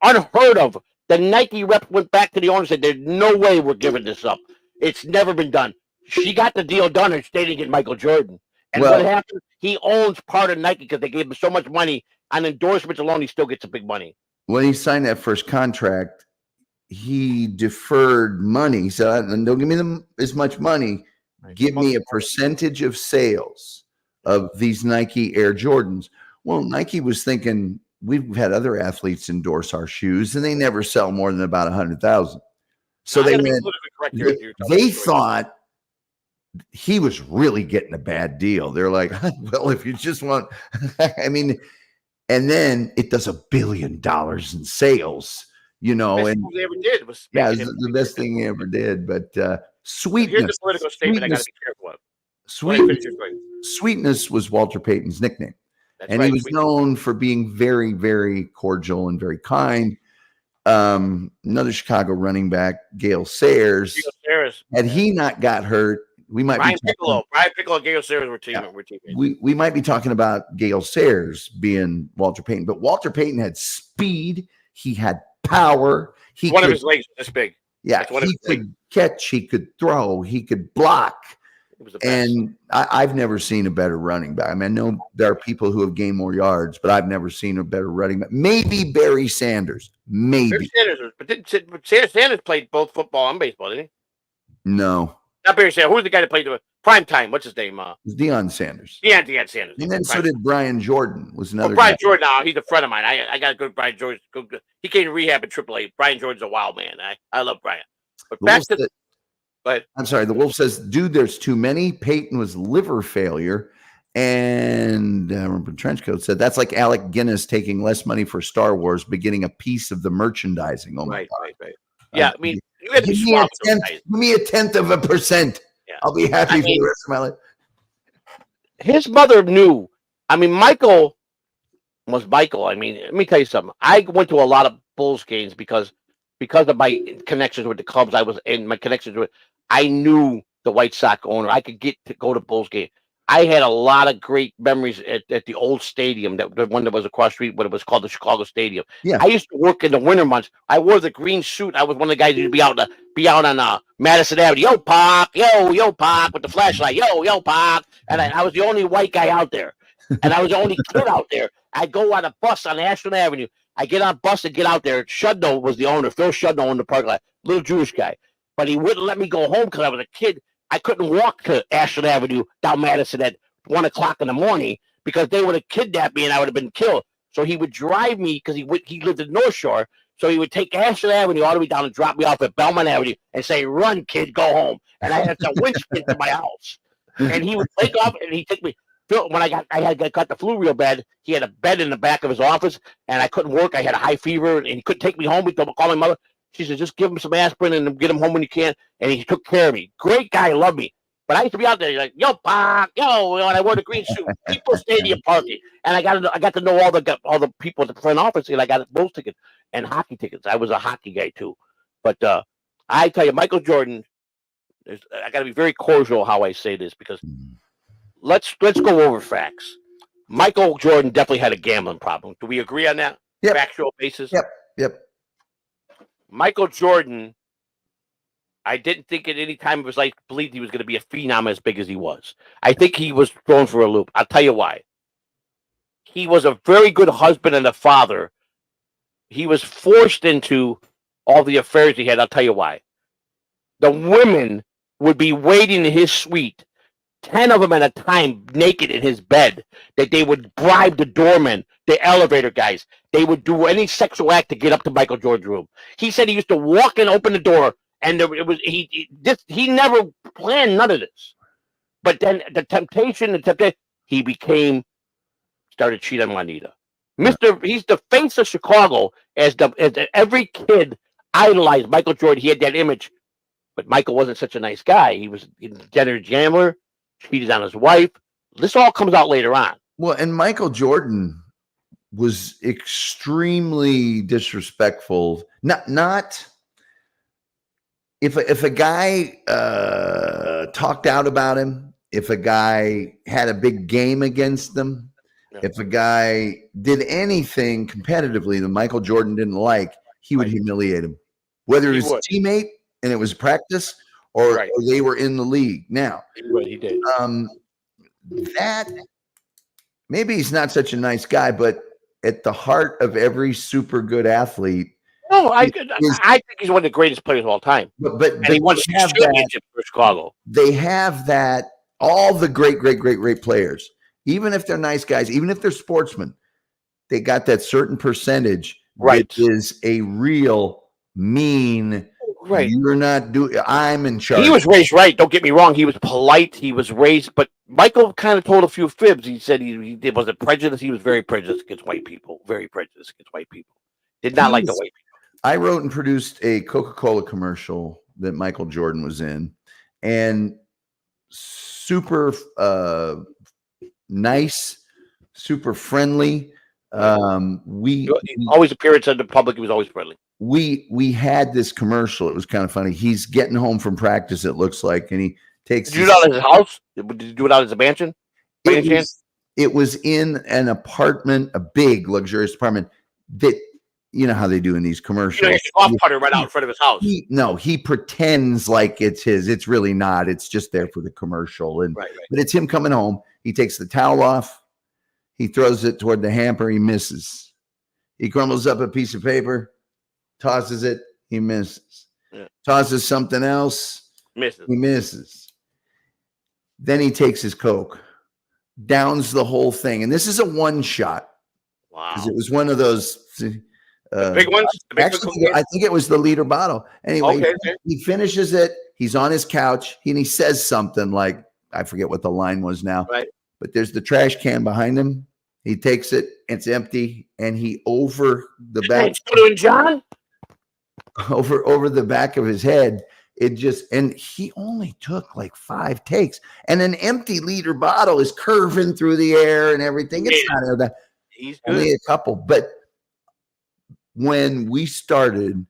Unheard of. The Nike rep went back to the owner and said, "There's no way we're giving this up. It's never been done." She got the deal done and they didn't get Michael Jordan. And what happened? He owns part of Nike because they gave him so much money on endorsements alone. He still gets some big money. When he signed that first contract, he deferred money. He said, "Don't give me as much money. Give me a percentage of sales of these Nike Air Jordans." Well, Nike was thinking, we've had other athletes endorse our shoes, and they never sell more than about 100,000. So they thought he was really getting a bad deal. They're like, well, if you just want, I mean, and then it does $1 billion in sales, and they ever did was the best thing he ever did. But sweetness. Here's the political statement I got to be careful of. Sweetness was Walter Payton's nickname. That's and right, he was known for being very, very cordial and very kind. Another Chicago running back, Gale Sayers. Had he not got hurt, we might Brian Piccolo, and Gale Sayers were teammates. We might be talking about Gale Sayers being Walter Payton, but Walter Payton had speed. He had power. One of his legs was this big. Yeah, he could catch. He could throw. He could block. And I've never seen a better running back. I mean, I know there are people who have gained more yards, but I've never seen a better running back. Maybe Barry Sanders. Maybe. Sanders played both football and baseball, didn't he? No. Not Barry Sanders. Who's the guy that played prime time? What's his name? It was Deion Sanders. Deion Sanders. And then so did Brian Jordan. Was another. Brian Jordan. Now he's a friend of mine. I got a good Brian Jordan. He came to rehab at AAA. Brian Jordan's a wild man. I love Brian. But back to But I'm sorry, the Wolf says, dude, there's too many. Peyton was liver failure. And Trenchcoat said, that's like Alec Guinness taking less money for Star Wars, but getting a piece of the merchandising. Oh, my God. Right. Yeah, I mean, you had to give me 0.1%. Yeah. I'll be happy for the rest of my life. His mother knew. I mean, Michael was Michael. I mean, let me tell you something. I went to a lot of Bulls games because of my connections with the clubs I was in, my connections with, I knew the White Sox owner. I could get to go to Bulls game. I had a lot of great memories at the old stadium, the one that was across the street, what it was called the Chicago Stadium. Yeah. I used to work in the winter months. I wore the green suit. I was one of the guys who'd be out on Madison Avenue. Yo, Pop, yo, Pop, with the flashlight. Yo, Pop. And I was the only white guy out there. And I was the only kid out there. I'd go on a bus on Ashland Avenue. I get on a bus and get out there. Shudno was the owner. Phil Shudno owned the parking lot. Little Jewish guy. But he wouldn't let me go home because I was a kid. I couldn't walk to Ashland Avenue down Madison at 1 o'clock in the morning because they would have kidnapped me and I would have been killed. So he would drive me because he lived in North Shore. So he would take Ashland Avenue all the way down and drop me off at Belmont Avenue and say, run, kid, go home. And I had to winch into my house. And he would take off and he'd take me. When I got the flu real bad, he had a bed in the back of his office, and I couldn't work. I had a high fever, and he couldn't take me home. He called my mother. She said, "Just give him some aspirin and get him home when you can." And he took care of me. Great guy, loved me. But I used to be out there like, "Yo, Pac, yo," and I wore the green suit. People Stadium party, and I got to know all the people at the front office, and I got Bulls tickets and hockey tickets. I was a hockey guy too. But I tell you, Michael Jordan. I got to be very cordial how I say this because let's go over facts. Michael Jordan definitely had a gambling problem. Do we agree on that? Yep. Factual basis. Yep. Michael Jordan, I didn't think at any time of his life believed he was going to be a phenom as big as he was. I think he was thrown for a loop. I'll tell you why. He was a very good husband and a father. He was forced into all the affairs he had. I'll tell you why. The women would be waiting in his suite, 10 of them at a time, naked in his bed, that they would bribe the doorman, the elevator guys. They would do any sexual act to get up to Michael Jordan's room. He said he used to walk and open the door, and he never planned none of this. But then the temptation, he started cheating on Juanita. He's the face of Chicago as every kid idolized Michael Jordan. He had that image. But Michael wasn't such a nice guy. He was a degenerate gambler, cheated on his wife. This all comes out later on. Well, and Michael Jordan was extremely disrespectful. Not if a guy talked out about him, if a guy had a big game against them, if a guy did anything competitively that Michael Jordan didn't like, he would humiliate him, whether it was a teammate and it was practice or they were in the league. Now, he did. That maybe he's not such a nice guy, but at the heart of every super good athlete. No, I think he's one of the greatest players of all time. But he won championships for Chicago. They have that. All the great players, even if they're nice guys, even if they're sportsmen, they got that certain percentage that is a real mean. Right. You're not doing. I'm in charge. He was raised right. Don't get me wrong. He was polite. He was raised, but Michael kind of told a few fibs. He said he was a prejudice. He was very prejudiced against white people. Very prejudiced against white people. Did not like the white people. I wrote and produced a Coca-Cola commercial that Michael Jordan was in, and super nice, super friendly. We always appearance in the public. He was always friendly. We had this commercial. It was kind of funny. He's getting home from practice, it looks like, and he takes. Did you do it out of his house? Did you do it out of his mansion? It was in an apartment, a big luxurious apartment that, you know how they do in these commercials. You know, golf putter right out in front of his house. He pretends like it's his. It's really not. It's just there for the commercial. And but it's him coming home. He takes the towel off. He throws it toward the hamper. He misses. He crumbles up a piece of paper, tosses it. He misses. Yeah. Tosses something else. Misses. He misses. Then he takes his Coke, downs the whole thing. And this is a one shot. Wow. It was one of those. The big ones? Actually, I think it was the liter bottle. Anyway, he finishes it. He's on his couch and he says something like, I forget what the line was now, but there's the trash can behind him. He takes it, it's empty, and he over the back, John, over the back of his head. And he only took like 5 takes, and an empty liter bottle is curving through the air and everything. It's not that. He's good. Only a couple, but when we started,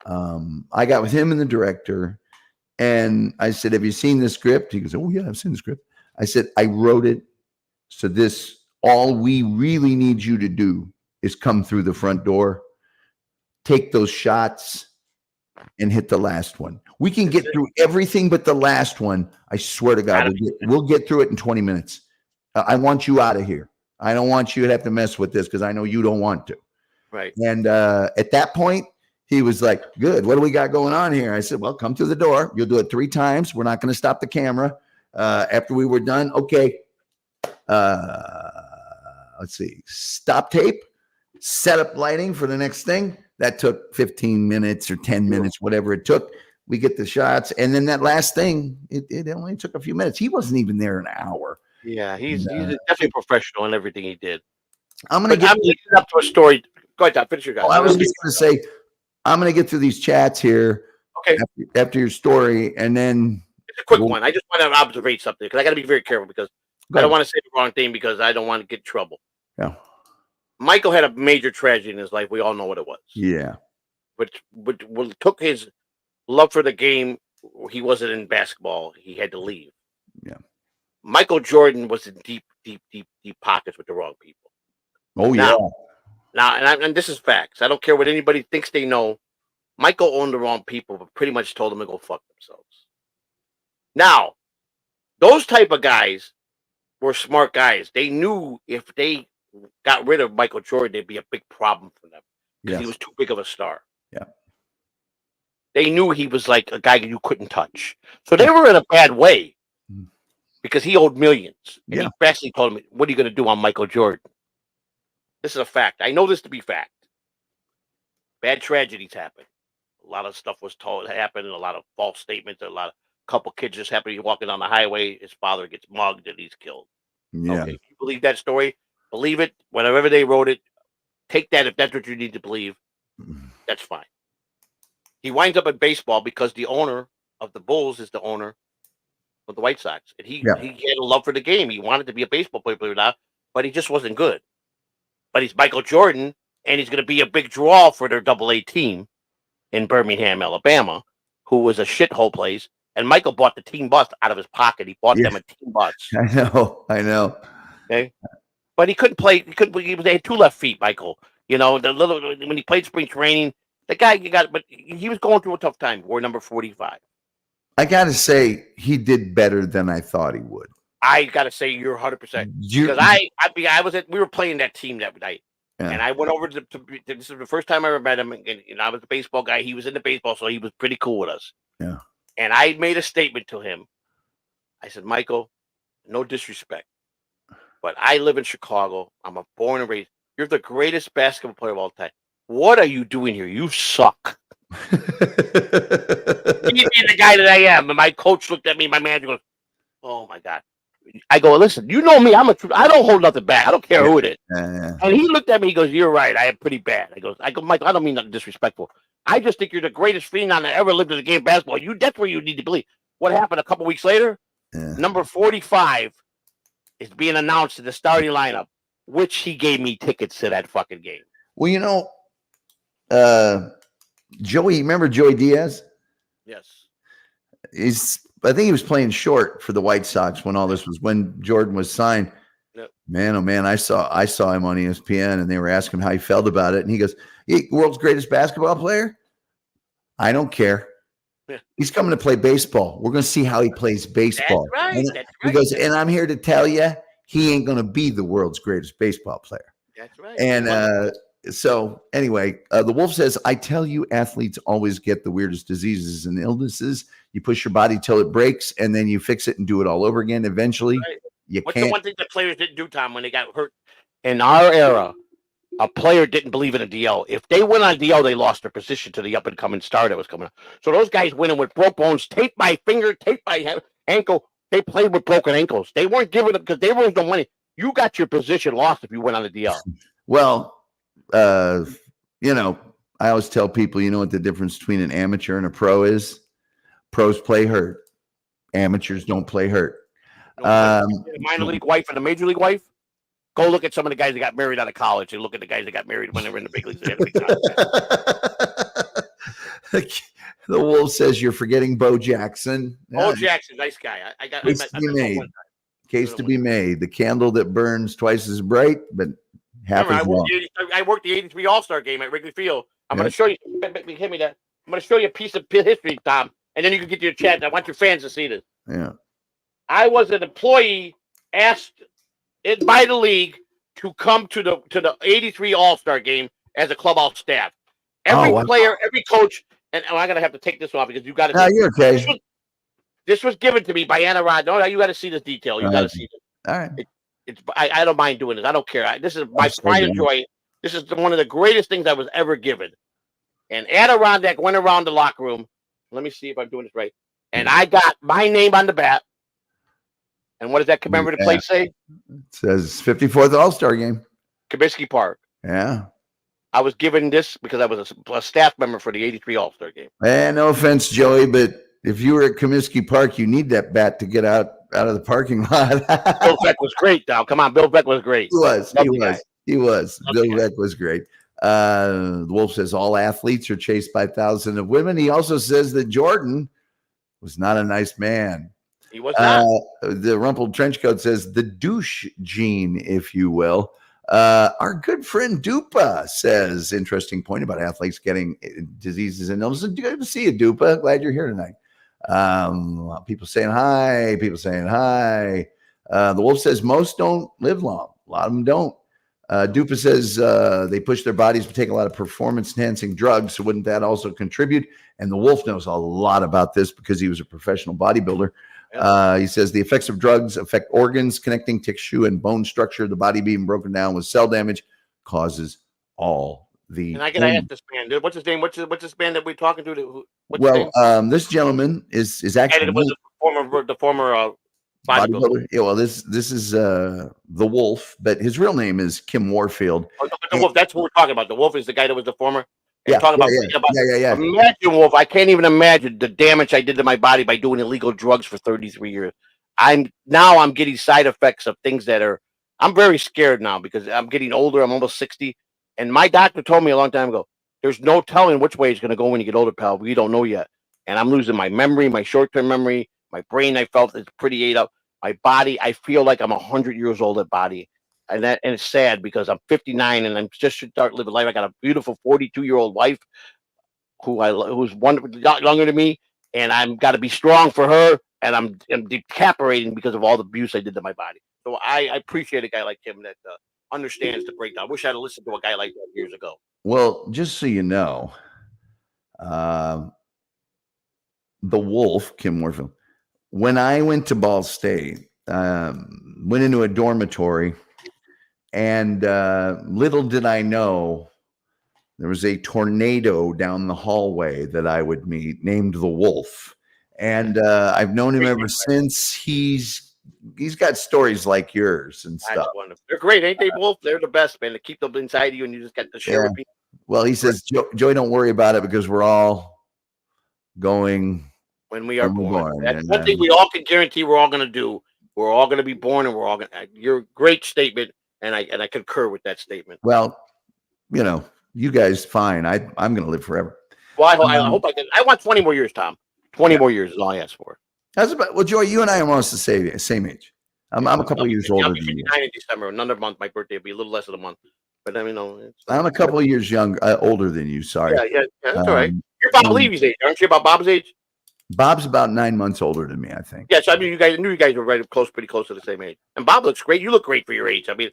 I got with him and the director, and I said, "Have you seen the script?" He goes, "Oh yeah, I've seen the script." I said, "I wrote it, so all we really need you to do is come through the front door, take those shots, and hit the last one. We can get through everything but the last one. I swear to God, we'll get through it in 20 minutes. I want you out of here. I don't want you to have to mess with this because I know you don't want to." Right. And at that point, he was like, "Good. What do we got going on here?" I said, "Well, come through the door. You'll do it 3 times. We're not going to stop the camera." After we were done, okay. Let's see. Stop tape. Set up lighting for the next thing. That took 15 minutes or 10 minutes, whatever it took. We get the shots. And then that last thing, it only took a few minutes. He wasn't even there an hour. Yeah, he's And, definitely professional in everything he did. I'm gonna But get. I'm leading up to a story. Go ahead, Tom, finish your guys. I was just gonna say, I'm gonna get through these chats here Okay, after your story, and then it's a quick we'll one. I just want to observe something because I got to be very careful because go I don't ahead. want to say the wrong thing because I don't want to get in trouble. Yeah. Michael had a major tragedy in his life. We all know what it was. Yeah. Which took his love for the game. He wasn't in basketball. He had to leave. Yeah. Michael Jordan was in deep, deep, deep, deep pockets with the wrong people. Oh yeah. Now, and this is facts. I don't care what anybody thinks they know. Michael owned the wrong people, but pretty much told them to go fuck themselves. Now, those type of guys were smart guys. They knew if they got rid of Michael Jordan, there'd be a big problem for them because he Yes. was too big of a star. Yeah. They knew he was like a guy you couldn't touch. So they were in a bad way Mm. because he owed millions. And Yeah. he basically told him, what are you going to do on Michael Jordan? This is a fact. I know this to be fact. Bad tragedies happen. A lot of stuff was told happened, a lot of false statements, a lot of couple kids just happen to be walking on the highway, his father gets mugged and he's killed. Yeah. Okay. If you believe that story, believe it, whenever they wrote it, take that if that's what you need to believe. That's fine. He winds up in baseball because the owner of the Bulls is the owner of the White Sox. And he had a love for the game. He wanted to be a baseball player, believe it or not, but he just wasn't good. But he's Michael Jordan, and he's going to be a big draw for their Double-A team in Birmingham, Alabama, who was a shithole place. And Michael bought the team bus out of his pocket. He bought them a team bus. I know. Okay, but he couldn't play. They had 2 left feet, Michael. You know, when he played spring training, the guy but he was going through a tough time. War number 45. I gotta say, he did better than I thought he would. I gotta say, you're 100% because we were playing that team that night. Yeah. And I went over to this is the first time I ever met him, and I was a baseball guy. He was into baseball, so he was pretty cool with us. Yeah. And I made a statement to him. I said, Michael, no disrespect, but I live in Chicago. I'm a born and raised. You're the greatest basketball player of all time. What are you doing here? You suck. Me being the guy that I am, and my coach looked at me. My manager goes, "Oh my God." I go, listen, you know me. I don't hold nothing back. I don't care who it is. And he looked at me. He goes, "You're right. I am pretty bad." I go, Michael, I don't mean nothing disrespectful. I just think you're the greatest phenom that ever lived in the game of basketball. That's where you need to believe. What happened a couple weeks later? Yeah. Number 45 is being announced in the starting lineup, which he gave me tickets to that fucking game. Well, you know, Joey, remember Joey Diaz? Yes. I think he was playing short for the White Sox when Jordan was signed. Yep. Man, oh man, I saw him on ESPN, and they were asking how he felt about it, and he goes, "World's greatest basketball player? I don't care. Yeah. He's coming to play baseball. We're going to see how he plays baseball." That's right. He goes, and I'm here to tell you, he ain't going to be the world's greatest baseball player. That's right. And so anyway, the Wolf says, "I tell you, athletes always get the weirdest diseases and illnesses. You push your body till it breaks, and then you fix it and do it all over again. Eventually, What's the one thing that players didn't do, Tom, when they got hurt? In our era, a player didn't believe in a DL. If they went on DL, they lost their position to the up-and-coming star that was coming up. So those guys went in with broke bones, taped by finger, taped by ankle. They played with broken ankles. They weren't giving up because they weren't no money. You got your position lost if you went on the DL. Well, you know, I always tell people, you know what the difference between an amateur and a pro is? Pros play hurt. Amateurs don't play hurt. A minor league wife and a major league wife? Go look at some of the guys that got married out of college and look at the guys that got married when they were in the big leagues. The Wolf says you're forgetting Bo Jackson. Bo Jackson, nice guy. Case to be made. The candle that burns twice as bright, but half as long. I worked the '83 All-Star game at Wrigley Field. I'm going to show you. Hand me that. I'm going to show you a piece of history, Tom, and then you can get to your chat. I want your fans to see this. Yeah. I was an employee asked by the league to come to the '83 All-Star game as a clubhouse staff. Every player, every coach, and I'm going to have to take this off because you got to. No, you're okay. This was given to me by Anna Rod. No, you got to see this detail. You got to see this. All right. I don't mind doing this. I don't care. This is my pride and joy. This is one of the greatest things I was ever given. And Adirondack went around the locker room. Let me see if I'm doing this right. And I got my name on the bat. And what does that commemorative place say? It says 54th All-Star game. Comiskey Park. Yeah. I was given this because I was a staff member for the 83 All-Star game. No offense, Joey, but if you were at Comiskey Park, you need that bat to get out of the parking lot. Bill Beck was great, now. Come on, Bill Beck was great. He was. Love Bill the Beck was great. The Wolf says all athletes are chased by thousands of women. He also says that Jordan was not a nice man. He was not. The rumpled trenchcoat says the douche gene, if you will. Our good friend Dupa says, interesting point about athletes getting diseases and illnesses. Good to see you, Dupa. Glad you're here tonight. People saying hi. The Wolf says most don't live long. A lot of them don't. Dupa says they push their bodies to take a lot of performance-enhancing drugs. So wouldn't that also contribute? And the Wolf knows a lot about this because he was a professional bodybuilder. He says the effects of drugs affect organs, connecting tissue and bone structure. The body being broken down with cell damage causes all the. And I gotta ask this man, dude. What's his name? What's this man that we're talking to? This gentleman is actually the former bodybuilder. Yeah, well, this is the Wolf, but his real name is Kim Warfield. The Wolf. That's what we're talking about. The Wolf is the guy that was the former. Yeah. Imagine, Wolf. I can't even imagine the damage I did to my body by doing illegal drugs for 33 years. I'm getting side effects of things that are. I'm very scared now because I'm getting older. I'm almost 60, and my doctor told me a long time ago, "There's no telling which way it's going to go when you get older, pal. We don't know yet." And I'm losing my memory, my short-term memory, my brain. I felt it's pretty ate up. My body, I feel like I'm 100 years old at body. And it's sad because I'm 59 and I'm just should start living life. I got a beautiful 42-year-old wife who's younger than me, and I'm got to be strong for her. And I'm decapitating because of all the abuse I did to my body. So I appreciate a guy like him that understands the breakdown. I wish I'd have listened to a guy like that years ago. Well, just so you know, the Wolf, Kim Warfield. When I went to Ball State, went into a dormitory. And little did I know there was a tornado down the hallway that I would meet named the Wolf. And I've known him ever since. He's got stories like yours and stuff. They're great, ain't they, Wolf? They're the best, man. They keep them inside you and you just got to share with people. Well, he says, Joey, don't worry about it because we're all going when we are born. That's one thing we all can guarantee we're all going to do. We're all going to be born and we're all going to. You're a great statement. And I concur with that statement. Well, you guys, fine. I'm going to live forever. Well, I hope I can. I want 20 more years, Tom. 20 more years is all I ask for. Well, Joy, you and I are almost the same age. I'm a couple of years older than you. 59 in December. Another month, my birthday will be a little less than a month. But I mean, I'm a couple of years older than you. Sorry. Yeah, that's all right. You're Bob Levy's age, aren't you? About Bob's age? Bob's about 9 months older than me, I think. Yes, I mean, I knew you guys were pretty close to the same age. And Bob looks great. You look great for your age. I mean,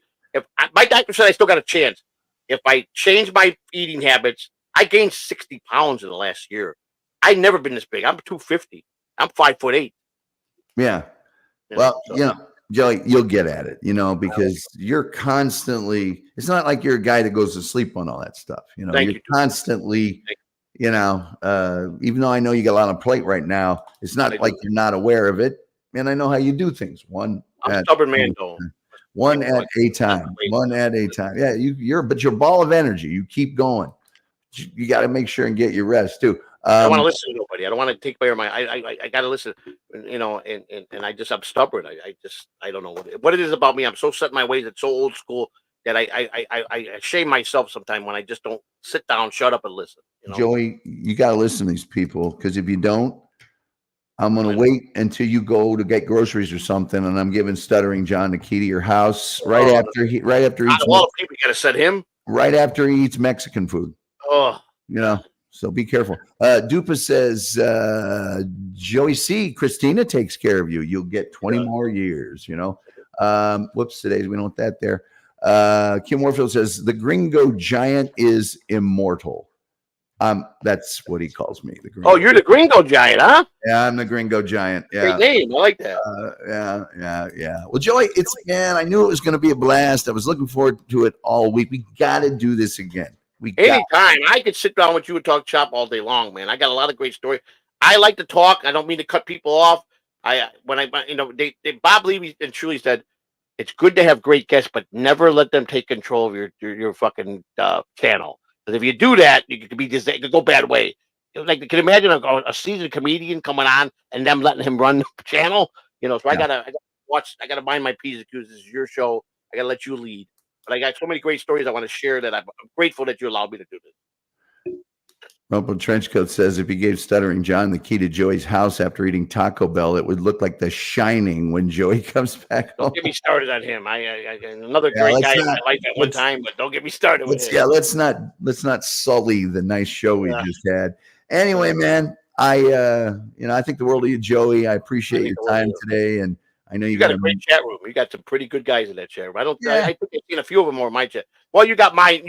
my doctor said I still got a chance. If I change my eating habits, I gained 60 pounds in the last year. I've never been this big. I'm 250. I'm 5'8". Yeah. Joey, you'll get at it, because you're constantly, it's not like you're a guy that goes to sleep on all that stuff. You're constantly, even though I know you got a lot on plate right now, it's not like you're not aware of it. And I know how you do things. I'm a stubborn man, though. One at a time. Yeah, but your ball of energy, you keep going. You got to make sure and get your rest too. I don't want to listen to nobody. I don't want to take away I got to listen, and I'm stubborn. I don't know what it is about me. I'm so set in my ways. It's so old school that I shame myself sometimes when I just don't sit down, shut up and listen. Joey, you got to listen to these people, because if you don't, I'm going to wait until you go to get groceries or something, and I'm giving Stuttering John the key to your house right after he eats. A lot of people, you got to set him right after he eats Mexican food. Oh, so be careful. Dupa says, Joey C, Christina takes care of you. You'll get 20 more years. Whoops, today's we don't want that there. Kim Warfield says the Gringo Giant is immortal. That's what he calls me. The Gringo. Oh, you're the Gringo Giant, huh? Yeah, I'm the Gringo Giant. Yeah. Great name. I like that. Yeah. Well, Joey, I knew it was going to be a blast. I was looking forward to it all week. We got to do this again. Anytime. I could sit down with you and talk shop all day long, man. I got a lot of great stories. I like to talk. I don't mean to cut people off, Bob Levy and Truly said it's good to have great guests, but never let them take control of your fucking channel. Because if you do that, you could it could go bad way. Like, can you imagine a seasoned comedian coming on and them letting him run the channel? So I Yeah. gotta watch. I gotta mind my P's and Q's. This is your show. I gotta let you lead. But I got so many great stories I want to share that I'm grateful that you allowed me to do this. Rumpled Trenchcoat says if he gave Stuttering John the key to Joey's house after eating Taco Bell, it would look like The Shining when Joey comes back home. Don't get me started on him. I another great guy in my life at one time, but don't get me started with him. Yeah, let's not sully the nice show we just had. Anyway, man, I think the world of you, Joey. I appreciate your time today, and I know you got a great chat room. You got some pretty good guys in that chat room. I think I've seen a few of them more in my chat. Well, you got my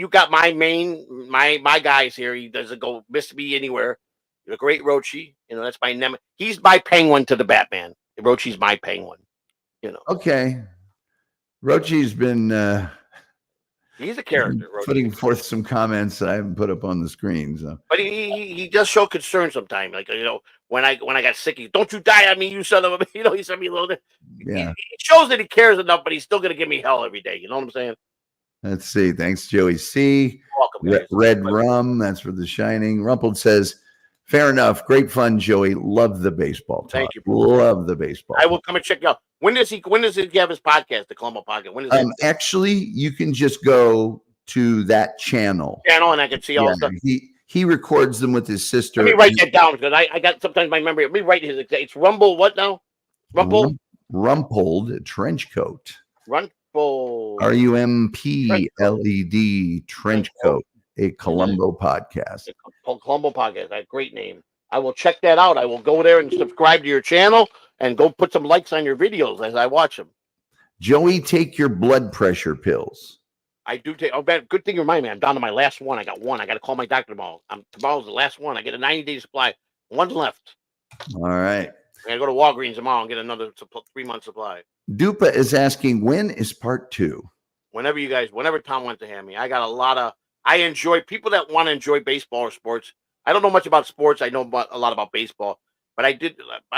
guys here. He doesn't go miss me anywhere. You're a great Rochi. That's my he's my penguin to the Batman. Rochi's my penguin. Okay. Rochi's been he's a character. Putting forth some comments that I haven't put up on the screen. So, but he does show concern sometimes. Like when I got sick, don't you die on me, you son of a. He sent me a little. Yeah. He shows that he cares enough, but he's still gonna give me hell every day. You know what I'm saying? Let's see. Thanks, Joey C. Welcome, Red Rum. That's for The Shining. Rumpled says, fair enough. Great fun, Joey. Love the baseball talk. Thank you. Love the baseball. I will come and check you out. When does he have his podcast, the Colombo Podcast? When is it? Actually, you can just go to that channel. And I can see all the stuff. He records them with his sister. Let me write that down because I got sometimes my memory. Let me write his. It's Rumble. What now? Rumpled Trenchcoat. Rumpled. RUMPLED Trenchcoat, a Colombo podcast. Colombo Podcast. That great name. I will check that out. I will go there and subscribe to your channel and go put some likes on your videos as I watch them. Joey, take your blood pressure pills. I do take. Oh, man, good thing you remind me. I'm down to my last one. I got one. I got to call my doctor tomorrow. Tomorrow's the last one. I get a 90-day supply. One's left. All right. I got to go to Walgreens tomorrow and get another 3-month supply. Dupa is asking, when is part 2? Whenever Tom wants to have me. I got a lot of. I enjoy people that want to enjoy baseball or sports. I don't know much about sports. I know a lot about baseball, but I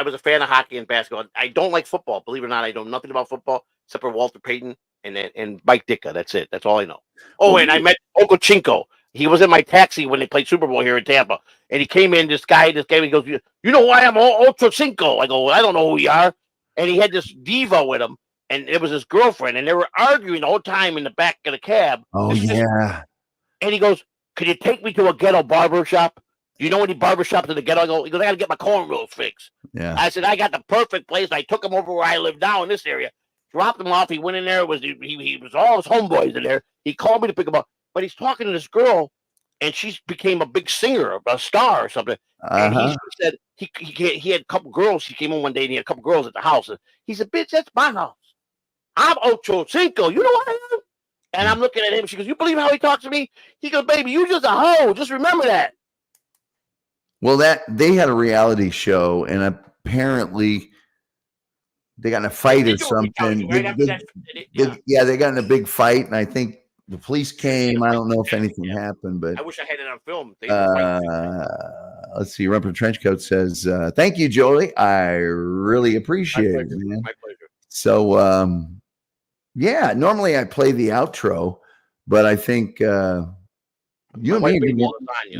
was a fan of hockey and basketball. I don't like football. Believe it or not, I know nothing about football except for Walter Payton and Mike Ditka. That's it. That's all I know. Oh, and I met Okochinko. He was in my taxi when they played Super Bowl here in Tampa, and he came in. This guy, he goes, "You know why I'm Okochinko?" I go, "I don't know who you are." And he had this diva with him, and it was his girlfriend, and they were arguing the whole time in the back of the cab. Oh, yeah. And he goes, "Can you take me to a ghetto barber shop? Do you know any barber shops in the ghetto?" He goes, "I got to get my cornrows fixed." Yeah. I said, "I got the perfect place." I took him over where I live now in this area, dropped him off. He went in there. He was all his homeboys in there. He called me to pick him up, but he's talking to this girl, and she became a big singer, a star or something. And he said he had a couple girls. He came in one day and he had a couple girls at the house. And he said, "Bitch, that's my house. I'm Ocho Cinco. You know what I am?" And I'm looking at him. She goes, "You believe how he talks to me?" He goes, "Baby, you just a hoe. Just remember that." Well, they had a reality show, and apparently they got in a fight or something. They got in a big fight, and I think the police came. I don't know if anything happened, but I wish I had it on film. Let's see. Rumper Trenchcoat says, "Thank you, Joey. I really appreciate it, man." My pleasure. So, normally I play the outro, but I think you and me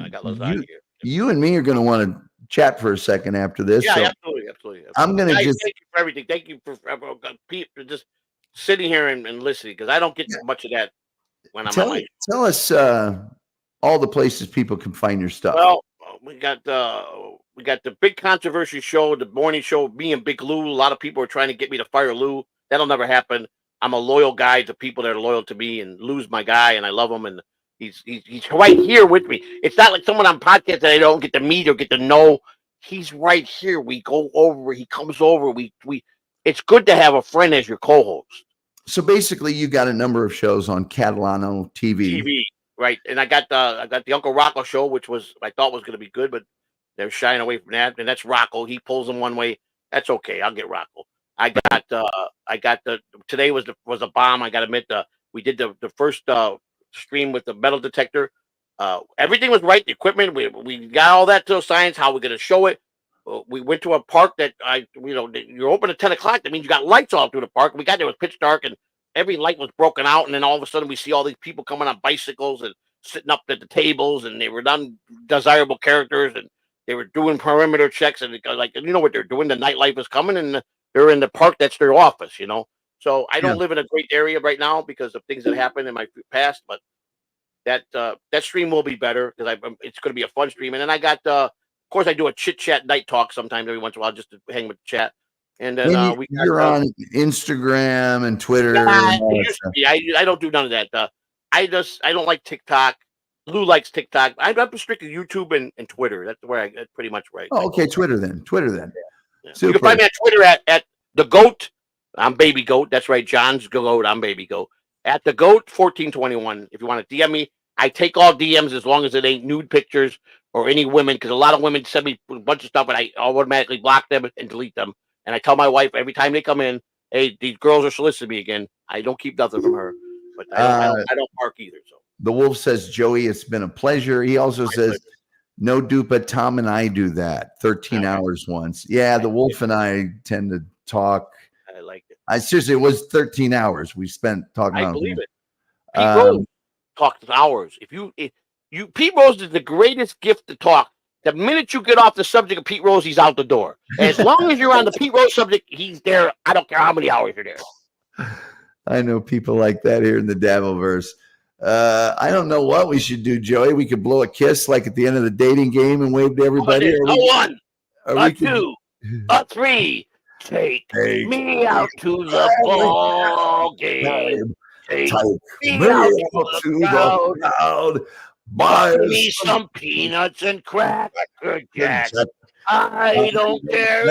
I got lasagna here. You and me are going to want to chat for a second after this. Yeah, so absolutely. I'm going to thank you for everything. Thank you for just sitting here and listening, because I don't get much of that when I'm on my. Tell us all the places people can find your stuff. Well, we got the big controversy show, the morning show. Me and Big Lou. A lot of people are trying to get me to fire Lou. That'll never happen. I'm a loyal guy to people that are loyal to me, and Lou's my guy, and I love him, and he's right here with me. It's not like someone on podcast that I don't get to meet or get to know. He's right here. We go over. He comes over. We. It's good to have a friend as your co-host. So basically, you got a number of shows on Catalano TV. Right, and I got the Uncle Rocco show, which I thought was going to be good, but they're shying away from that. And that's Rocco. He pulls them one way. That's okay. I'll get Rocco. Today was a bomb. I got to admit, we did the first stream with the metal detector. Everything was right. The equipment, we got all that to science. How we're going to show it. we went to a park that you're open at 10 o'clock. That means you got lights all through the park. We got there, it was pitch dark, and every light was broken out. And then all of a sudden, we see all these people coming on bicycles and sitting up at the tables, and they were undesirable characters, and they were doing perimeter checks, and you know what they're doing. The nightlife is coming, and they're in the park. That's their office, you know. So I don't live in a great area right now because of things that happened in my past, but that stream will be better because it's going to be a fun stream. And then I got, of course, I do a chit chat night talk sometimes every once in a while just to hang with the chat. And then you're on Instagram and Twitter. I don't do none of that. I don't like TikTok. Lou likes TikTok. I'm strictly YouTube and Twitter. That's pretty much right. Oh, okay, Twitter then. Yeah. You can find me on Twitter at the Goat. I'm Baby Goat. That's right. John's Goat. I'm Baby Goat. At the Goat 1421. If you want to DM me, I take all DMs as long as it ain't nude pictures or any women, because a lot of women send me a bunch of stuff, and I automatically block them and delete them. And I tell my wife every time they come in, hey, these girls are soliciting me again. I don't keep nothing from her, but I don't mark either. So the Wolf says, Joey, it's been a pleasure. He also says, no dupa, Tom and I do that 13 hours once. Yeah, the Wolf and I tend to talk. I like it. Seriously, it was 13 hours we spent talking about. I believe it. Pete Rose talks hours. Pete Rose is the greatest gift to talk. The minute you get off the subject of Pete Rose, he's out the door. As long as you're on the Pete Rose subject, he's there. I don't care how many hours you're there. I know people like that here in the Dabbleverse. I don't know what we should do, Joey. We could blow a kiss like at the end of the dating game and wave to everybody. A one, a two, a three. Take me out to the ball game. Take me out to the crowd. Buy me some peanuts and cracker jacks. I don't care